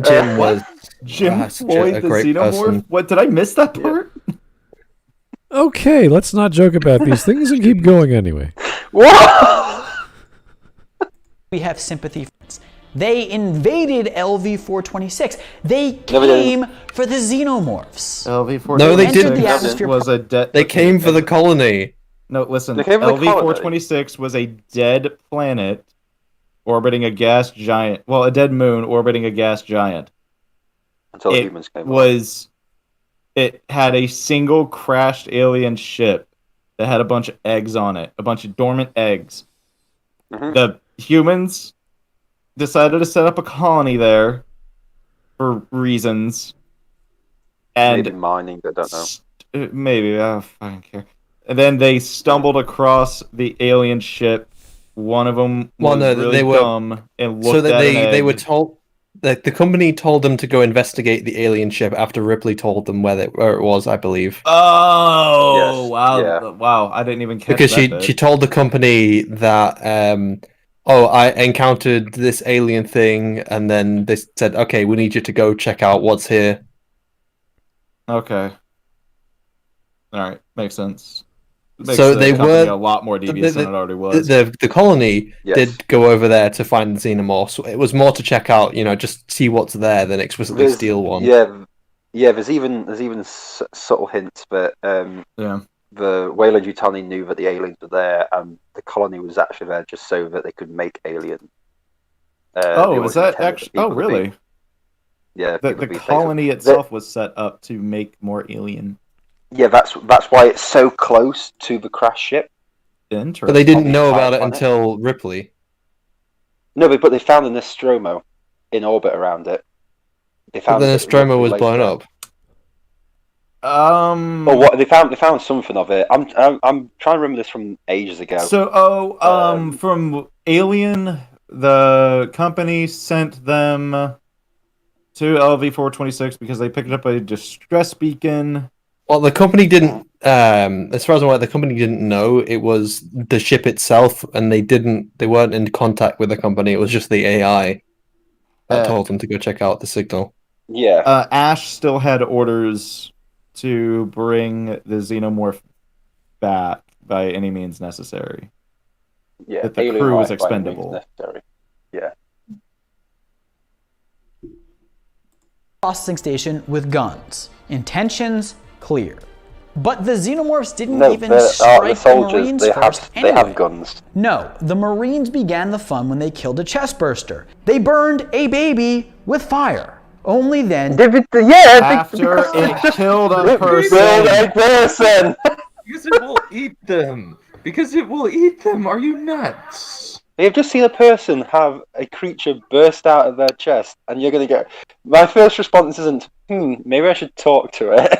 Jim was Jim Floyd, the xenomorph? Person. What, did I miss that part? Okay, let's not joke about these things and keep going anyway. What? We have sympathy for it. They invaded LV-426. They came for the xenomorphs. LV-426 no, they didn't. Was a they came for the colony. No, listen, LV-426 was a dead planet orbiting a gas giant. Well, a dead moon orbiting a gas giant. Until humans came It had a single crashed alien ship that had a bunch of eggs on it. A bunch of dormant eggs. Mm-hmm. The humans decided to set up a colony there for reasons. And maybe mining, I don't know. Maybe, I don't care. And then they stumbled across the alien ship. One of them was really dumb and looked at an egg. They were told that the company told them to go investigate the alien ship after Ripley told them where it was, I believe. Oh, yes. Wow! Yeah. Wow! I didn't even catch because that she told the company that I encountered this alien thing, and then they said, okay, we need you to go check out what's here. Okay. All right, makes sense. So they were a lot more devious than it already was. The colony did go over there to find the Xenomorphs. It was more to check out, just see what's there than explicitly steal one. Yeah. There's even subtle hints that the Weyland-Yutani knew that the aliens were there, and the colony was actually there just so that they could make aliens. Is that actually? Oh, really? Yeah. The colony itself was set up to make more alien. Yeah, that's why it's so close to the crash ship. Interesting. But they didn't know about it until Ripley. No, but they found the Nostromo in orbit around it. The Nostromo was blown up. What they found something of it. I'm trying to remember this from ages ago. So, from Alien, the company sent them to LV-426 because they picked up a distress beacon. Well, the company didn't. As far as I'm aware, the company didn't know it was the ship itself, and they weren't in contact with the company. It was just the AI that told them to go check out the signal. Yeah. Ash still had orders to bring the Xenomorph back by any means necessary. Yeah. That the crew was expendable. Necessary. Yeah. Processing station with guns. Intentions clear. But the Xenomorphs didn't even strike the Marines first anyway. They have guns. No, the Marines began the fun when they killed a chestburster. They burned a baby with fire. Only then... After it killed a person. Because it will eat them. Because it will eat them. Are you nuts? They've just seen a person have a creature burst out of their chest, and you're going to go... My first response isn't, maybe I should talk to it.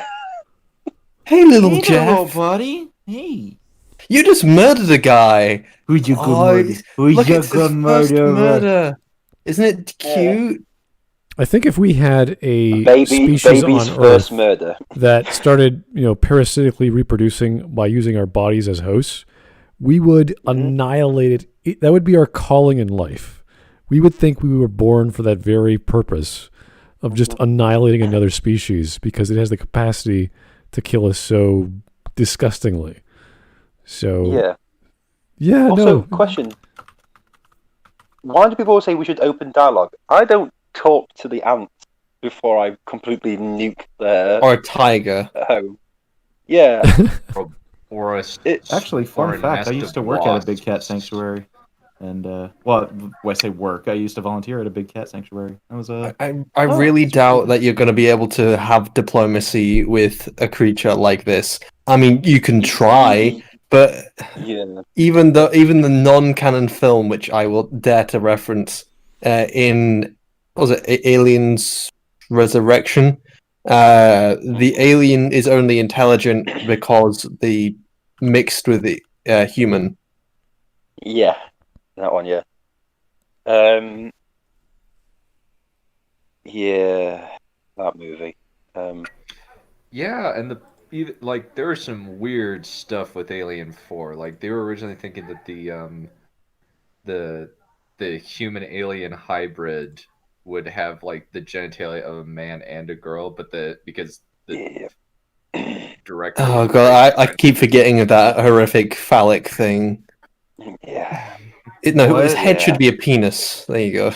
Hey, little Jeff. Little buddy. Hey. You just murdered a guy. Who's your good murder? Isn't it cute? I think if we had a species baby's on first Earth murder that started, parasitically reproducing by using our bodies as hosts, we would annihilate it. That would be our calling in life. We would think we were born for that very purpose of just annihilating another species because it has the capacity to kill us so disgustingly. So yeah. Also, question: why do people always say we should open dialogue? I don't talk to the ants before I completely nuke their or a tiger home. Yeah. Actually, fun fact: I used to work at a big cat sanctuary. And when I say work, I used to volunteer at a big cat sanctuary. That was I really doubt that you're going to be able to have diplomacy with a creature like this. I mean, you can try, but even the non-canon film, which I will dare to reference, in Aliens Resurrection, the alien is only intelligent because they mixed with the human. Yeah. That one, yeah. That movie. Yeah, and there was some weird stuff with Alien 4. Like they were originally thinking that the human alien hybrid would have like the genitalia of a man and a girl, but because the director. Oh god, I keep forgetting of that horrific phallic thing. Yeah. His head should be a penis. There you go.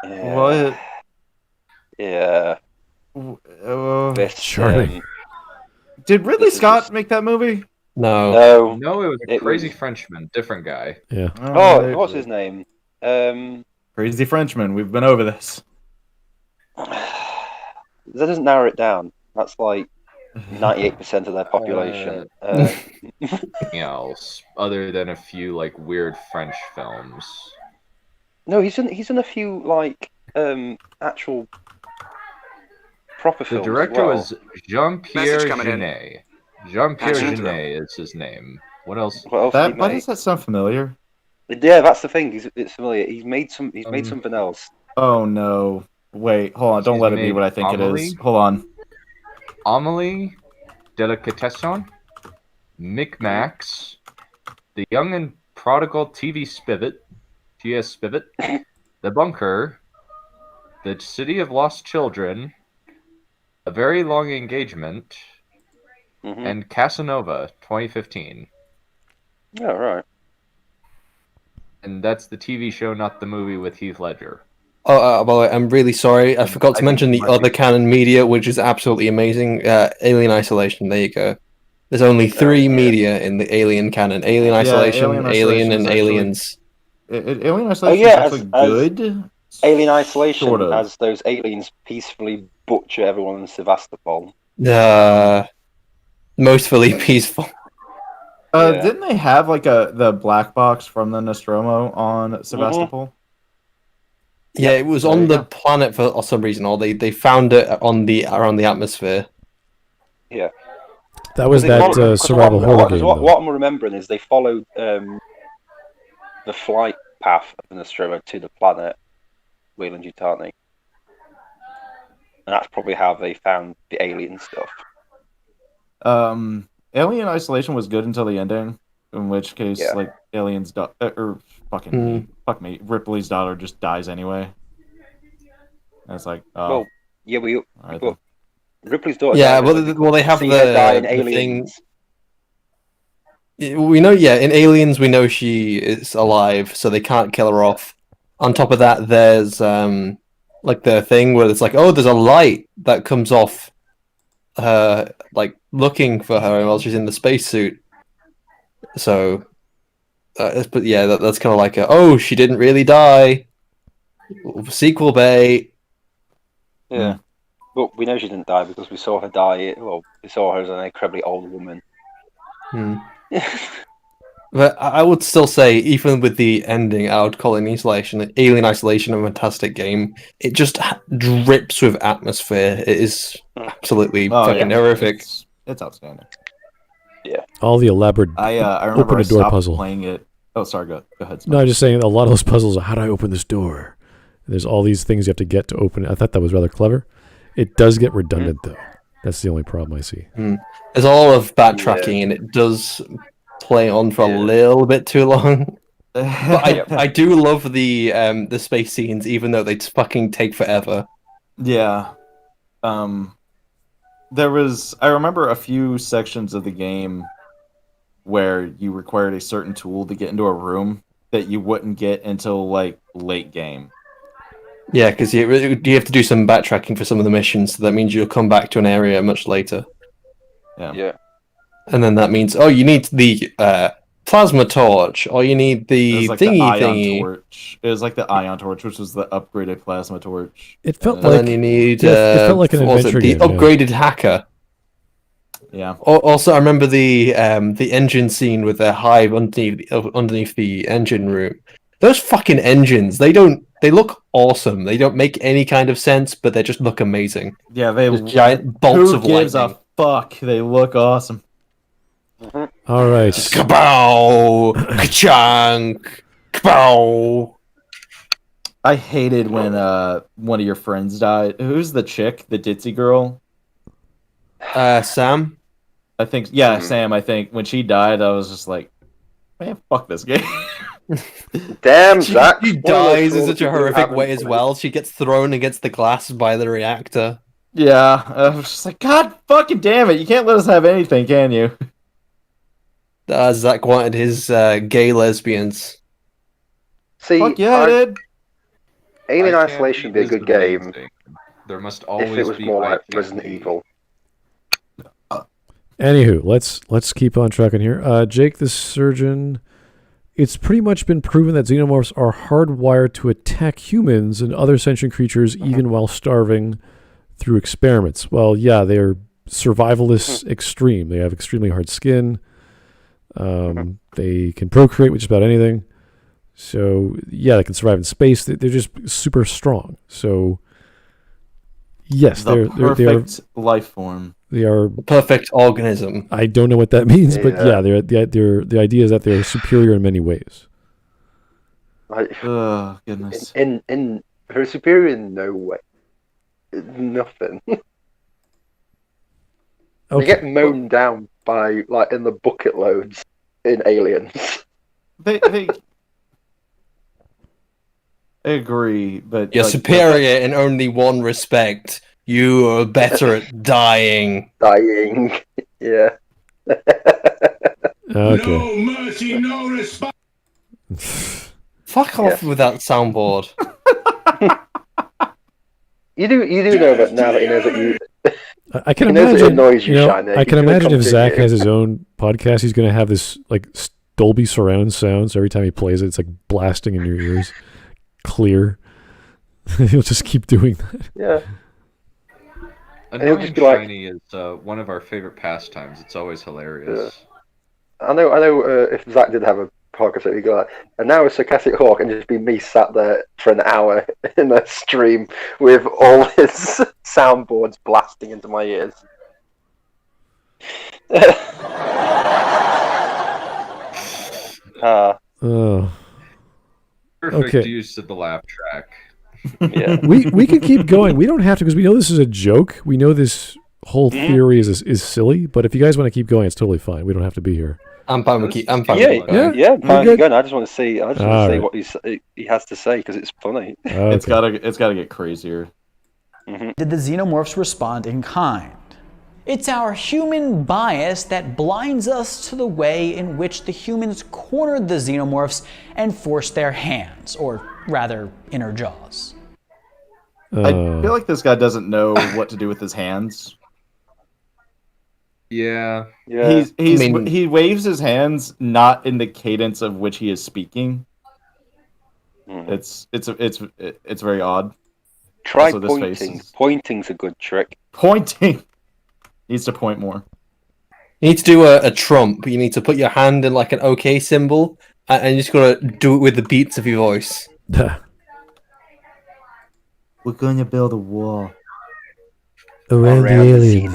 What? Yeah. Did Ridley Scott make that movie? No. No, it was a crazy Frenchman, different guy. Yeah. What's his name? Crazy Frenchman. We've been over this. That doesn't narrow it down. That's like 98% of their population. Anything else other than a few like weird French films? No, he's in a few like actual proper films. The director was Jean-Pierre Jeunet. Jean-Pierre Jeunet is his name. What else? Why does that sound familiar? Yeah, that's the thing. It's familiar. He's made something else. Oh no! Wait, hold on. Don't let it be what I think it is. Hold on. Amélie, Delicatessen, Micmacs, The Young and Prodigal T.S. Spivot, The Bunker, The City of Lost Children, A Very Long Engagement, and Casanova, 2015. Yeah, right. And that's the TV show, not the movie with Heath Ledger. Oh, by the way, I'm really sorry. I forgot to mention the other canon media, which is absolutely amazing. Alien Isolation. There you go. There's only 3 media in the Alien canon: Alien Isolation, Alien, and Aliens. Alien Isolation is actually good. Alien Isolation has those aliens peacefully butcher everyone in Sevastopol. Mostly peaceful. Didn't they have like the black box from the Nostromo on Sevastopol? Yeah, it was on the planet for some reason, or they found it around the atmosphere. Yeah, that was that survival horror game. What I'm remembering is they followed the flight path of the Nostromo to the planet Weyland-Yutani, and that's probably how they found the alien stuff. Alien Isolation was good until the ending, in which case, like, Alien's fuck me, Ripley's daughter just dies anyway. And it's like, well, yeah, right, Ripley's daughter. Yeah, well, they have the thing. We know, in Aliens, we know she is alive, so they can't kill her off. On top of that, there's like the thing where it's like, oh, there's a light that comes off her, like, looking for her while she's in the spacesuit. So, but yeah, that's kind of like she didn't really die. Sequel bait. Yeah. But we know she didn't die because we saw her die. Well, we saw her as an incredibly old woman. But I would still say, even with the ending, I would call Alien Isolation a fantastic game. It just drips with atmosphere. It is absolutely fucking horrific. It's outstanding. Yeah. All the elaborate I remember open a door puzzle. Playing it. Oh, sorry, go ahead. No, I'm just saying a lot of those puzzles are, how do I open this door? And there's all these things you have to get to open it. I thought that was rather clever. It does get redundant, though. That's the only problem I see. There's a lot of backtracking, and it does play on for a little bit too long. But I do love the space scenes, even though they fucking take forever. Yeah. There was, I remember a few sections of the game where you required a certain tool to get into a room that you wouldn't get until, like, late game. Yeah, because you have to do some backtracking for some of the missions, so that means you'll come back to an area much later. Yeah. And then that means, you need the plasma torch, or you need the thingy. Torch. It was like the ion torch, which was the upgraded plasma torch. It felt like, and then you need it felt like an adventure game, the upgraded hacker. Yeah. Also, I remember the engine scene with the hive underneath the engine room. Those fucking engines, they look awesome. They don't make any kind of sense, but they just look amazing. Yeah, they just giant bolts of lightning. Who gives a fuck? They look awesome. All right. Kabow! Ka-chunk! Kabow! I hated when one of your friends died. Who's the chick? The ditzy girl? Sam? I think, Sam, I think. When she died, I was just like, man, fuck this game. Damn, Zach. She dies in such a horrific way as well. She gets thrown against the glass by the reactor. Yeah, I was just like, God fucking damn it. You can't let us have anything, can you? Zach wanted his gay lesbians. See, fuck yeah, I did. Alien Isolation would be a good game. There must always if it was be more like Resident Evil. Anywho, let's keep on trucking here. Jake the Surgeon. It's pretty much been proven that xenomorphs are hardwired to attack humans and other sentient creatures even while starving through experiments. Well, yeah, they're survivalists extreme. They have extremely hard skin. They can procreate with just about anything. So, yeah, they can survive in space. They're just super strong. So, yes, they're perfect life form. They are perfect organism. I don't know what that means, but yeah, the idea is that they're superior in many ways. Oh goodness! In her superior in no way, nothing. Okay. They get mown down by in the bucket loads in Aliens. They I agree, but you're superior in only one respect. You are better at dying. Yeah. Okay. No mercy, no response. Fuck off with that soundboard. You do know that now that he knows that you. I can imagine. It annoys you, I can imagine if Zach has his own podcast, he's going to have this like Dolby surround sound. So every time he plays it, it's like blasting in your ears, clear. He'll just keep doing that. Yeah. Annoying Shiny is one of our favorite pastimes. It's always hilarious. Yeah. I know. If Zach did have a podcast, he'd go like, and now a sarcastic hawk, and just be me sat there for an hour in a stream with all his soundboards blasting into my ears. Perfect use of the laugh track. Yeah, we can keep going. We don't have to because we know this is a joke. We know this whole theory is silly. But if you guys want to keep going, it's totally fine. We don't have to be here. I'm fine with fine. Yeah, fine. Again, I just want to see. I just want to see what he has to say because it's funny. Okay. It's gotta get crazier. Did the Xenomorphs respond in kind? It's our human bias that blinds us to the way in which the humans cornered the Xenomorphs and forced their hands, or rather, inner jaws. I feel like this guy doesn't know what to do with his hands. Yeah. He waves his hands not in the cadence of which he is speaking. It's very odd. Try pointing. Pointing's a good trick. Pointing needs to point more. You need to do a trump. You need to put your hand in like an OK symbol, and you just gotta do it with the beats of your voice. We're going to build a wall around the aliens.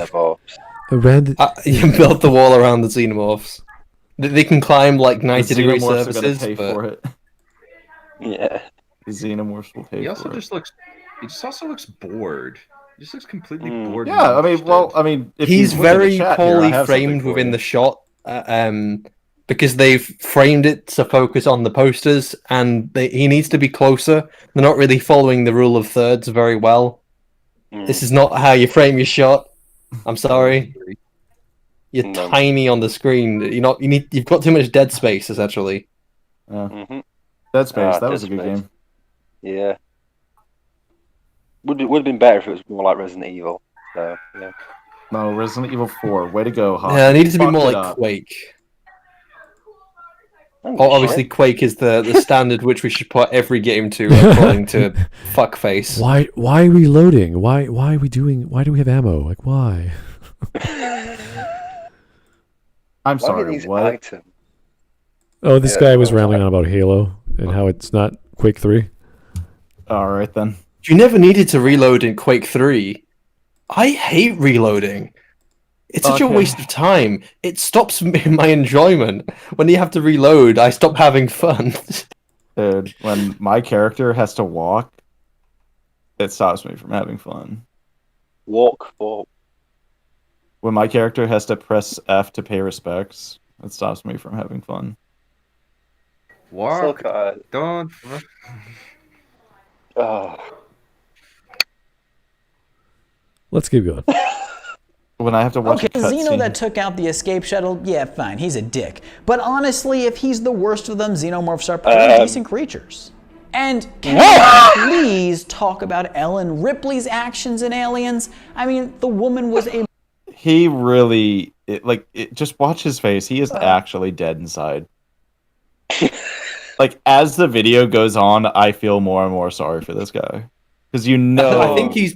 You built the wall around the Xenomorphs. They can climb like 90-degree surfaces. Pay for it. Yeah, the Xenomorphs will pay. He also looks bored. He just looks completely bored. Yeah, I mean, if he's very poorly framed within the shot. Because they've framed it to focus on the posters, and he needs to be closer. They're not really following the rule of thirds very well. This is not how you frame your shot. I'm sorry. You're tiny on the screen. You've got too much dead space, essentially. Dead Space. That was a good game. Yeah. Would have been better if it was more like Resident Evil. So, yeah. No, Resident Evil 4. Way to go, Hawk. Yeah, it needed to be more like Quake. Obviously, Quake is the standard which we should put every game to, according to Fuckface. Why reloading? Why are we doing? Why do we have ammo? Like why? I'm sorry. What? Items? Oh, this guy was rambling on about Halo and how it's not Quake 3. All right then. You never needed to reload in Quake 3. I hate reloading. It's such a waste of time. It stops my enjoyment. When you have to reload, I stop having fun. Dude, when my character has to walk, it stops me from having fun. Walk for. When my character has to press F to pay respects, it stops me from having fun. Walk. Don't. Let's keep going. When I have to watch the Xeno that took out the escape shuttle, yeah, fine, he's a dick. But honestly, if he's the worst of them, Xenomorphs are pretty decent creatures. And can we please talk about Ellen Ripley's actions in Aliens? I mean, the woman was a... He really... just watch his face. He is actually dead inside. Like, as the video goes on, I feel more and more sorry for this guy. Because I think he's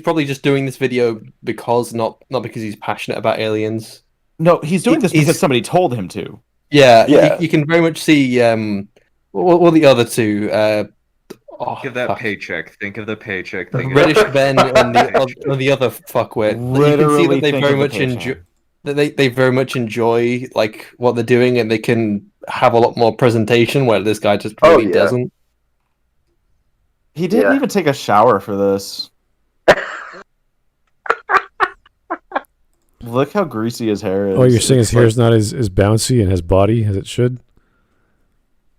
probably just doing this video because not because he's passionate about aliens. No, he's doing this because somebody told him to. Yeah. You can very much see what the other two. Think of that paycheck. Think of the paycheck. British Ben and the other fuckwit. You can see that they very much enjoy. They very much enjoy like what they're doing, and they can have a lot more presentation. Where this guy just really doesn't. He didn't even take a shower for this. Look how greasy his hair is. Oh, you're saying his hair is not as bouncy and has body as it should?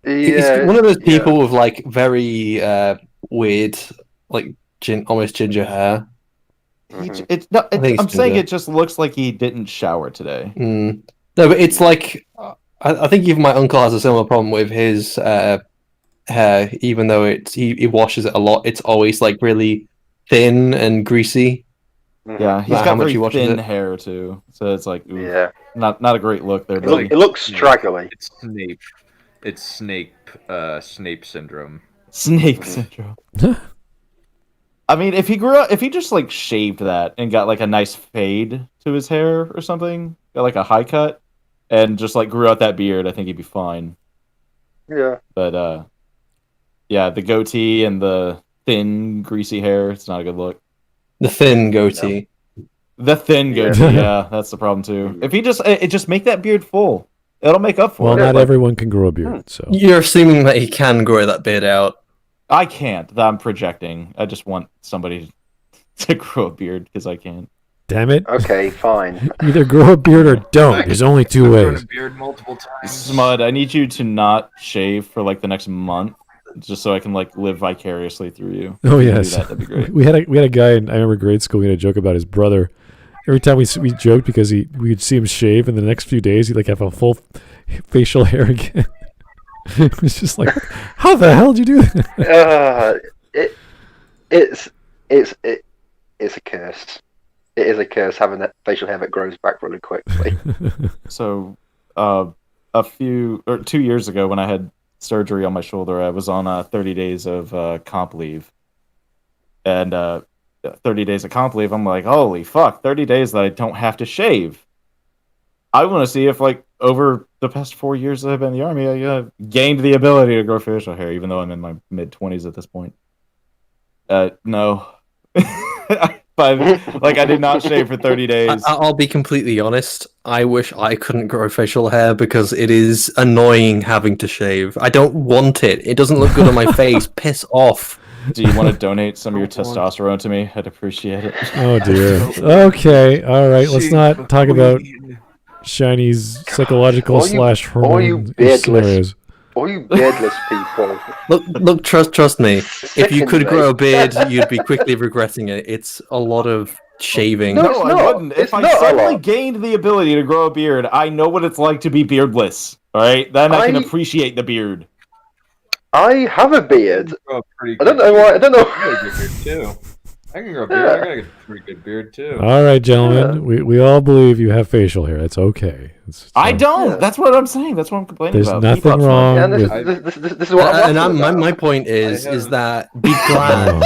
He's one of those people with like very weird, like almost ginger hair. I'm saying it just looks like he didn't shower today. No, but it's like I think even my uncle has a similar problem with his hair. Even though he washes it a lot, it's always like really thin and greasy. Yeah, he's got very thin hair too, so it's like not a great look there. It looks straggly. It's Snape syndrome. Snape syndrome. I mean, if he just like shaved that and got like a nice fade to his hair or something, got like a high cut, and just like grew out that beard, I think he'd be fine. Yeah. But yeah, the goatee and the thin, greasy hair, it's not a good look. The thin goatee. The thin goatee, yeah, that's the problem too. If he just make that beard full, it'll make up for it. Well, not everyone can grow a beard, so. You're assuming that he can grow that beard out. I can't. I'm projecting. I just want somebody to grow a beard because I can't. Damn it. Okay, fine. Either grow a beard or don't. There's only two ways. A beard multiple times. Smud, I need you to not shave for like the next month, just so I can like live vicariously through you. Oh yes, that'd be great. We had a guy in, I remember grade school. We had a joke about his brother. Every time we joked because we'd see him shave, and the next few days he'd like have a full facial hair again. It was just like, how the hell did you do that? It's a curse. It is a curse having that facial hair that grows back really quickly. So, 2 years ago when I had surgery on my shoulder, I was on 30 days of comp leave. And 30 days of comp leave, I'm like, holy fuck, 30 days that I don't have to shave. I want to see if, like, over the past 4 years that I've been in the Army, I gained the ability to grow facial hair, even though I'm in my mid-20s at this point. No. But, like, I did not shave for 30 days. I'll be completely honest. I wish I couldn't grow facial hair because it is annoying having to shave. I don't want it. It doesn't look good on my face. Piss off. Do you want to donate some of your testosterone to me? I'd appreciate it. Oh, dear. Okay. All right. Let's not talk about Shiny's psychological / hormone scenarios. All you beardless people. Look, trust me. If you could grow a beard, you'd be quickly regretting it. It's a lot of shaving. No, I wouldn't. If I suddenly gained the ability to grow a beard, I know what it's like to be beardless. All right, then I can appreciate the beard. I have a beard. I don't know why. I don't know. I can grow a beard. I got a pretty good beard too. All right, gentlemen. Yeah. We all believe you have facial hair. That's okay. I don't. Yeah. That's what I'm saying. That's what I'm complaining about. There's nothing wrong. Yeah, this is what I'm and my point is that be glad.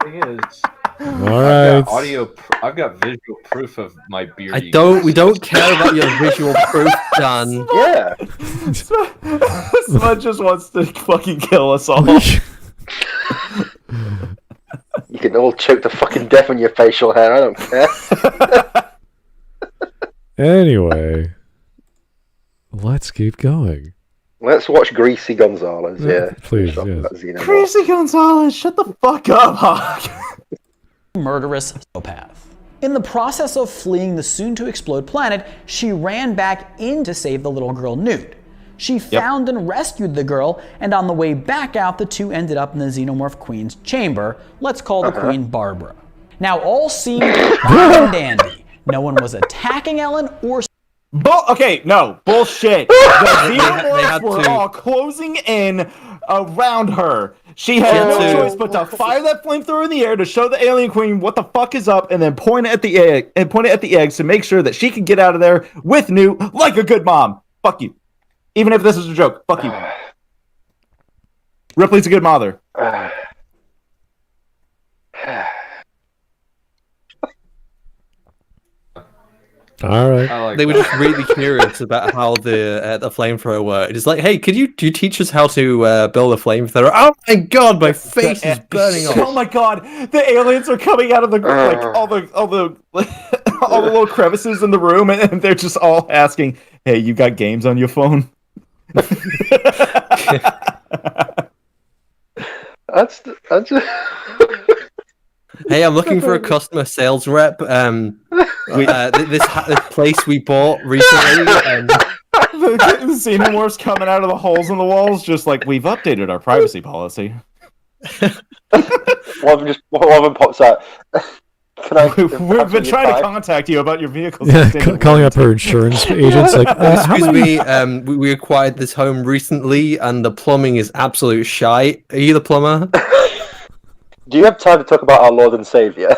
Thing is, all right. I've got visual proof of my beard. We don't care about your visual proof, Dunn. Yeah. Smud just wants to fucking kill us all. You can all choke to fucking death on your facial hair. I don't care. Anyway, let's keep going. Let's watch Greasy Gonzalez. Yeah, please. Yes. Greasy Gonzalez, shut the fuck up, Hawk. Murderous psychopath. In the process of fleeing the soon-to-explode planet, she ran back in to save the little girl Newt. She found and rescued the girl, and on the way back out, the two ended up in the Xenomorph Queen's chamber. Let's call the Queen Barbara. Now, all seemed fine and dandy. No one was attacking Ellen or... Okay, no, bullshit. The Xenomorphs were all closing in around her. She had no choice but to fire that flamethrower in the air to show the alien queen what the fuck is up, and then point it at the egg and point it at the eggs to make sure that she could get out of there with Newt like a good mom. Fuck you. Even if this is a joke, fuck you. Ripley's a good mother. All right. They were just really curious about how the flamethrower worked. It's like, hey, do you teach us how to build a flamethrower? Oh my god, my face is burning off. Oh my god, the aliens are coming out of the all the little crevices in the room, and they're just all asking, "Hey, you got games on your phone?" That's Hey, I'm looking for a customer sales rep. This place we bought recently. The Xenomorphs coming out of the holes in the walls, just like, we've updated our privacy policy. One of them pops out. We've been trying to contact you about your vehicle. Yeah, calling up her insurance agents. Like, excuse me, we acquired this home recently, and the plumbing is absolute shite. Are you the plumber? Do you have time to talk about our Lord and Savior?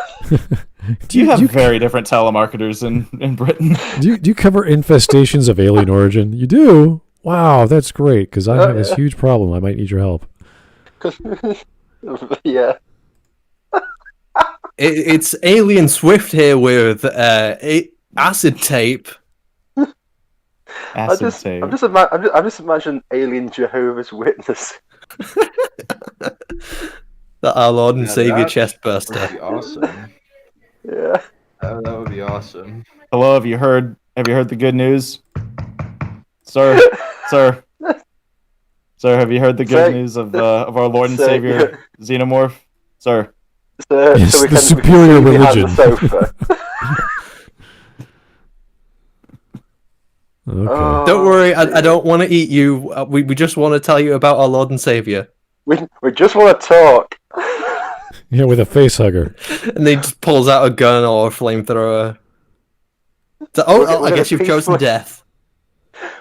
Do you have very different telemarketers in Britain? Do you cover infestations of alien origin? You do? Wow, that's great, because I have this huge problem. I might need your help. Yeah. It's Alien Swift here with acid tape. I'm just imagining Alien Jehovah's Witness. Our Lord and Savior chestburster. That would be awesome. Yeah. That would be awesome. Hello, have you heard the good news? Sir, have you heard the good news of our Lord and Savior Xenomorph? Sir. Yes, so the superior religion. Okay. Don't worry, I don't want to eat you. We just want to tell you about our Lord and Savior. We just want to talk. Yeah, with a face hugger. And he just pulls out a gun or a flamethrower. So, I guess you've chosen death.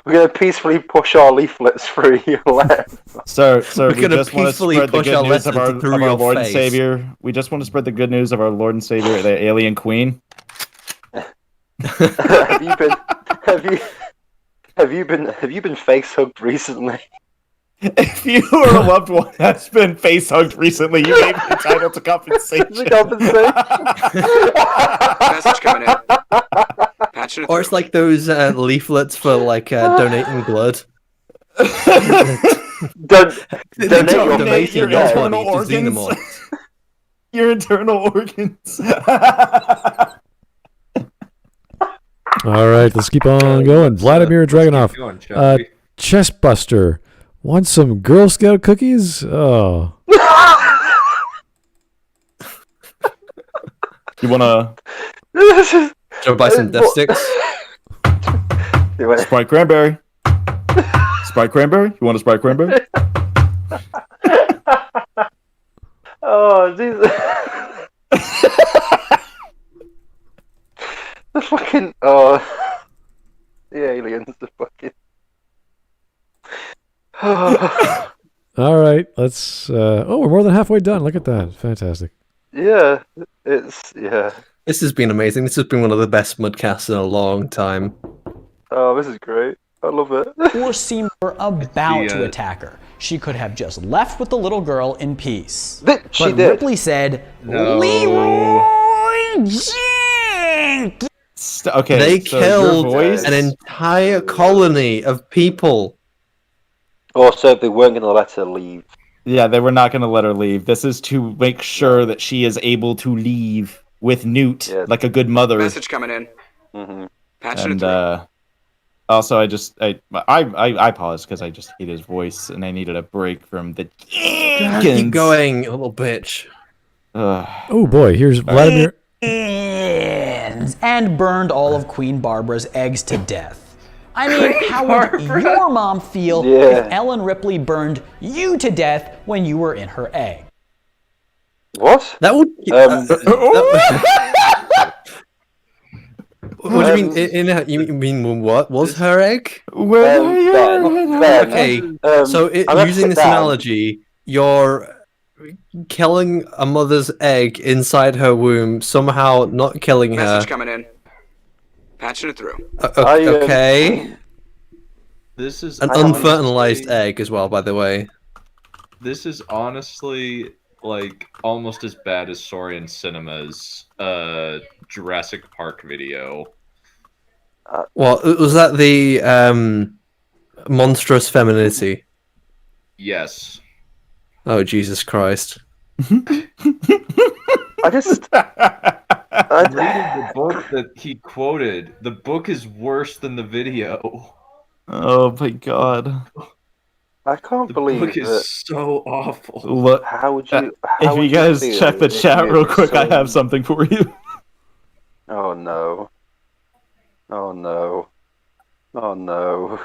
We're going to peacefully push our leaflets through your left. Sir, we just want to spread the good news of our Lord and Savior. We just want to spread the good news of our Lord and Savior, the Alien Queen. Have you been face hugged recently? If you or a loved one has been face hugged recently, you may be entitled to compensation. Message coming in. Or it's like those leaflets for like donating blood. Donate your internal organs. Your internal organs. All right, let's keep on going. Vladimir Dragunov, Chestbuster. Want some Girl Scout cookies? Oh. You wanna? Should I buy some death sticks? Sprite cranberry. Sprite cranberry? You want a Sprite cranberry? Oh, Jesus. The fucking... Oh. The aliens, the fucking... All right, let's... we're more than halfway done. Look at that. Fantastic. Yeah, yeah. This has been amazing. This has been one of the best Smudcasts in a long time. Oh, this is great. I love it. Or seemed about to attack her. She could have just left with the little girl in peace. But Ripley said, No. Leroy Jenkins! Okay, they killed an entire colony of people. Also, they weren't going to let her leave. Yeah, they were not going to let her leave. This is to make sure that she is able to leave with Newt, like a good mother. Message coming in. Mm-hmm. And also, I paused because I just hate his voice and I needed a break from the. Keep going, you little bitch. Oh boy, here's Vladimir. And burned all of Queen Barbara's eggs to death. I mean, how would your mom feel if Ellen Ripley burned you to death when you were in her egg? What? That would. What do you mean? You mean what was her egg? Okay, so using this analogy, you're killing a mother's egg inside her womb, somehow not killing her. Message coming in. Patching it through. Okay. This is an unfertilized egg as well, by the way. This is honestly like almost as bad as Saurian Cinema's Jurassic Park video. Well, was that the monstrous femininity? Yes. Oh, Jesus Christ. I just... I'm reading the book that he quoted. The book is worse than the video. Oh my god. I can't believe the book is so awful. Look, how would you... if you guys check the chat real quick, I have something for you. Oh no. Oh no. Oh no.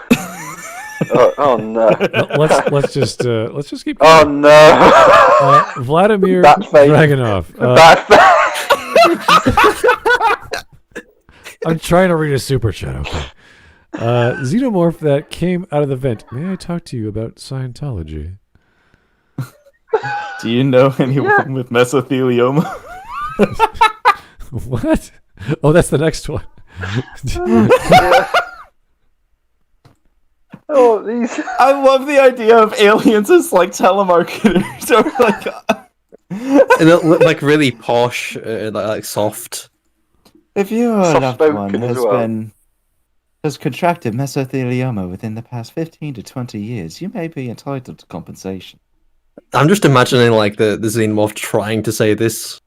oh no. Let's just keep going. Oh no. Vladimir Dragunov. I'm trying to read a super chat. Okay. Xenomorph that came out of the vent. May I talk to you about Scientology? Do you know anyone with mesothelioma? What? Oh, that's the next one. Oh, these. I love the idea of aliens as like telemarketers or like, like really posh, like soft. If your loved one has contracted mesothelioma within the past 15 to 20 years, you may be entitled to compensation. I'm just imagining like the Xenomorph trying to say this.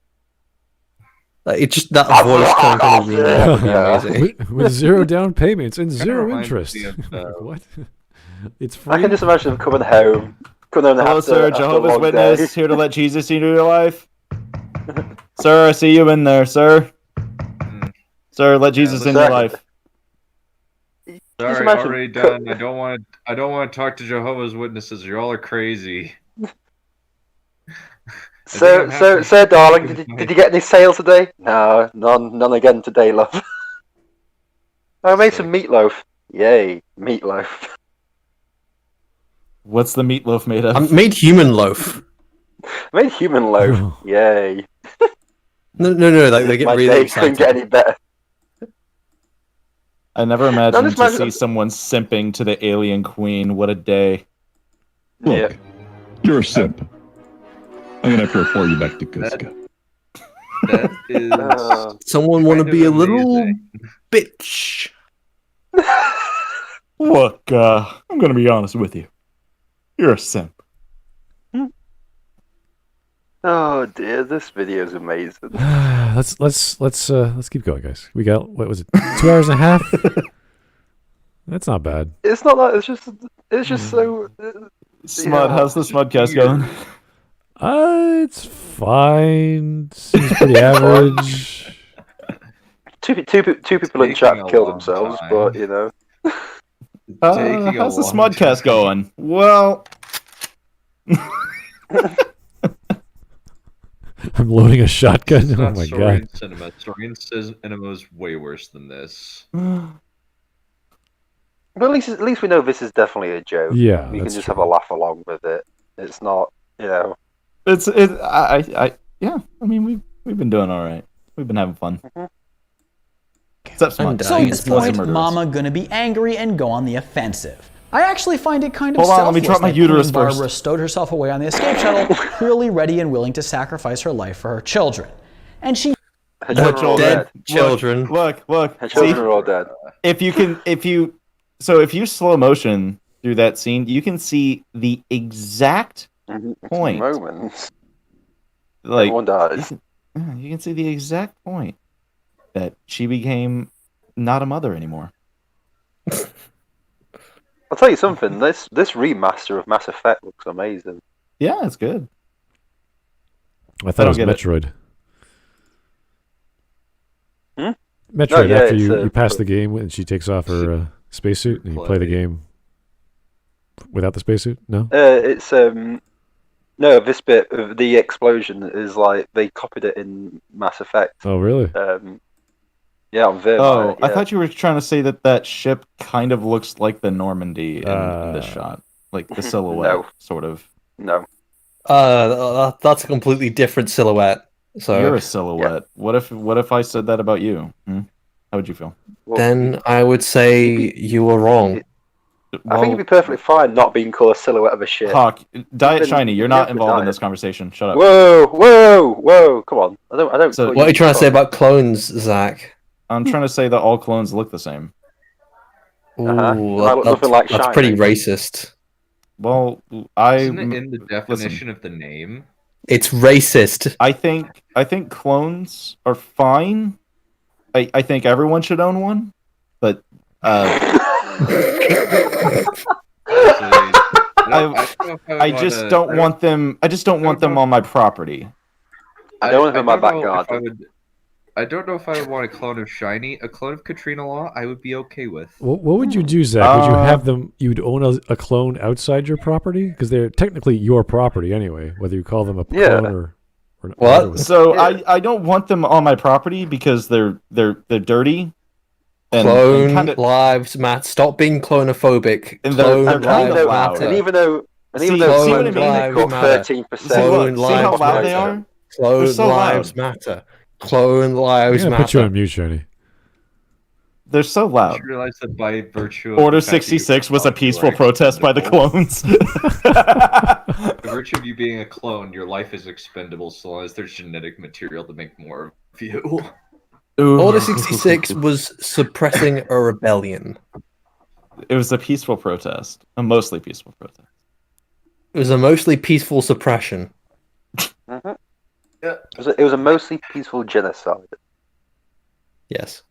Like, it's just that voice coming from the Xenomorph would be amazing. With 0 down payments and 0 interest. What? It's free. I can just imagine them coming home. Hello, sir. Jehovah's Witness here to let Jesus into your life. Sir, I see you in there, sir. Sir, let Jesus in your life. Sorry, already done. I don't want to talk to Jehovah's Witnesses. You all are crazy. So, darling, did you get any sales today? No, none again today, love. I made some meatloaf. Yay, meatloaf. What's the meatloaf made of? I made human loaf. I made human loaf. Yay. No, like they get My really day excited. couldn't get any better. I never imagined to see someone simping to the alien queen. What a day. Look, you're a simp. I'm gonna have to report you back to Cusco. That is. Someone want to be a little bitch. Look, I'm gonna be honest with you. You're a simp. Oh dear, this video is amazing. Let's keep going, guys. We got, what was it, 2 hours and a half? That's not bad. It's not that. It's just so. Smud, how's the Smudcast going? It's fine. Seems pretty average. Two people in chat killed themselves, but you know. How's the Smudcast going? Well. I'm loading a shotgun. Oh my god. Saurian Cinema is way worse than this. But at least we know this is definitely a joke. Yeah, we can just have a laugh along with it. It's not, you know. Yeah. I mean, we've been doing all right. We've been having fun. Except so at this point, Mama gonna be angry and go on the offensive. I actually find it kind of selfless let me drop my uterus that Barbara stowed herself away on the escape shuttle, clearly ready and willing to sacrifice her life for her children. And she... Her children are all dead. Children. Look. Her children are all dead. If you slow motion through that scene, you can see the exact point. Moments. Like, everyone dies. You can see the exact point that she became not a mother anymore. I'll tell you something. This remaster of Mass Effect looks amazing. Yeah, it's good. I thought it was Metroid. Metroid. After you pass the game and she takes off her spacesuit and you play the game without the spacesuit. No. It's no. This bit of the explosion is like they copied it in Mass Effect. Oh really? Yeah, on Vim. Oh, I thought you were trying to say that ship kind of looks like the Normandy in this shot, like the silhouette, sort of. No. That's a completely different silhouette. So you're a silhouette. Yeah. What if I said that about you? How would you feel? Then I would say you were wrong. I think it'd be perfectly fine not being called a silhouette of a ship. Hawk, Diet Shiny, you're not involved in this conversation. Shut up. Whoa! Come on. I don't. So, what are you trying to say about clones, Zach? I'm trying to say that all clones look the same. Ooh, that's pretty racist. Well, isn't it in the definition of the name? It's racist. I think clones are fine. I think everyone should own one, but I just don't want them. I just don't want them on my property. I don't want them in my backyard. I don't know if I would want a clone of Shiny. A clone of Katrina Law, I would be okay with. What would you do, Zach? Would you have them? You'd own a clone outside your property because they're technically your property anyway, whether you call them a clone or What? So I don't want them on my property because they're dirty. Clone lives matter. Stop being clonophobic. Clone lives matter. And even though clone lives matter. 13%. Clone lives matter. Clone lives matter. Clone lives matter. Put you on mute, Shiny. They're so loud. You realize that by virtue of Order 66 was a peaceful protest by the clones. By virtue of you being a clone, your life is expendable so long as there's genetic material to make more of you. Order 66 was suppressing a rebellion. It was a peaceful protest. A mostly peaceful protest. It was a mostly peaceful suppression. Mm-hmm. Yeah. It was a mostly peaceful genocide. Yes.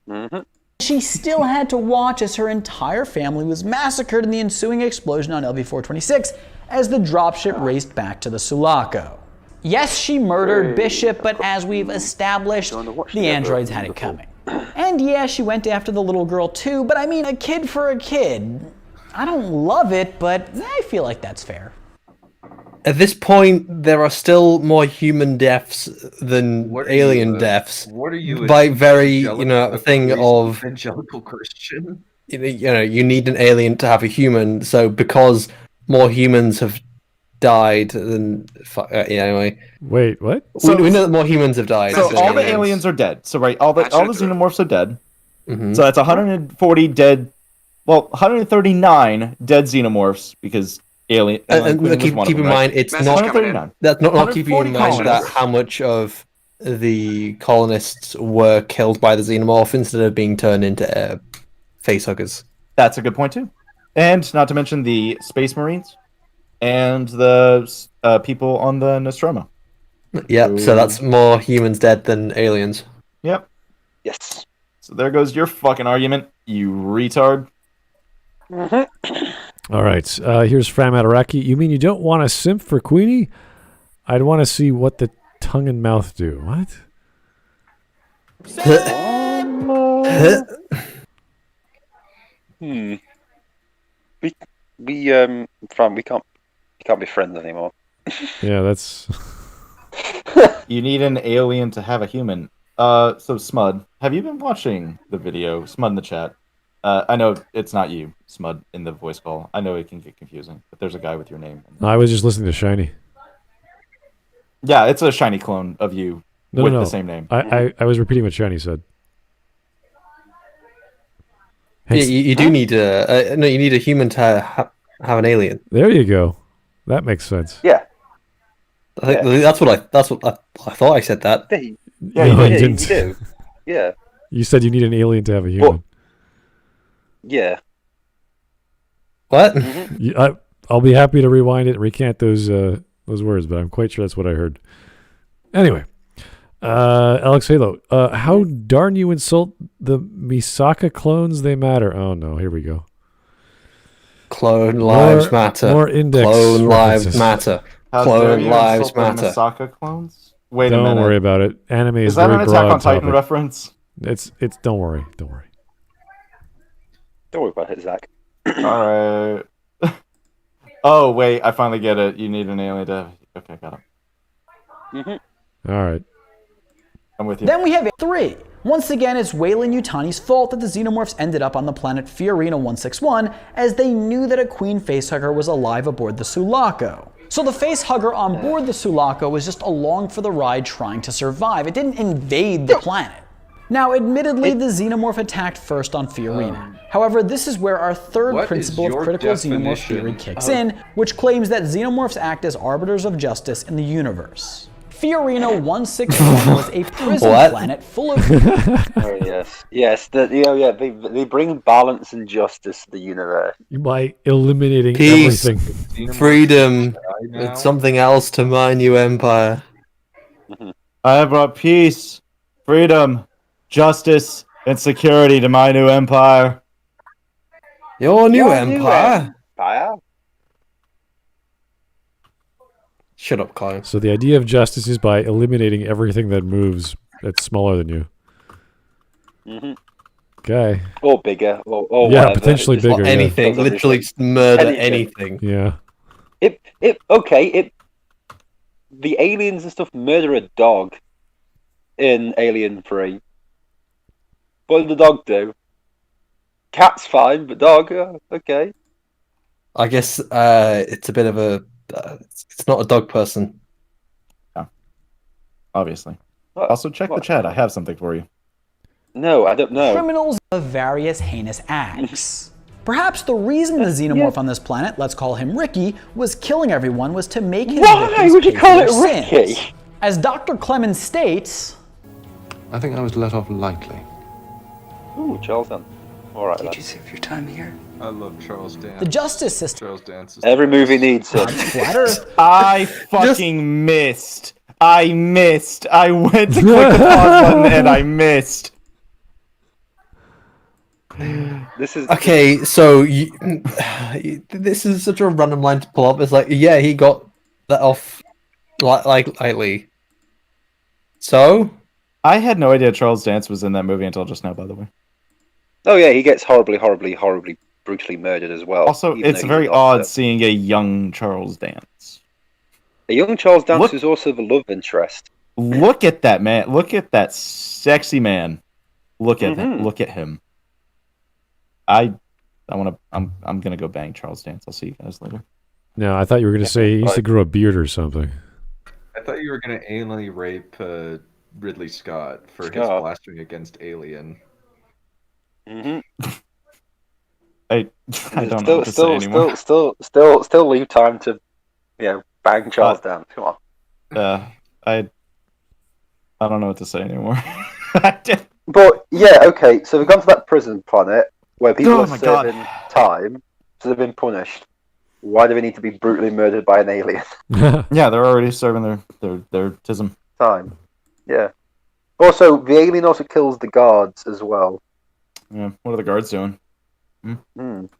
Mm-hmm. She still had to watch as her entire family was massacred in the ensuing explosion on LV-426 as the dropship raced back to the Sulaco. Yes, she murdered Bishop, but as we've established, the androids had it coming. And yeah, she went after the little girl too, but I mean, a kid for a kid. I don't love it, but I feel like that's fair. At this point, there are still more human deaths than alien deaths. What are you? By very, a thing of evangelical Christian. You need an alien to have a human. So because more humans have died than anyway. Wait, what? We know that more humans have died. So all the aliens are dead. So all the xenomorphs are dead. Mm-hmm. So that's 140 dead. Well, 139 dead xenomorphs because. Alien, and keep in mind, it's not. That's not keeping in mind that how much of the colonists were killed by the xenomorph instead of being turned into facehuggers. That's a good point too, and not to mention the space marines and the people on the Nostromo. Yep. So that's more humans dead than aliens. Yep. Yes. So there goes your fucking argument, you retard. Mm-hmm. All right, here's Fram Ataraki. You mean you don't want a simp for Queenie? I'd want to see what the tongue and mouth do. What? Fram, we can't be friends anymore. Yeah, that's. You need an alien to have a human. So Smud, have you been watching the video? Smud in the chat. I know it's not you, Smud, in the voice call. I know it can get confusing, but there's a guy with your name. I was just listening to Shiny. Yeah, it's a Shiny clone of you with the same name. I was repeating what Shiny said. Yeah, you do need you need a human to have an alien. There you go. That makes sense. Yeah. I think that's what I thought I said that. Yeah, you didn't. You do. Yeah. You said you need an alien to have a human. Well, yeah. What? Mm-hmm. I'll be happy to rewind it and recant those words, but I'm quite sure that's what I heard. Anyway, Alex Halo, how darn you insult the Misaka clones? They matter. Oh no, here we go. Clone lives matter. More index. Clone lives matter. Clone lives matter. Misaka clones? Wait a minute. Don't worry about it. Anime is very broad. Is that an Attack on Titan reference? It's. Don't worry. Don't worry about it, Zach. Alright. Oh, wait, I finally get it. You need an alien to... Okay, got it. Mm-hmm. Alright. I'm with you. Then we have 3. Once again, it's Weyland Yutani's fault that the xenomorphs ended up on the planet Fiorina 161, as they knew that a queen facehugger was alive aboard the Sulaco. So the facehugger on board the Sulaco was just along for the ride trying to survive. It didn't invade the planet. Now, admittedly, the xenomorph attacked first on Fiorina. However, this is where our third principle of critical xenomorph theory kicks in, which claims that xenomorphs act as arbiters of justice in the universe. Fiorina 161 was a prison planet full of... Oh, yes. They bring balance and justice to the universe. By eliminating peace, everything. Freedom, it's something else to my new empire. I have brought peace, freedom, justice, and security to my new empire. Your new empire? Shut up, Kyle. So the idea of justice is by eliminating everything that moves that's smaller than you. Mm-hmm. Okay. Or bigger. Or yeah, whatever. potentially Just bigger. Anything. Literally murder anything. Yeah. It the aliens and stuff murder a dog in Alien 3. What did the dog do? Cat's fine, but dog, okay. I guess it's a bit of a... it's not a dog person. Yeah. Obviously. Also, check the chat. I have something for you. No, I don't know. Criminals of various heinous acts. Perhaps the reason the xenomorph on this planet, let's call him Ricky, was killing everyone was to make his victims would you pay call for it their Ricky? sins. As Dr. Clemens states, I think I was let off lightly. Ooh, Charles Dunn. Alright, Did you save your time here? I love Charles Dance. the justice system. Charles Dance is Every movie needs him. Flat Earth. I fucking missed. I missed. I went to click the pause button and I missed. This is Okay, so this is such a random line to pull up. It's like, yeah, he got that off lightly. So? I had no idea Charles Dance was in that movie until just now, by the way. Oh yeah, he gets horribly, brutally murdered as well. Also, it's very odd seeing a young Charles Dance. A young Charles Dance is also the love interest. Look at that man. Look at that sexy man. Look at him. Look at him. I'm gonna go bang Charles Dance. I'll see you guys later. No, I thought you were going to say he used to grow a beard or something. I thought you were going to anally rape Ridley Scott for his blasphemy against Alien. Mm-hmm. I don't know what to say anymore. Still leave time to, bang Charles Dance. Come on. I don't know what to say anymore. But yeah, okay. So we've gone to that prison planet where people are serving time, so they've been punished. Why do they need to be brutally murdered by an alien? Yeah, they're already serving their tism time. Yeah. Also, the alien also kills the guards as well. Yeah. What are the guards doing?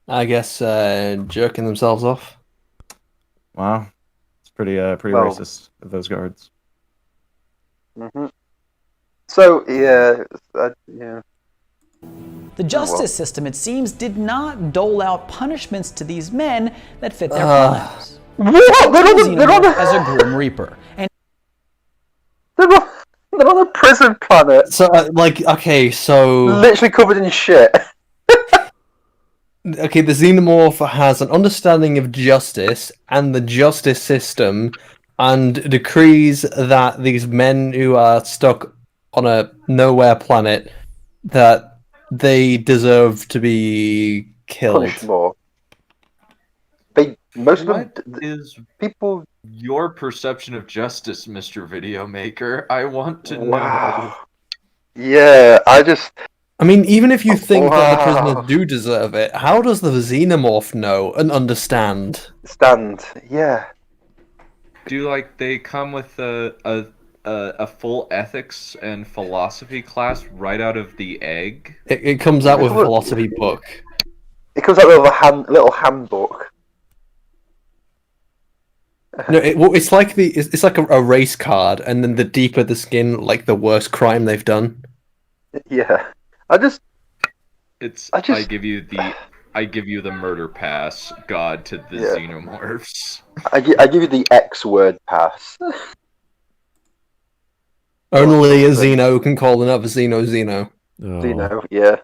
I guess jerking themselves off. Wow, it's pretty racist of those guards. Mm-hmm. So yeah. The justice system, it seems, did not dole out punishments to these men that fit their crimes. What? They're on as a Grim Reaper. And they're on a prison planet. So, so... literally covered in shit. Okay, the Xenomorph has an understanding of justice and the justice system and decrees that these men who are stuck on a nowhere planet, that they deserve to be killed. Punished more. Most of them is people. Your perception of justice, Mr. Video Maker. I want to know. Yeah, I mean, even if you think that the prisoners do deserve it, how does the Xenomorph know and understand? Yeah. Do they come with a full ethics and philosophy class right out of the egg? It comes out with a philosophy book. It comes out with a little handbook. No, it's like it's like a race card, and then the deeper the skin, like the worse crime they've done. Yeah, I give you the murder pass, God, to the Xenomorphs. I give you the X word pass. Only a Xeno can call another Xeno. Xeno, yeah.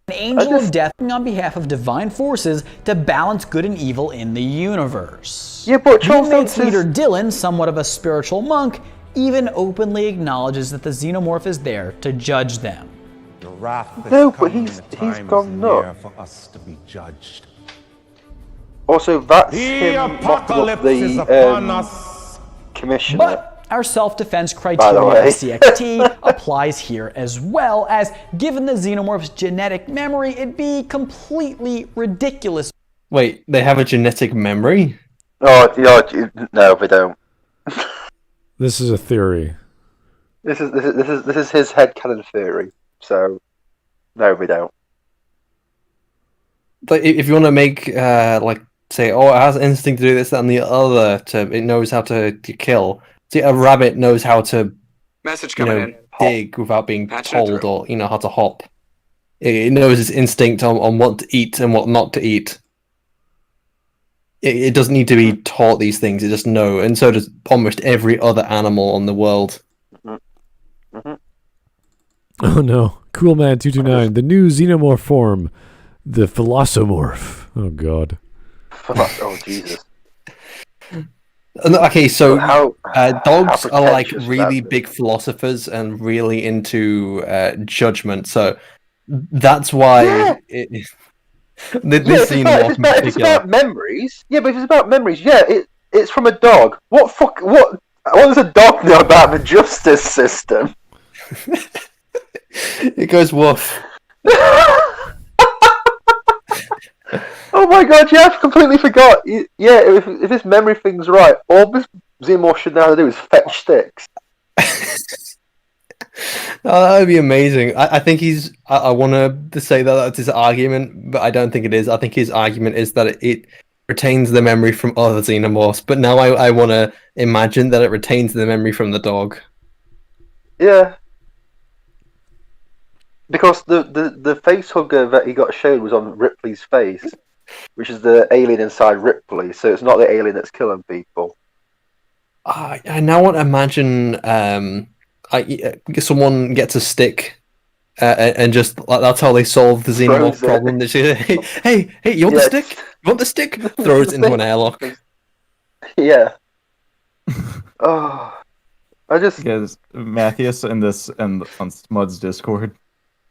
An angel of death on behalf of divine forces to balance good and evil in the universe. Yeah, but Charles Dance's leader Dylan, somewhat of a spiritual monk, even openly acknowledges that the Xenomorph is there to judge them. The wrath but he's gone nuts. for us to be judged. Also, that's the him apocalypse is upon us. Commissioner. But our self-defense criteria of CXT applies here as well, as given the Xenomorph's genetic memory, it'd be completely ridiculous. Wait, they have a genetic memory? Oh, no, they don't. This is a theory. This is his headcanon theory. So, no, we don't. But if you want to make say, it has instinct to do this, that, and the other, it knows how to kill. See, a rabbit knows how to dig without being told, or how to hop. It knows its instinct on what to eat and what not to eat. it doesn't need to be taught these things. It just know, and so does almost every other animal on the world. Mm-hmm. Oh no, Cool Man 229, the new xenomorph form, the Philoxomorph. Oh god. Oh Jesus. Okay, so dogs are like really big philosophers and really into judgment. So that's why this if it's about memories, but if it's about memories, it's from a dog. What does a dog know about the justice system? It goes woof. Oh my god, I completely forgot. If this memory thing's right, all this Xenomorph should know how to do is fetch sticks. That would be amazing. I think I want to say that that's his argument, but I don't think it is. I think his argument is that it retains the memory from other Xenomorphs, but now I want to imagine that it retains the memory from the dog. Yeah. Because the face hugger that he got shown was on Ripley's face, which is the alien inside Ripley, so it's not the alien that's killing people. I now want to imagine someone gets a stick and just that's how they solve the Xenomorph problem. They say, hey, you want the stick? You want the stick? Throws it into an airlock. Yeah. Oh, because Matthias and on Smud's Discord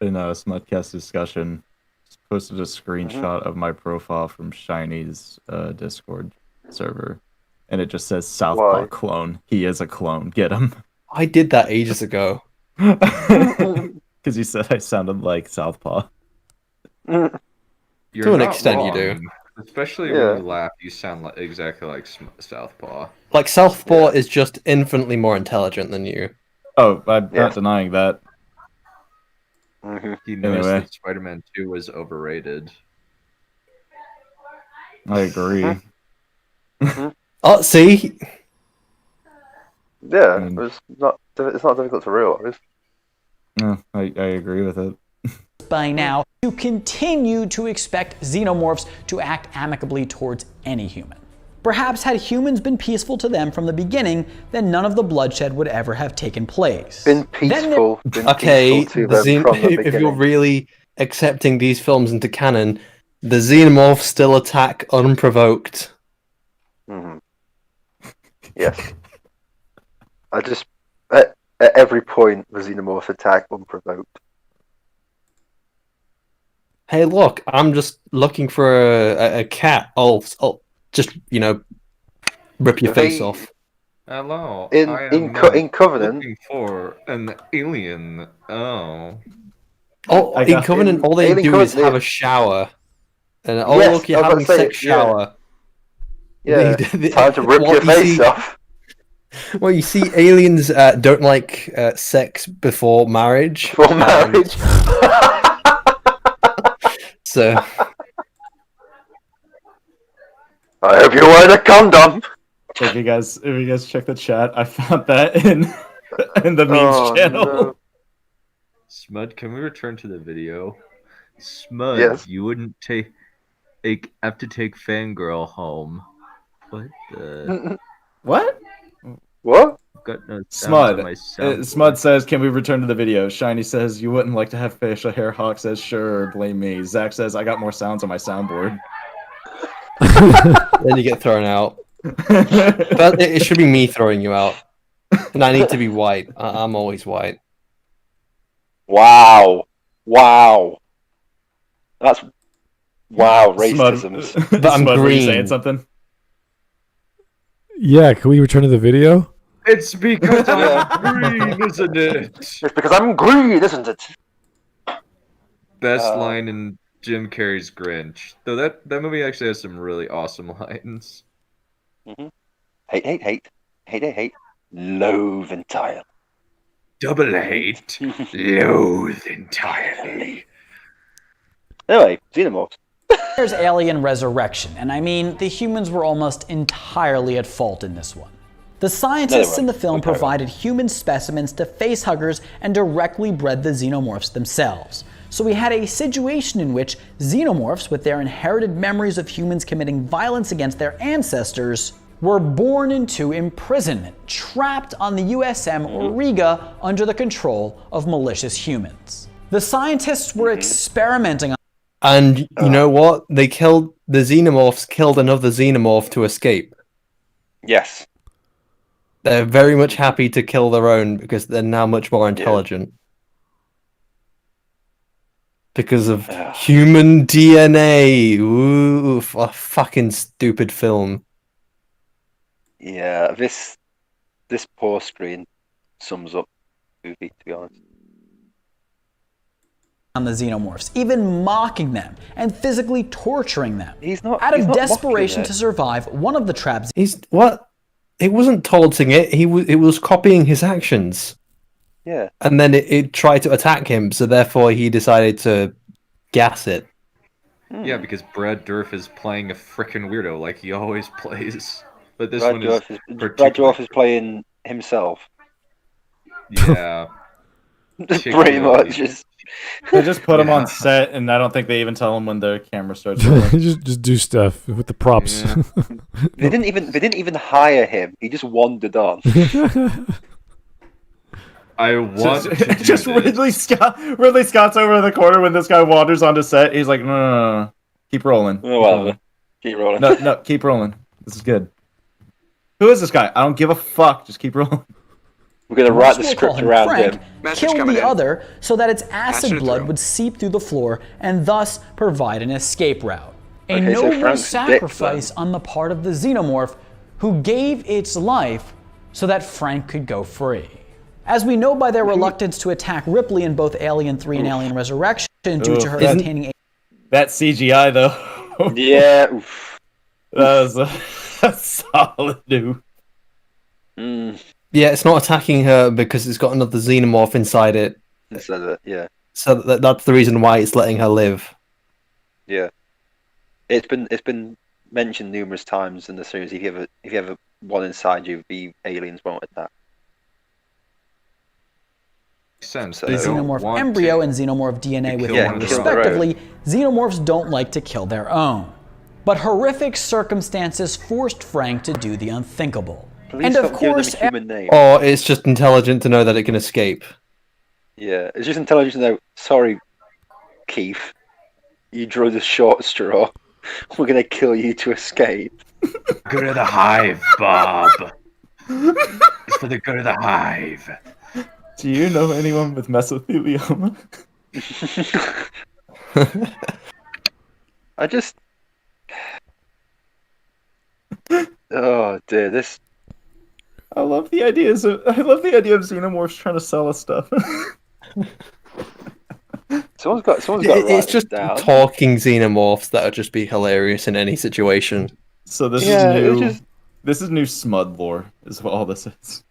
in a Smudcast discussion posted a screenshot of my profile from Shiney's Discord server, and it just says Southpaw clone. He is a clone. Get him. I did that ages ago. Because you said I sounded like Southpaw. To an extent, wrong. You do. Especially when you laugh, you sound exactly like Southpaw. Like Southpaw is just infinitely more intelligent than you. Oh, I'm not denying that. He knows that Spider-Man 2 was overrated. I agree. Oh, see? Yeah, it's not difficult to realize. No, I agree with it. By now, to continue to expect xenomorphs to act amicably towards any human. Perhaps had humans been peaceful to them from the beginning, then none of the bloodshed would ever have taken place. Been peaceful. If you're really accepting these films into canon, the Xenomorphs still attack unprovoked. Mm-hmm. Yes. At every point, the Xenomorphs attack unprovoked. Hey, look! I'm just looking for a cat. I'll just rip your face off. Hello. In Covenant, looking for an alien. In Covenant, all they do is have a shower, and look, you're having sex shower. Yeah, time to rip your face off. Well, you see, aliens don't like sex before marriage. Before marriage. So. I hope you're wearing a condom. If you guys check the chat, I found that in the memes channel. No. Smud, can we return to the video? Smud, you wouldn't have to take Fangirl home. What the? What? What? Got no Smud. Smud says, "Can we return to the video?" Shiny says, "You wouldn't like to have facial hair." Hawk says, "Sure, blame me." Zach says, "I got more sounds on my soundboard." Then you get thrown out. But it should be me throwing you out. And I need to be white. I'm always white. Wow. That's racism. But I'm Smud, green. were you saying something? Yeah, can we return to the video? It's because I'm green, isn't it? It's because I'm green, isn't it? Best line in Jim Carrey's Grinch. Though that movie actually has some really awesome lines. Mm-hmm. Hate. Loathe entirely. Double hate. Loathe entirely. Anyway, Xenomorphs. There's Alien Resurrection, and I mean, the humans were almost entirely at fault in this one. The scientists in the film provided human specimens to facehuggers and directly bred the xenomorphs themselves. So we had a situation in which xenomorphs, with their inherited memories of humans committing violence against their ancestors, were born into imprisonment, trapped on the USM Auriga under the control of malicious humans. The scientists were experimenting on. And you know what? The xenomorphs killed another xenomorph to escape. Yes. They're very much happy to kill their own because they're now much more intelligent. Because of human DNA. Ooh, a fucking stupid film. Yeah, this pause screen sums up the movie, to be honest. On the xenomorphs, even mocking them and physically torturing them. He's not out of desperation to survive one of the traps. What? It wasn't taunting it. It was copying his actions. Yeah. And then it tried to attack him, so therefore he decided to gas it. Yeah, because Brad Dourif is playing a frickin' weirdo like he always plays. But this Brad one is Brad Dourif is playing himself. Yeah. Pretty much. They just put him on set, and I don't think they even tell him when the camera starts rolling. just do stuff with the props. Yeah. They didn't even hire him. He just wandered on. I want just Ridley Scott's over in the corner when this guy wanders onto set. He's like, no. Keep rolling. Oh, well, keep rolling. No, keep rolling. This is good. Who is this guy? I don't give a fuck. Just keep rolling. We're going to write the script around Frank, him. Kill the other so that its acid blood would seep through the floor and thus provide an escape route. A noble sacrifice on the part of the xenomorph who gave its life so that Frank could go free. As we know by their reluctance to attack Ripley in both Alien 3 and Alien Resurrection due to her containing a... That CGI, though. Yeah. Oof. That was a solid dude. Yeah, it's not attacking her because it's got another xenomorph inside it. Yeah. So that's the reason why it's letting her live. Yeah. It's been mentioned numerous times in the series. If you have one inside you, the aliens won't attack. Sense. The xenomorph embryo and xenomorph DNA within them, respectively, xenomorphs don't like to kill their own. But horrific circumstances forced Frank to do the unthinkable. And of course, or it's just intelligent to know that it can escape. Yeah, it's just intelligent to know. Sorry, Keith, you drew the short straw. We're gonna kill you to escape. Good of the hive, Bob. It's for the good of the hive. Do you know anyone with mesothelioma? I just... Oh dear, this... I love the idea of xenomorphs trying to sell us stuff. Someone's got. It's just talking xenomorphs that would just be hilarious in any situation. So this is new. This is new Smud lore. Is what all this is.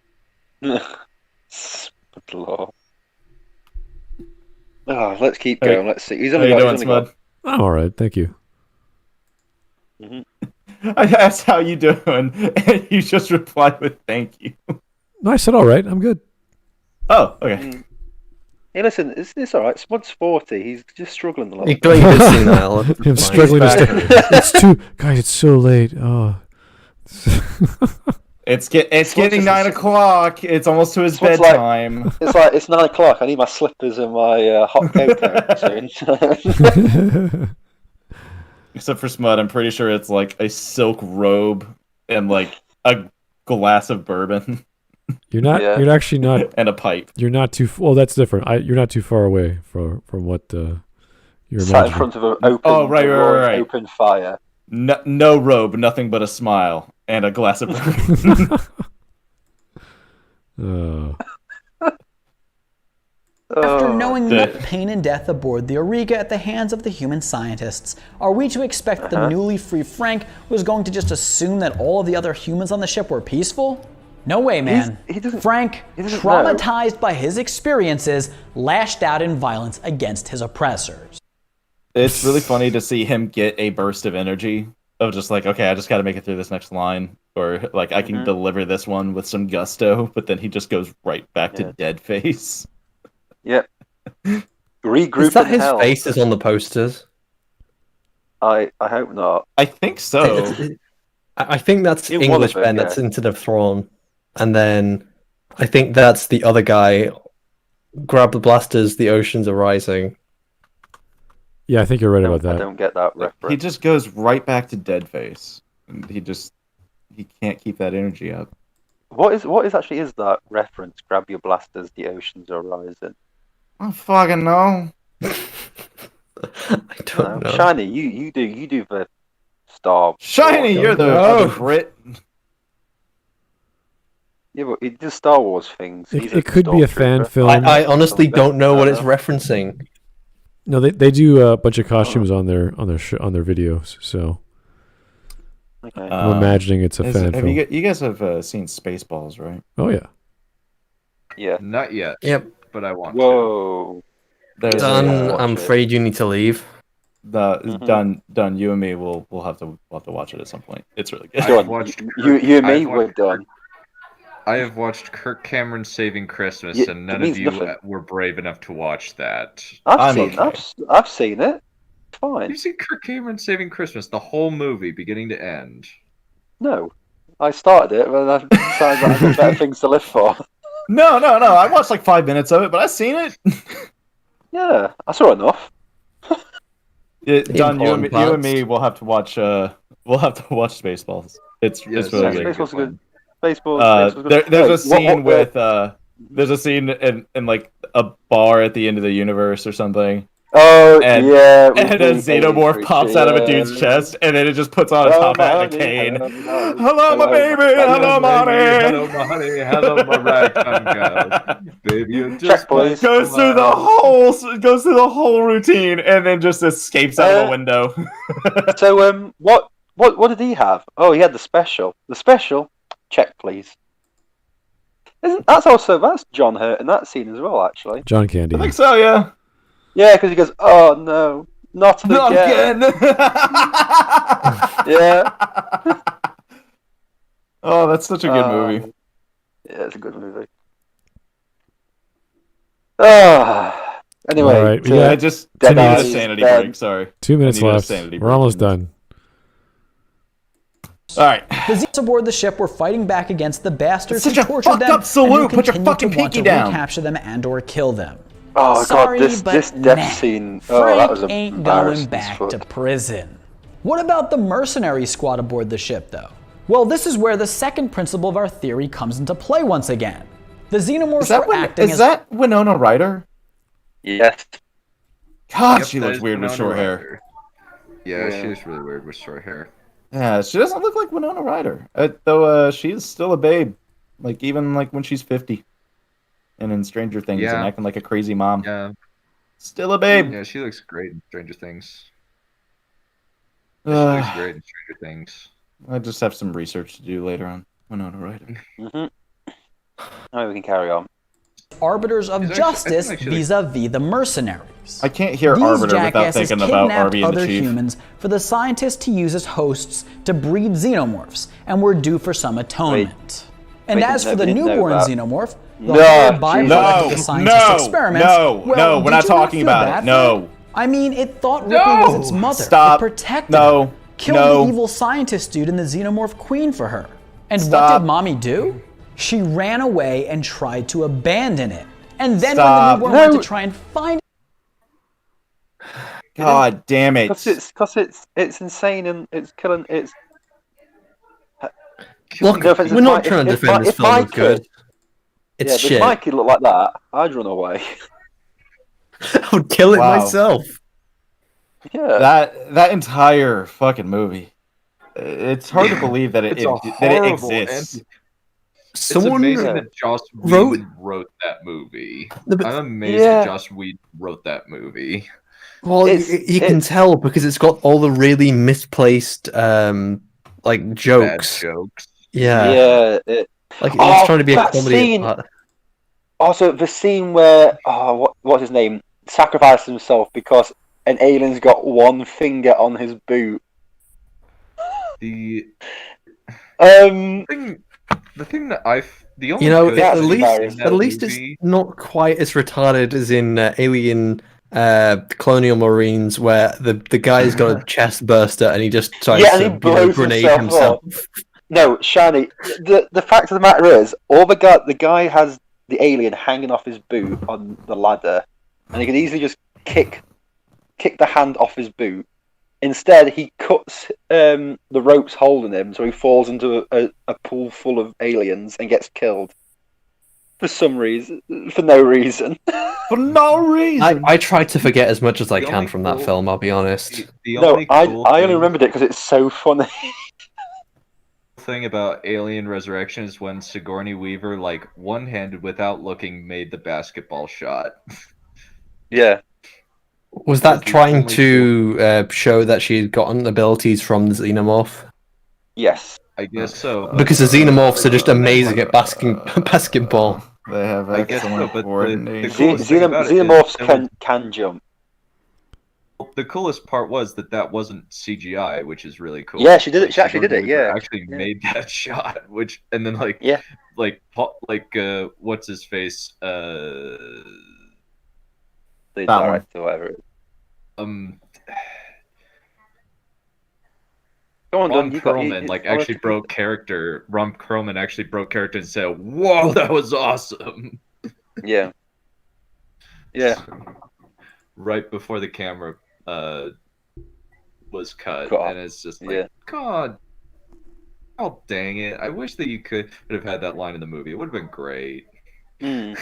Smud lore. Oh, let's keep going. Let's see. How you doing, Smud? I'm all right, thank you. I asked how you doing, and you just replied with "thank you." No, I said all right. I'm good. Oh, okay. Hey, listen, it's all right. Smud's 40. He's just struggling a lot. I'm struggling to stay. It's too, guys. It's so late. Oh, it's getting 9 o'clock. It's almost to his bedtime. It's 9 o'clock. I need my slippers and my hot cocoa soon. Except for Smud, I'm pretty sure it's like a silk robe and like a glass of bourbon. You're not. Yeah. You're actually not. And a pipe. You're not too. Well, that's different. You're not too far away from what you're sat in front of an open. Oh, right. Open fire. No robe, nothing but a smile and a glass of bourbon. After knowing the pain and death aboard the Auriga at the hands of the human scientists, are we to expect that the newly free Frank was going to just assume that all of the other humans on the ship were peaceful? No way, man. Frank, traumatized by his experiences, lashed out in violence against his oppressors. It's really funny to see him get a burst of energy of just like, okay, I just got to make it through this next line, or like I can deliver this one with some gusto, but then he just goes right back to dead face. Yep. Regroup. Is that his faces on the posters? I hope not. I think so. I think that's English Ben. That's Into the Throne, and then I think that's the other guy. Grab the blasters. The oceans are rising. Yeah, I think you're right about that. I don't get that reference. He just goes right back to Deadface. And he can't keep that energy up. What is that reference? Grab your blasters. The oceans are rising. I don't fucking know. I don't know. Shiny, you do the Star. Shiny, you're the Brit. Yeah, but it does Star Wars things. It could be a fan film. I honestly don't know what it's referencing. No, they do a bunch of costumes on their videos. So okay. I'm imagining it's a fan film. You guys have seen Spaceballs, right? Oh yeah. Yeah. Not yet. Yep. But I want. Whoa. Dunn, I'm afraid you need to leave. Dunn, you and me will have to watch it at some point. It's really good. You and me, we're done. I have watched Kirk Cameron Saving Christmas, and none of you were brave enough to watch that. I've seen it. It's fine. You've seen Kirk Cameron Saving Christmas, the whole movie, beginning to end. No, I started it, but I decided I had better things to live for. No. I watched like 5 minutes of it, but I've seen it. Yeah, I saw enough. Dunn, you and me will have to watch. We'll have to watch Spaceballs. It's really good. Spaceballs are good. Spaceballs. There's a scene in like a bar at the end of the universe or something. Oh, and a Xenomorph pops out of a dude's chest, and then it just puts on a top hat and a cane. Hello, my baby. Hello, mommy. Hello, my honey. Hello, my ragtime girl. Baby, you just goes through the whole routine, and then just escapes out of a window. So, what did he have? Oh, he had the special. The special. Check, please. That's John Hurt in that scene as well, actually. John Candy. I think so, yeah. Yeah, because he goes, "Oh no, not again." Yeah. Oh, that's such a good movie. Yeah, it's a good movie. Anyway, all right, I just need a sanity break. Sorry, 2 minutes left. We're almost done. All right. The Xenomorphs aboard the ship were fighting back against the bastards who tortured them. Such a fucked up salute. Put your fucking pinky down. Recapture them and/or kill them. Oh Sorry, god, this death scene. Frank That was ain't going back to prison. What about the mercenary squad aboard the ship, though? Well, this is where the second principle of our theory comes into play once again. The Xenomorphs were acting as... Is that Winona Ryder? Yes. God, she looks weird with short hair. Yeah, she looks really weird with short hair. Yeah, she doesn't look like Winona Ryder. Though she's still a babe. Like, even like when she's 50. And in Stranger Things and acting like a crazy mom. Yeah. Still a babe. Yeah, she looks great in Stranger Things. She looks great in Stranger Things. I just have some research to do later on. Winona Ryder. Alright, we can carry on. Arbiters of justice vis-a-vis the mercenaries. I can't hear arbiter without thinking about Arby and the Chief. Humans for the scientists to use as hosts to breed xenomorphs, and were due for some atonement. As for the newborn xenomorph, the byproduct of the scientists' experiments, we're not talking about it. No. I mean, it thought Ripley was its mother. It protected her. Killed the evil scientist dude and the xenomorph queen for her. And what did mommy do? She ran away and tried to abandon it. And then when the newborn went to try and find it... God damn it. Because it's insane and it's killing... Look, we're not trying to defend this film as good. It's shit. If Mikey looked like that, I'd run away. I would kill it myself. Yeah. That entire fucking movie. It's hard to believe that it exists. It's amazing that Joss Whedon wrote that movie. I'm amazed that Joss Whedon wrote that movie. Well, you can tell because it's got all the really misplaced like jokes. Bad jokes. Yeah. Like it's trying to be a comedy. Also, the scene where what's his name sacrificed himself because an alien's got one finger on his boot. The thing that at least it's not quite as retarded as in Alien Colonial Marines where the guy's got a chest burster and he just tries to grenade himself. No, Shiny. The fact of the matter is, the guy has the alien hanging off his boot on the ladder, and he can easily just kick the hand off his boot. Instead, he cuts the ropes holding him, so he falls into a pool full of aliens and gets killed. For some reason. For no reason. For no reason! I tried to forget as much as I can from that film, I'll be honest. I only remembered it because it's so funny. The thing about Alien Resurrection is when Sigourney Weaver, like, one-handed without looking, made the basketball shot. Yeah. Was that trying to show that she had gotten abilities from the Xenomorph? Yes. I guess so. Because the Xenomorphs are just amazing at basketball. They have excellent coordination. Xenomorphs can jump. The coolest part was that wasn't CGI, which is really cool. Yeah, she did it. She actually did it. Yeah, actually made that shot. And then what's his face? The director, or whatever. Ron Perlman actually broke character. Ron Perlman actually broke character and said, "Whoa, that was awesome." Yeah. Yeah. Right before the camera was cut, and it's just like, God, oh dang it! I wish that you could have had that line in the movie. It would have been great. It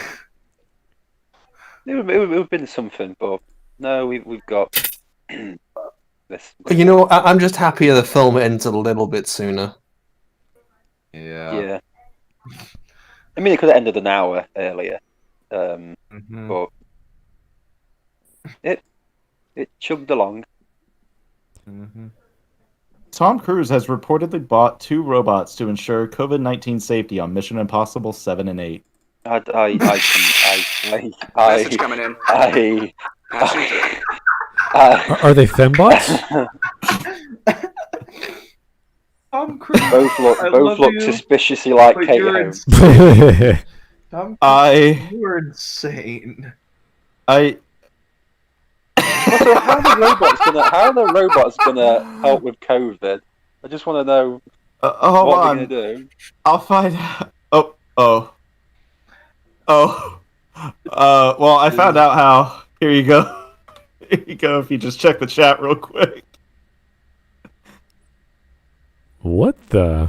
would have been something, but no, we've got this. You know, I'm just happier the film ends a little bit sooner. Yeah. I mean, it could have ended an hour earlier, but it chugged along. Tom Cruise has reportedly bought 2 robots to ensure COVID-19 safety on Mission Impossible 7 and 8. Message coming in. Are they fembots? Tom Cruise. Both look suspiciously like Kate Holmes. Tom Cruise, you are insane. Also, how are the robots gonna help with COVID? I just want to know what they're gonna do. I'll find out. Well, I found out how. Here you go. Here you go. If you just check the chat real quick. What the?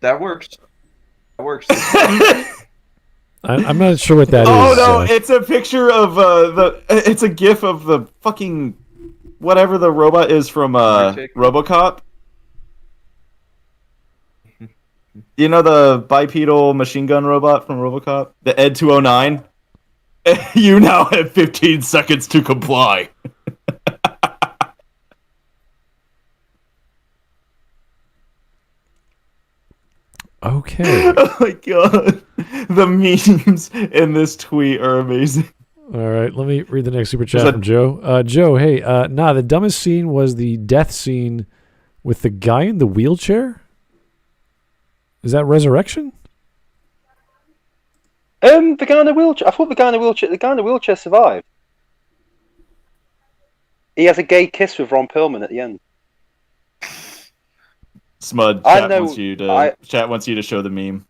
That works. I'm not sure what that is. Oh no, it's a picture of it's a GIF of the fucking whatever the robot is from RoboCop. You know the bipedal machine gun robot from RoboCop, the Ed 209. You now have 15 seconds to comply. Okay. Oh my god. The memes in this tweet are amazing. All right, let me read the next super chat from Joe. Joe, hey, the dumbest scene was the death scene with the guy in the wheelchair? Is that Resurrection? The guy in the wheelchair. I thought the guy in the wheelchair survived. He has a gay kiss with Ron Perlman at the end. Smud, chat wants you to show the meme.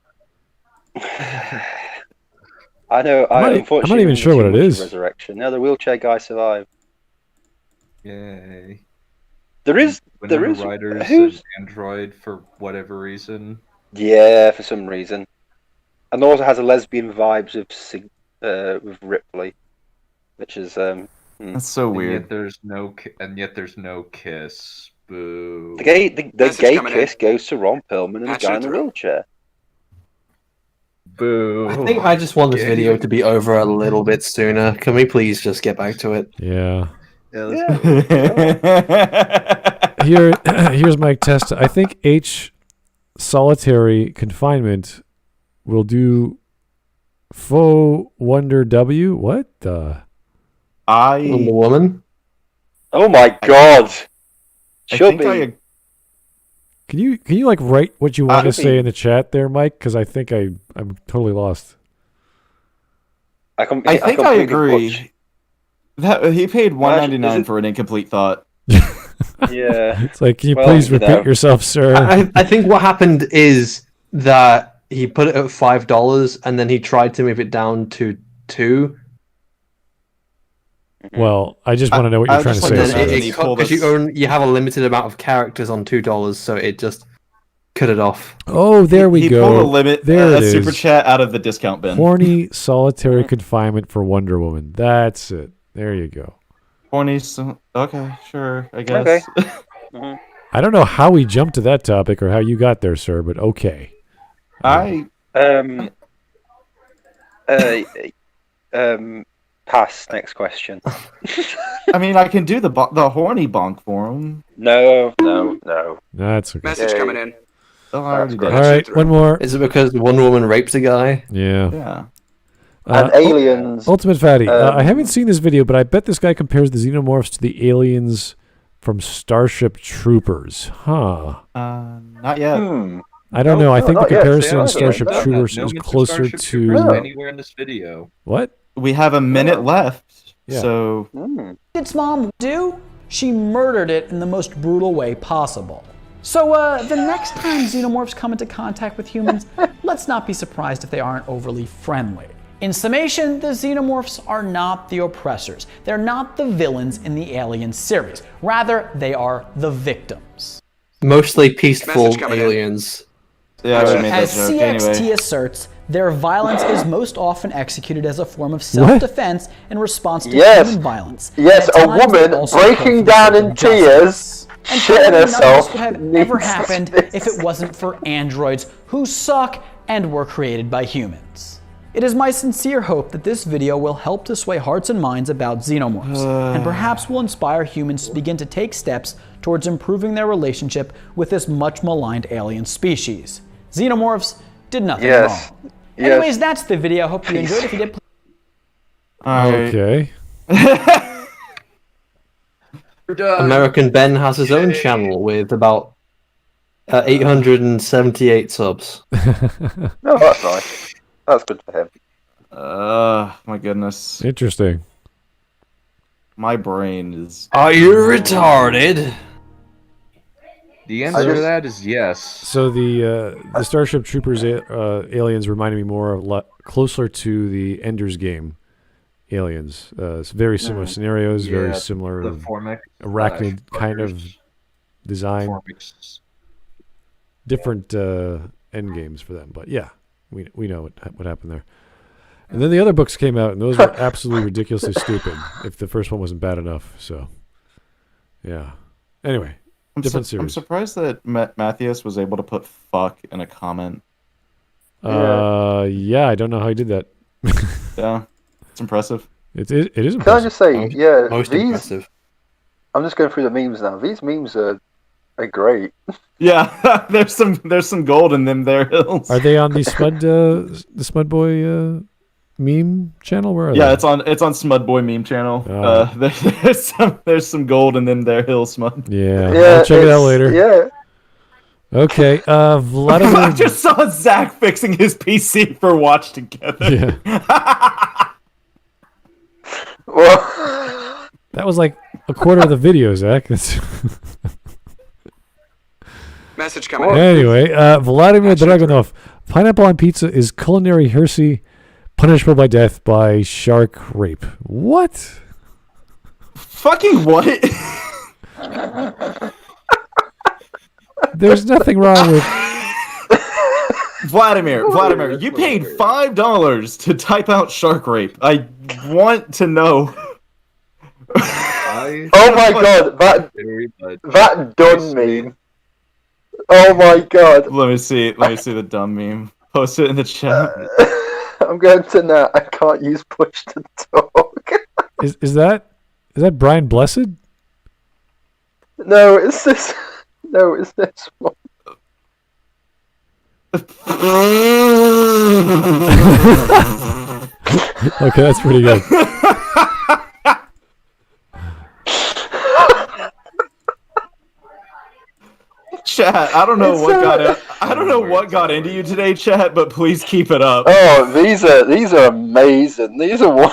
I know. I'm not even sure what it is. Resurrection. No, the wheelchair guy survived. Yay! There is Riders an android for whatever reason. Yeah, for some reason, and also has a lesbian vibes with Ripley, which is that's so weird. Yet there's no kiss. Boo. The gay kiss goes to Ron Perlman and the guy in the wheelchair. Boo. I think I just want this video to be over a little bit sooner. Can we please just get back to it? Yeah. Here's my test. I think solitary confinement will do faux Wonder W. What the? Wonder Woman? Oh my god. Should be. Can you like write what you want to say in the chat there, Mike? Because I think I'm totally lost. I think I agree. That he paid $1.99 for an incomplete thought. Yeah. It's like, can you please repeat yourself, sir? I think what happened is that he put it at $5 and then he tried to move it down to $2. Well, I just want to know what you're trying to say. Because you have a limited amount of characters on $2, so it just cut it off. Oh, there we go. He pulled a limit, a super chat out of the discount bin. Horny solitary confinement for Wonder Woman. That's it. There you go. Horny. Okay, sure. I guess. Okay. I don't know how we jumped to that topic or how you got there, sir, but okay. Pass. Next question. I mean, I can do the horny bonk for him. No. That's okay. Message coming in. Oh, I already did. All right, one more. Is it because Wonder Woman raped a guy? Yeah. And aliens. Ultimate Fatty. I haven't seen this video, but I bet this guy compares the Xenomorphs to the aliens from Starship Troopers. Huh. Not yet. I don't know. I think the comparison in Starship Troopers is closer to anywhere in this video. What? We have a minute left. Yeah. So. What did its mom do? She murdered it in the most brutal way possible. So the next time Xenomorphs come into contact with humans, let's not be surprised if they aren't overly friendly. In summation, the Xenomorphs are not the oppressors. They're not the villains in the Alien series. Rather, they are the victims. Mostly peaceful aliens. Yeah, I made as that joke CXT anyway. asserts, their violence is most often executed as a form of self-defense in response to human violence. Yes, a woman breaking down in tears, shitting herself. This would have ever happened if it wasn't for androids who suck and were created by humans. It is my sincere hope that this video will help to sway hearts and minds about xenomorphs, and perhaps will inspire humans to begin to take steps towards improving their relationship with this much maligned alien species. Xenomorphs did nothing wrong. Anyways, that's the video. Hope you enjoyed. If you did, Okay. American Ben has his own channel with about 878 subs. No, that's nice. That's good for him. My goodness. Interesting. My brain is. Are you retarded? The answer to that is yes. So the Starship Troopers aliens reminded me more closer to the Ender's Game aliens. It's very similar scenarios, very similar arachnid kind of design. Different end games for them, but yeah, we know what happened there. And then the other books came out, and those were absolutely ridiculously stupid. If the first one wasn't bad enough, so yeah. Anyway. Different series. I'm surprised that Matthias was able to put "fuck" in a comment. Yeah, I don't know how he did that. Yeah, it's impressive. It is impressive. Can I just say, most impressive. I'm just going through the memes now. These memes are great. Yeah, there's some gold in them there hills. Are they on the Smud Boy meme channel? Where are they? It's on Smudboy meme channel. There's some gold in them there hills, Smud. Yeah, I'll check it out later. Yeah. Okay, Vladimir. I just saw Zach fixing his PC for Watch Together. Yeah. Well, that was like a quarter of the video, Zach. Message coming in. Anyway, Vladimir Dragunov. Pineapple on pizza is culinary heresy, punishable by death by shark rape. What? Fucking what? There's nothing wrong with Vladimir, you paid $5 to type out shark rape. I want to know. Oh my god, that Dunn meme. Oh my god. Let me see the dumb meme. Post it in the chat. I'm going to net. I can't use push to talk. Is that Brian Blessed? No, it's this. No, it's this one. Okay, that's pretty good. Chat Chat, I don't know what got into you today, chat, but please keep it up. Oh, these are amazing. These are one.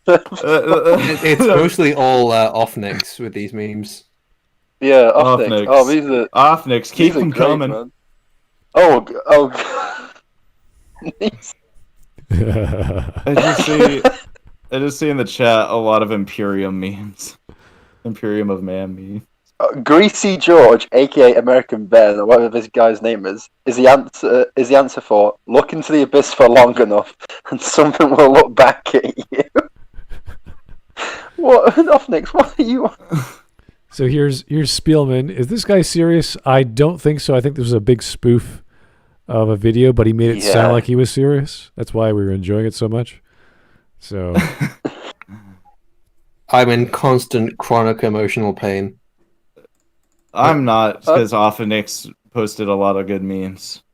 It's mostly all Offnicks with these memes. Yeah, Offnicks. Oh, these are Offnicks. Keep them coming. Man. Oh. I just see in the chat a lot of Imperium memes. Imperium of Man memes. Greasy George, aka American Ben, or whatever this guy's name is the answer for look into the abyss for long enough and something will look back at you. What Offnicks, what are you on? So here's Spielman. Is this guy serious? I don't think so. I think this was a big spoof of a video, but he made it sound like he was serious. That's why we were enjoying it so much. So I'm in constant chronic emotional pain. I'm not, because Offenix posted a lot of good memes.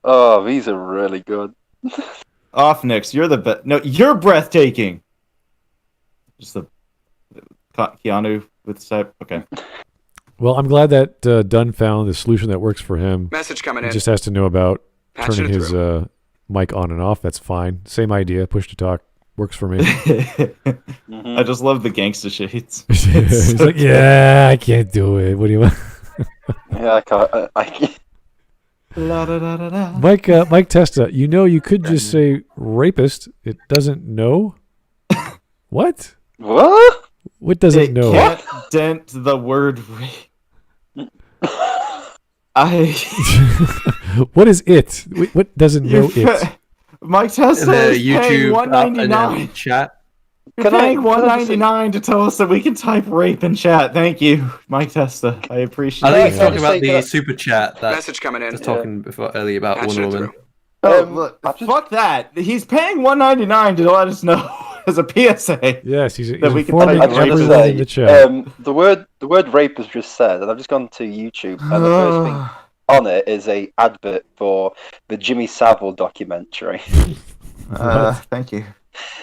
Oh, these are really good. Offenix, you're the best. No, you're breathtaking. Just the Keanu with type. Okay. Well, I'm glad that Dunn found the solution that works for him. Message coming in. He just has to know about turning his through. mic on and off. That's fine. Same idea. Push to talk works for me. I just love the gangsta shades. He's like, yeah, I can't do it. What do you want? Yeah, I can't. Mike Testa, you could just say rapist. It doesn't know. What? What? What doesn't know? Can't dent the word rape. What is it? What doesn't know it? Mike Testa is paying $1.99 chat. You're paying $1.99 to tell us that we can type rape in chat. Thank you, Mike Testa. I appreciate it. I think he's talking about the super chat. That Message coming in. I was talking before earlier about Wonder Woman. Look, fuck that. He's paying $1.99 to let us know as a PSA. Yes, he's that we can informing type everyone in the chat. The word rape was just said, and I've just gone to YouTube, and the first thing on it is a advert for the Jimmy Savile documentary. Thank you.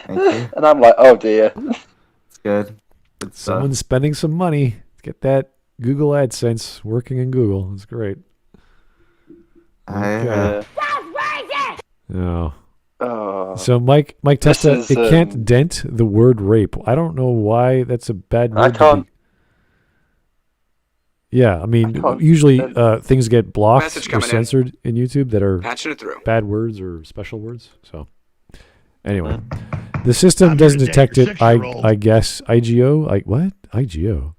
And I'm like, oh dear. It's good. Someone's spending some money to get that Google AdSense working in Google. It's great. No. So Mike Testa, it can't dent the word rape. I don't know why that's a bad word. I can't. Yeah, I mean, usually things get blocked or censored in YouTube that are bad words or special words. So anyway, the system doesn't detect it. I guess IGO. What? IGO.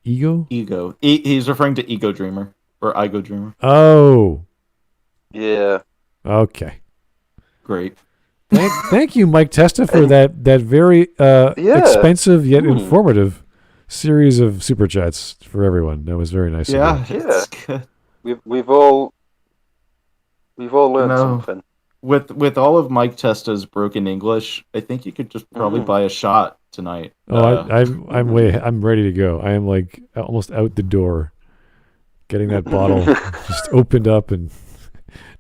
Ego. He's referring to Ego Dreamer or Igo Dreamer. Oh. Yeah. Okay. Great. Thank you, Mike Testa, for that very expensive yet informative series of super chats for everyone. That was very nice. Yeah. We've all learned something. With all of Mike Testa's broken English, I think you could just probably buy a shot tonight. I'm ready to go. I am like almost out the door, getting that bottle just opened up and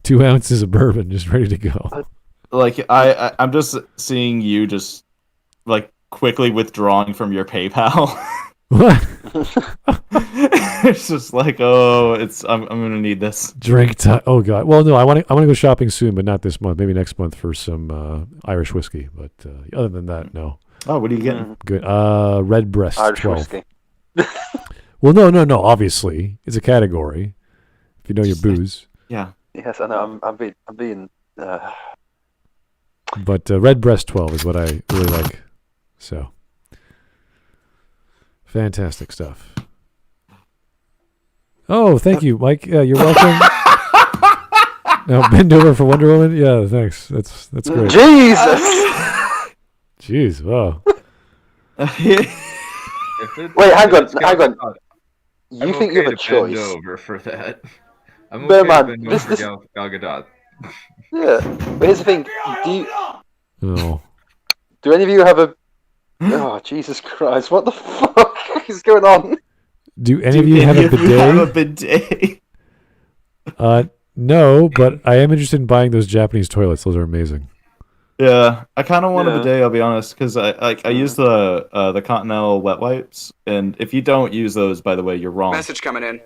2 ounces of bourbon just ready to go. Like I'm just seeing you just like quickly withdrawing from your PayPal. What? It's just like, I'm gonna need this drink time. Oh god. Well, no, I want to go shopping soon, but not this month. Maybe next month for some Irish whiskey. But other than that, no. Oh, what are you getting? Good. Red Breast Irish 12. whiskey. Well, no. Obviously, it's a category. If you know your booze. Yeah. Yes, I know. I'm being. But Red Breast 12 is what I really like. So, fantastic stuff. Oh, thank you, Mike. Yeah, you're welcome. Now bend over for Wonder Woman. Yeah, thanks. That's great. Jesus. Jeez, wow. Wait, hang on. You think you have a choice? Bend over for that. I'm Bear okay man, to bend over for Gal Gadot. Yeah, but here's the thing. Do any of you have a? Oh, Jesus Christ! What the fuck is going on? Do any of you have a bidet? No, but I am interested in buying those Japanese toilets. Those are amazing. Yeah, I kind of want a bidet. I'll be honest, because I use the Continental wet wipes, and if you don't use those, by the way, you're wrong. Message coming in.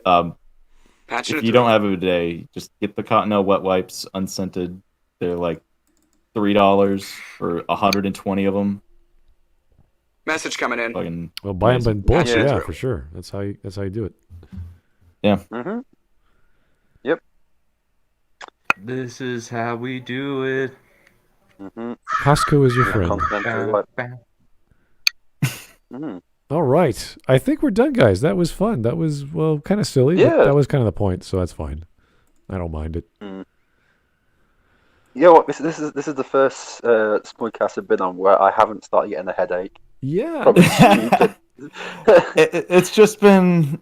If you don't have a bidet, just get the Continental wet wipes unscented. They're like $3 for 120 of them. Message coming in. Well, buy them in bulk, yeah, for sure. That's how you do it. Yeah. Mm-hmm. Yep. This is how we do it. Mm-hmm. Costco is your friend. Mm-hmm. All right. I think we're done, guys. That was fun. That was, well, kind of silly, Yeah. but that was kind of the point, so that's fine. I don't mind it. Mm. You know what? This is the first Smudcast I've been on where I haven't started getting a headache. Yeah. It's just been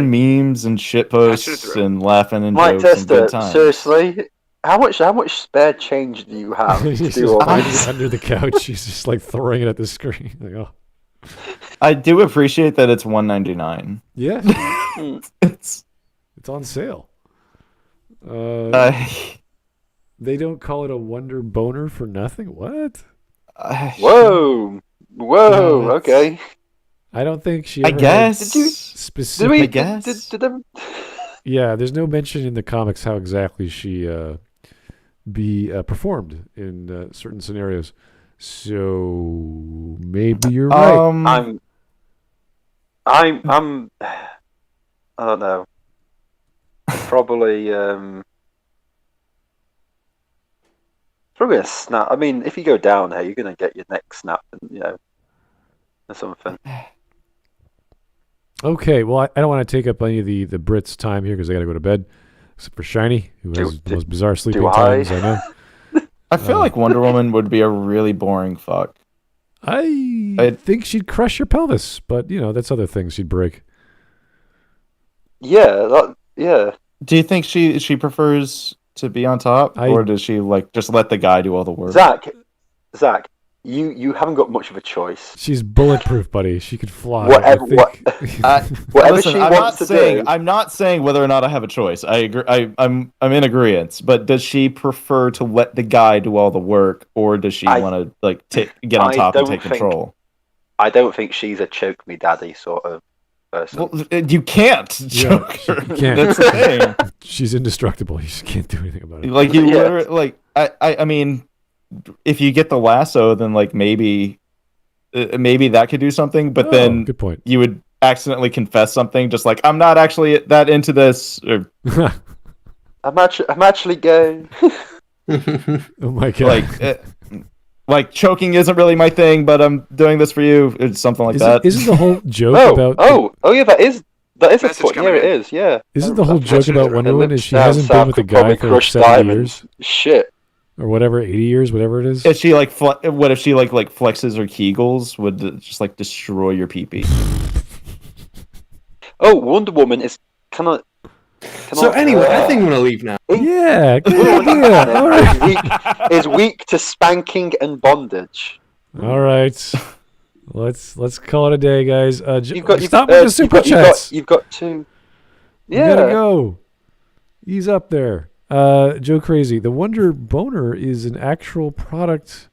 memes and shit posts and laughing and Mike jokes and good Tester, times. seriously, how much spare change do you have to He's do just all hiding this? under the couch. He's just like throwing it at the screen. Like, oh. I do appreciate that it's $1.99. Yeah. It's on sale. They don't call it a Wonder Boner for nothing? What? Whoa. Okay. I don't think she I ever guess. had Did we? specific... I guess. Did them? Yeah, there's no mention in the comics how exactly she performed in certain scenarios. So maybe you're right. I don't know. Probably a snap. I mean, if you go down here, you're gonna get your neck snapped, and or something. Okay, well, I don't want to take up any of the Brits' time here because I got to go to bed. Except for Shiny, who has the most bizarre sleeping times I know. I feel like Wonder Woman would be a really boring fuck. I think she'd crush your pelvis, but that's other things she'd break. Yeah, yeah. Do you think she prefers to be on top, or does she just let the guy do all the work? Zach, you haven't got much of a choice. She's bulletproof, buddy. She could fly. Whatever Listen, she wants to do. I'm not saying whether or not I have a choice. I agree. I'm in agreement. But does she prefer to let the guy do all the work, or does she want to get on top and take control? I don't think she's a choke me daddy sort of person. Well, you can't choke her. You can't. That's the thing. She's indestructible. You just can't do anything about it. Literally, I mean, if you get the lasso, then maybe that could do something. But then good point. You would accidentally confess something, just like, I'm not actually that into this. Or, I'm actually gay. Oh my god! Like choking isn't really my thing, but I'm doing this for you. It's something like that. Isn't the whole joke about? Oh yeah, that is a point. Yeah, it is. Yeah. Isn't the whole joke about Wonder Woman is she hasn't been with a guy for 70 years? Shit. Or whatever, 80 years, whatever it is. If she what if she flexes her Kegels? Would it just destroy your pee-pee? Oh, Wonder Woman is kind of. So anyway, I think I'm gonna leave now. Yeah, good idea. All right. Is weak to spanking and bondage. All right, let's call it a day, guys. Stop with the super chats. You've got to. Yeah. You gotta go. He's up there. Joe Crazy. The Wonder Boner is an actual product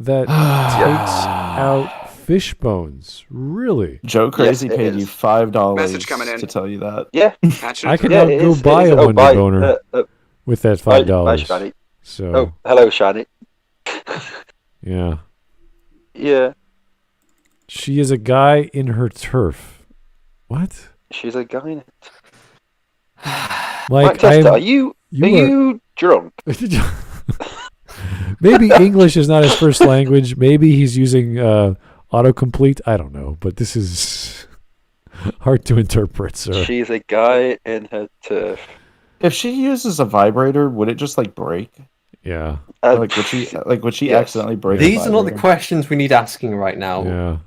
that takes out fish bones. Really? Joe Crazy paid you $5 to tell you that. Yeah. I could now go buy a Wonder Boner with that $5. Bye, Shani. So. Oh, hello, Shani. Yeah. Yeah. She is a guy in her turf. What? She's a guy in it. Like, Mike Tester, are you drunk? Maybe English is not his first language. Maybe he's using autocomplete. I don't know, but this is hard to interpret, sir. She's a guy in her turf. If she uses a vibrator, would it just break? Yeah. Would she accidentally break? These are not the questions we need asking right now. Yeah.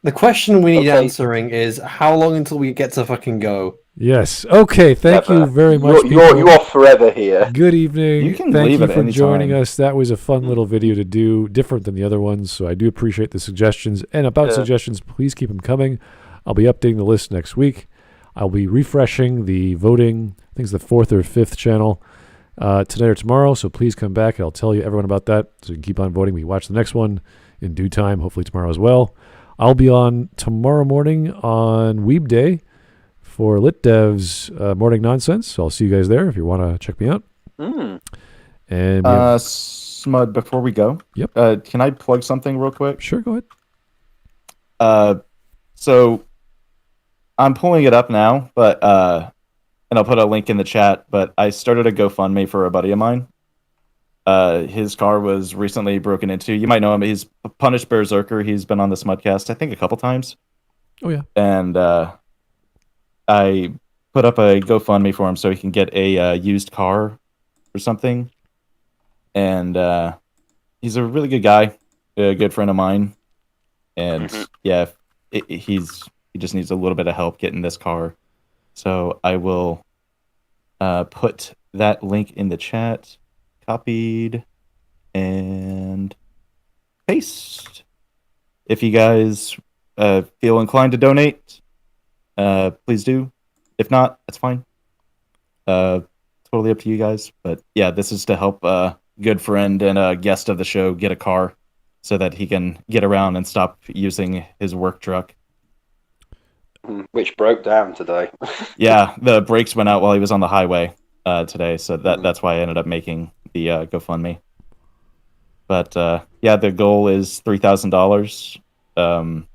The question we need answering is how long until we get to fucking go? Yes. Okay. Thank you very much. You are forever here. Good evening. You can Thank leave you at for any joining time. us. That was a fun little video to do, different than the other ones. So I do appreciate the suggestions. And about suggestions, please keep them coming. I'll be updating the list next week. I'll be refreshing the voting. I think it's the 4th or 5th channel. today or tomorrow. So please come back and I'll tell you everyone about that. So you can keep on voting. We watch the next one in due time, hopefully tomorrow as well. I'll be on tomorrow morning on Weeb Day for LitDev's Morning Nonsense. So I'll see you guys there if you want to check me out. Mm. And Smud, before we go, yep. Can I plug something real quick? Sure, go ahead. So I'm pulling it up now, but and I'll put a link in the chat. But I started a GoFundMe for a buddy of mine. His car was recently broken into. You might know him. He's Punished Berserker. He's been on the Smudcast, I think, a couple times. Oh yeah. And I put up a GoFundMe for him so he can get a used car or something. And he's a really good guy, a good friend of mine. And yeah, he just needs a little bit of help getting this car. So I will put that link in the chat, copied, and paste. If you guys feel inclined to donate, please do. If not, that's fine. Totally up to you guys. But yeah, this is to help a good friend and a guest of the show get a car so that he can get around and stop using his work truck. Which broke down today. Yeah, the brakes went out while he was on the highway today, so that's why I ended up making the GoFundMe. But yeah, the goal is $3,000.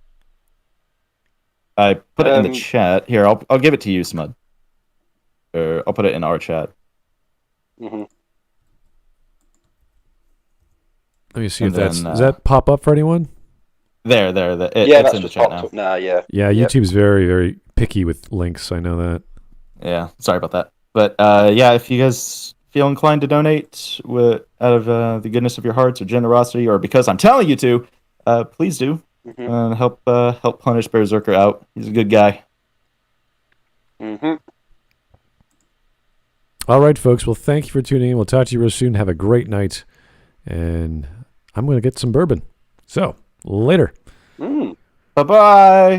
I put it in the chat. Here, I'll give it to you, Smud. Or I'll put it in our chat. Mm-hmm. Let me see if does that pop up for anyone? There. It's in the chat now. Nah, yeah. Yeah, YouTube's very, very picky with links. I know that. Yeah, sorry about that. But yeah, if you guys feel inclined to donate out of the goodness of your hearts or generosity, or because I'm telling you to, please do. And help Punish Berserker out. He's a good guy. All right, folks. Well, thank you for tuning in. We'll talk to you real soon. Have a great night. And I'm going to get some bourbon. So, later. Bye-bye.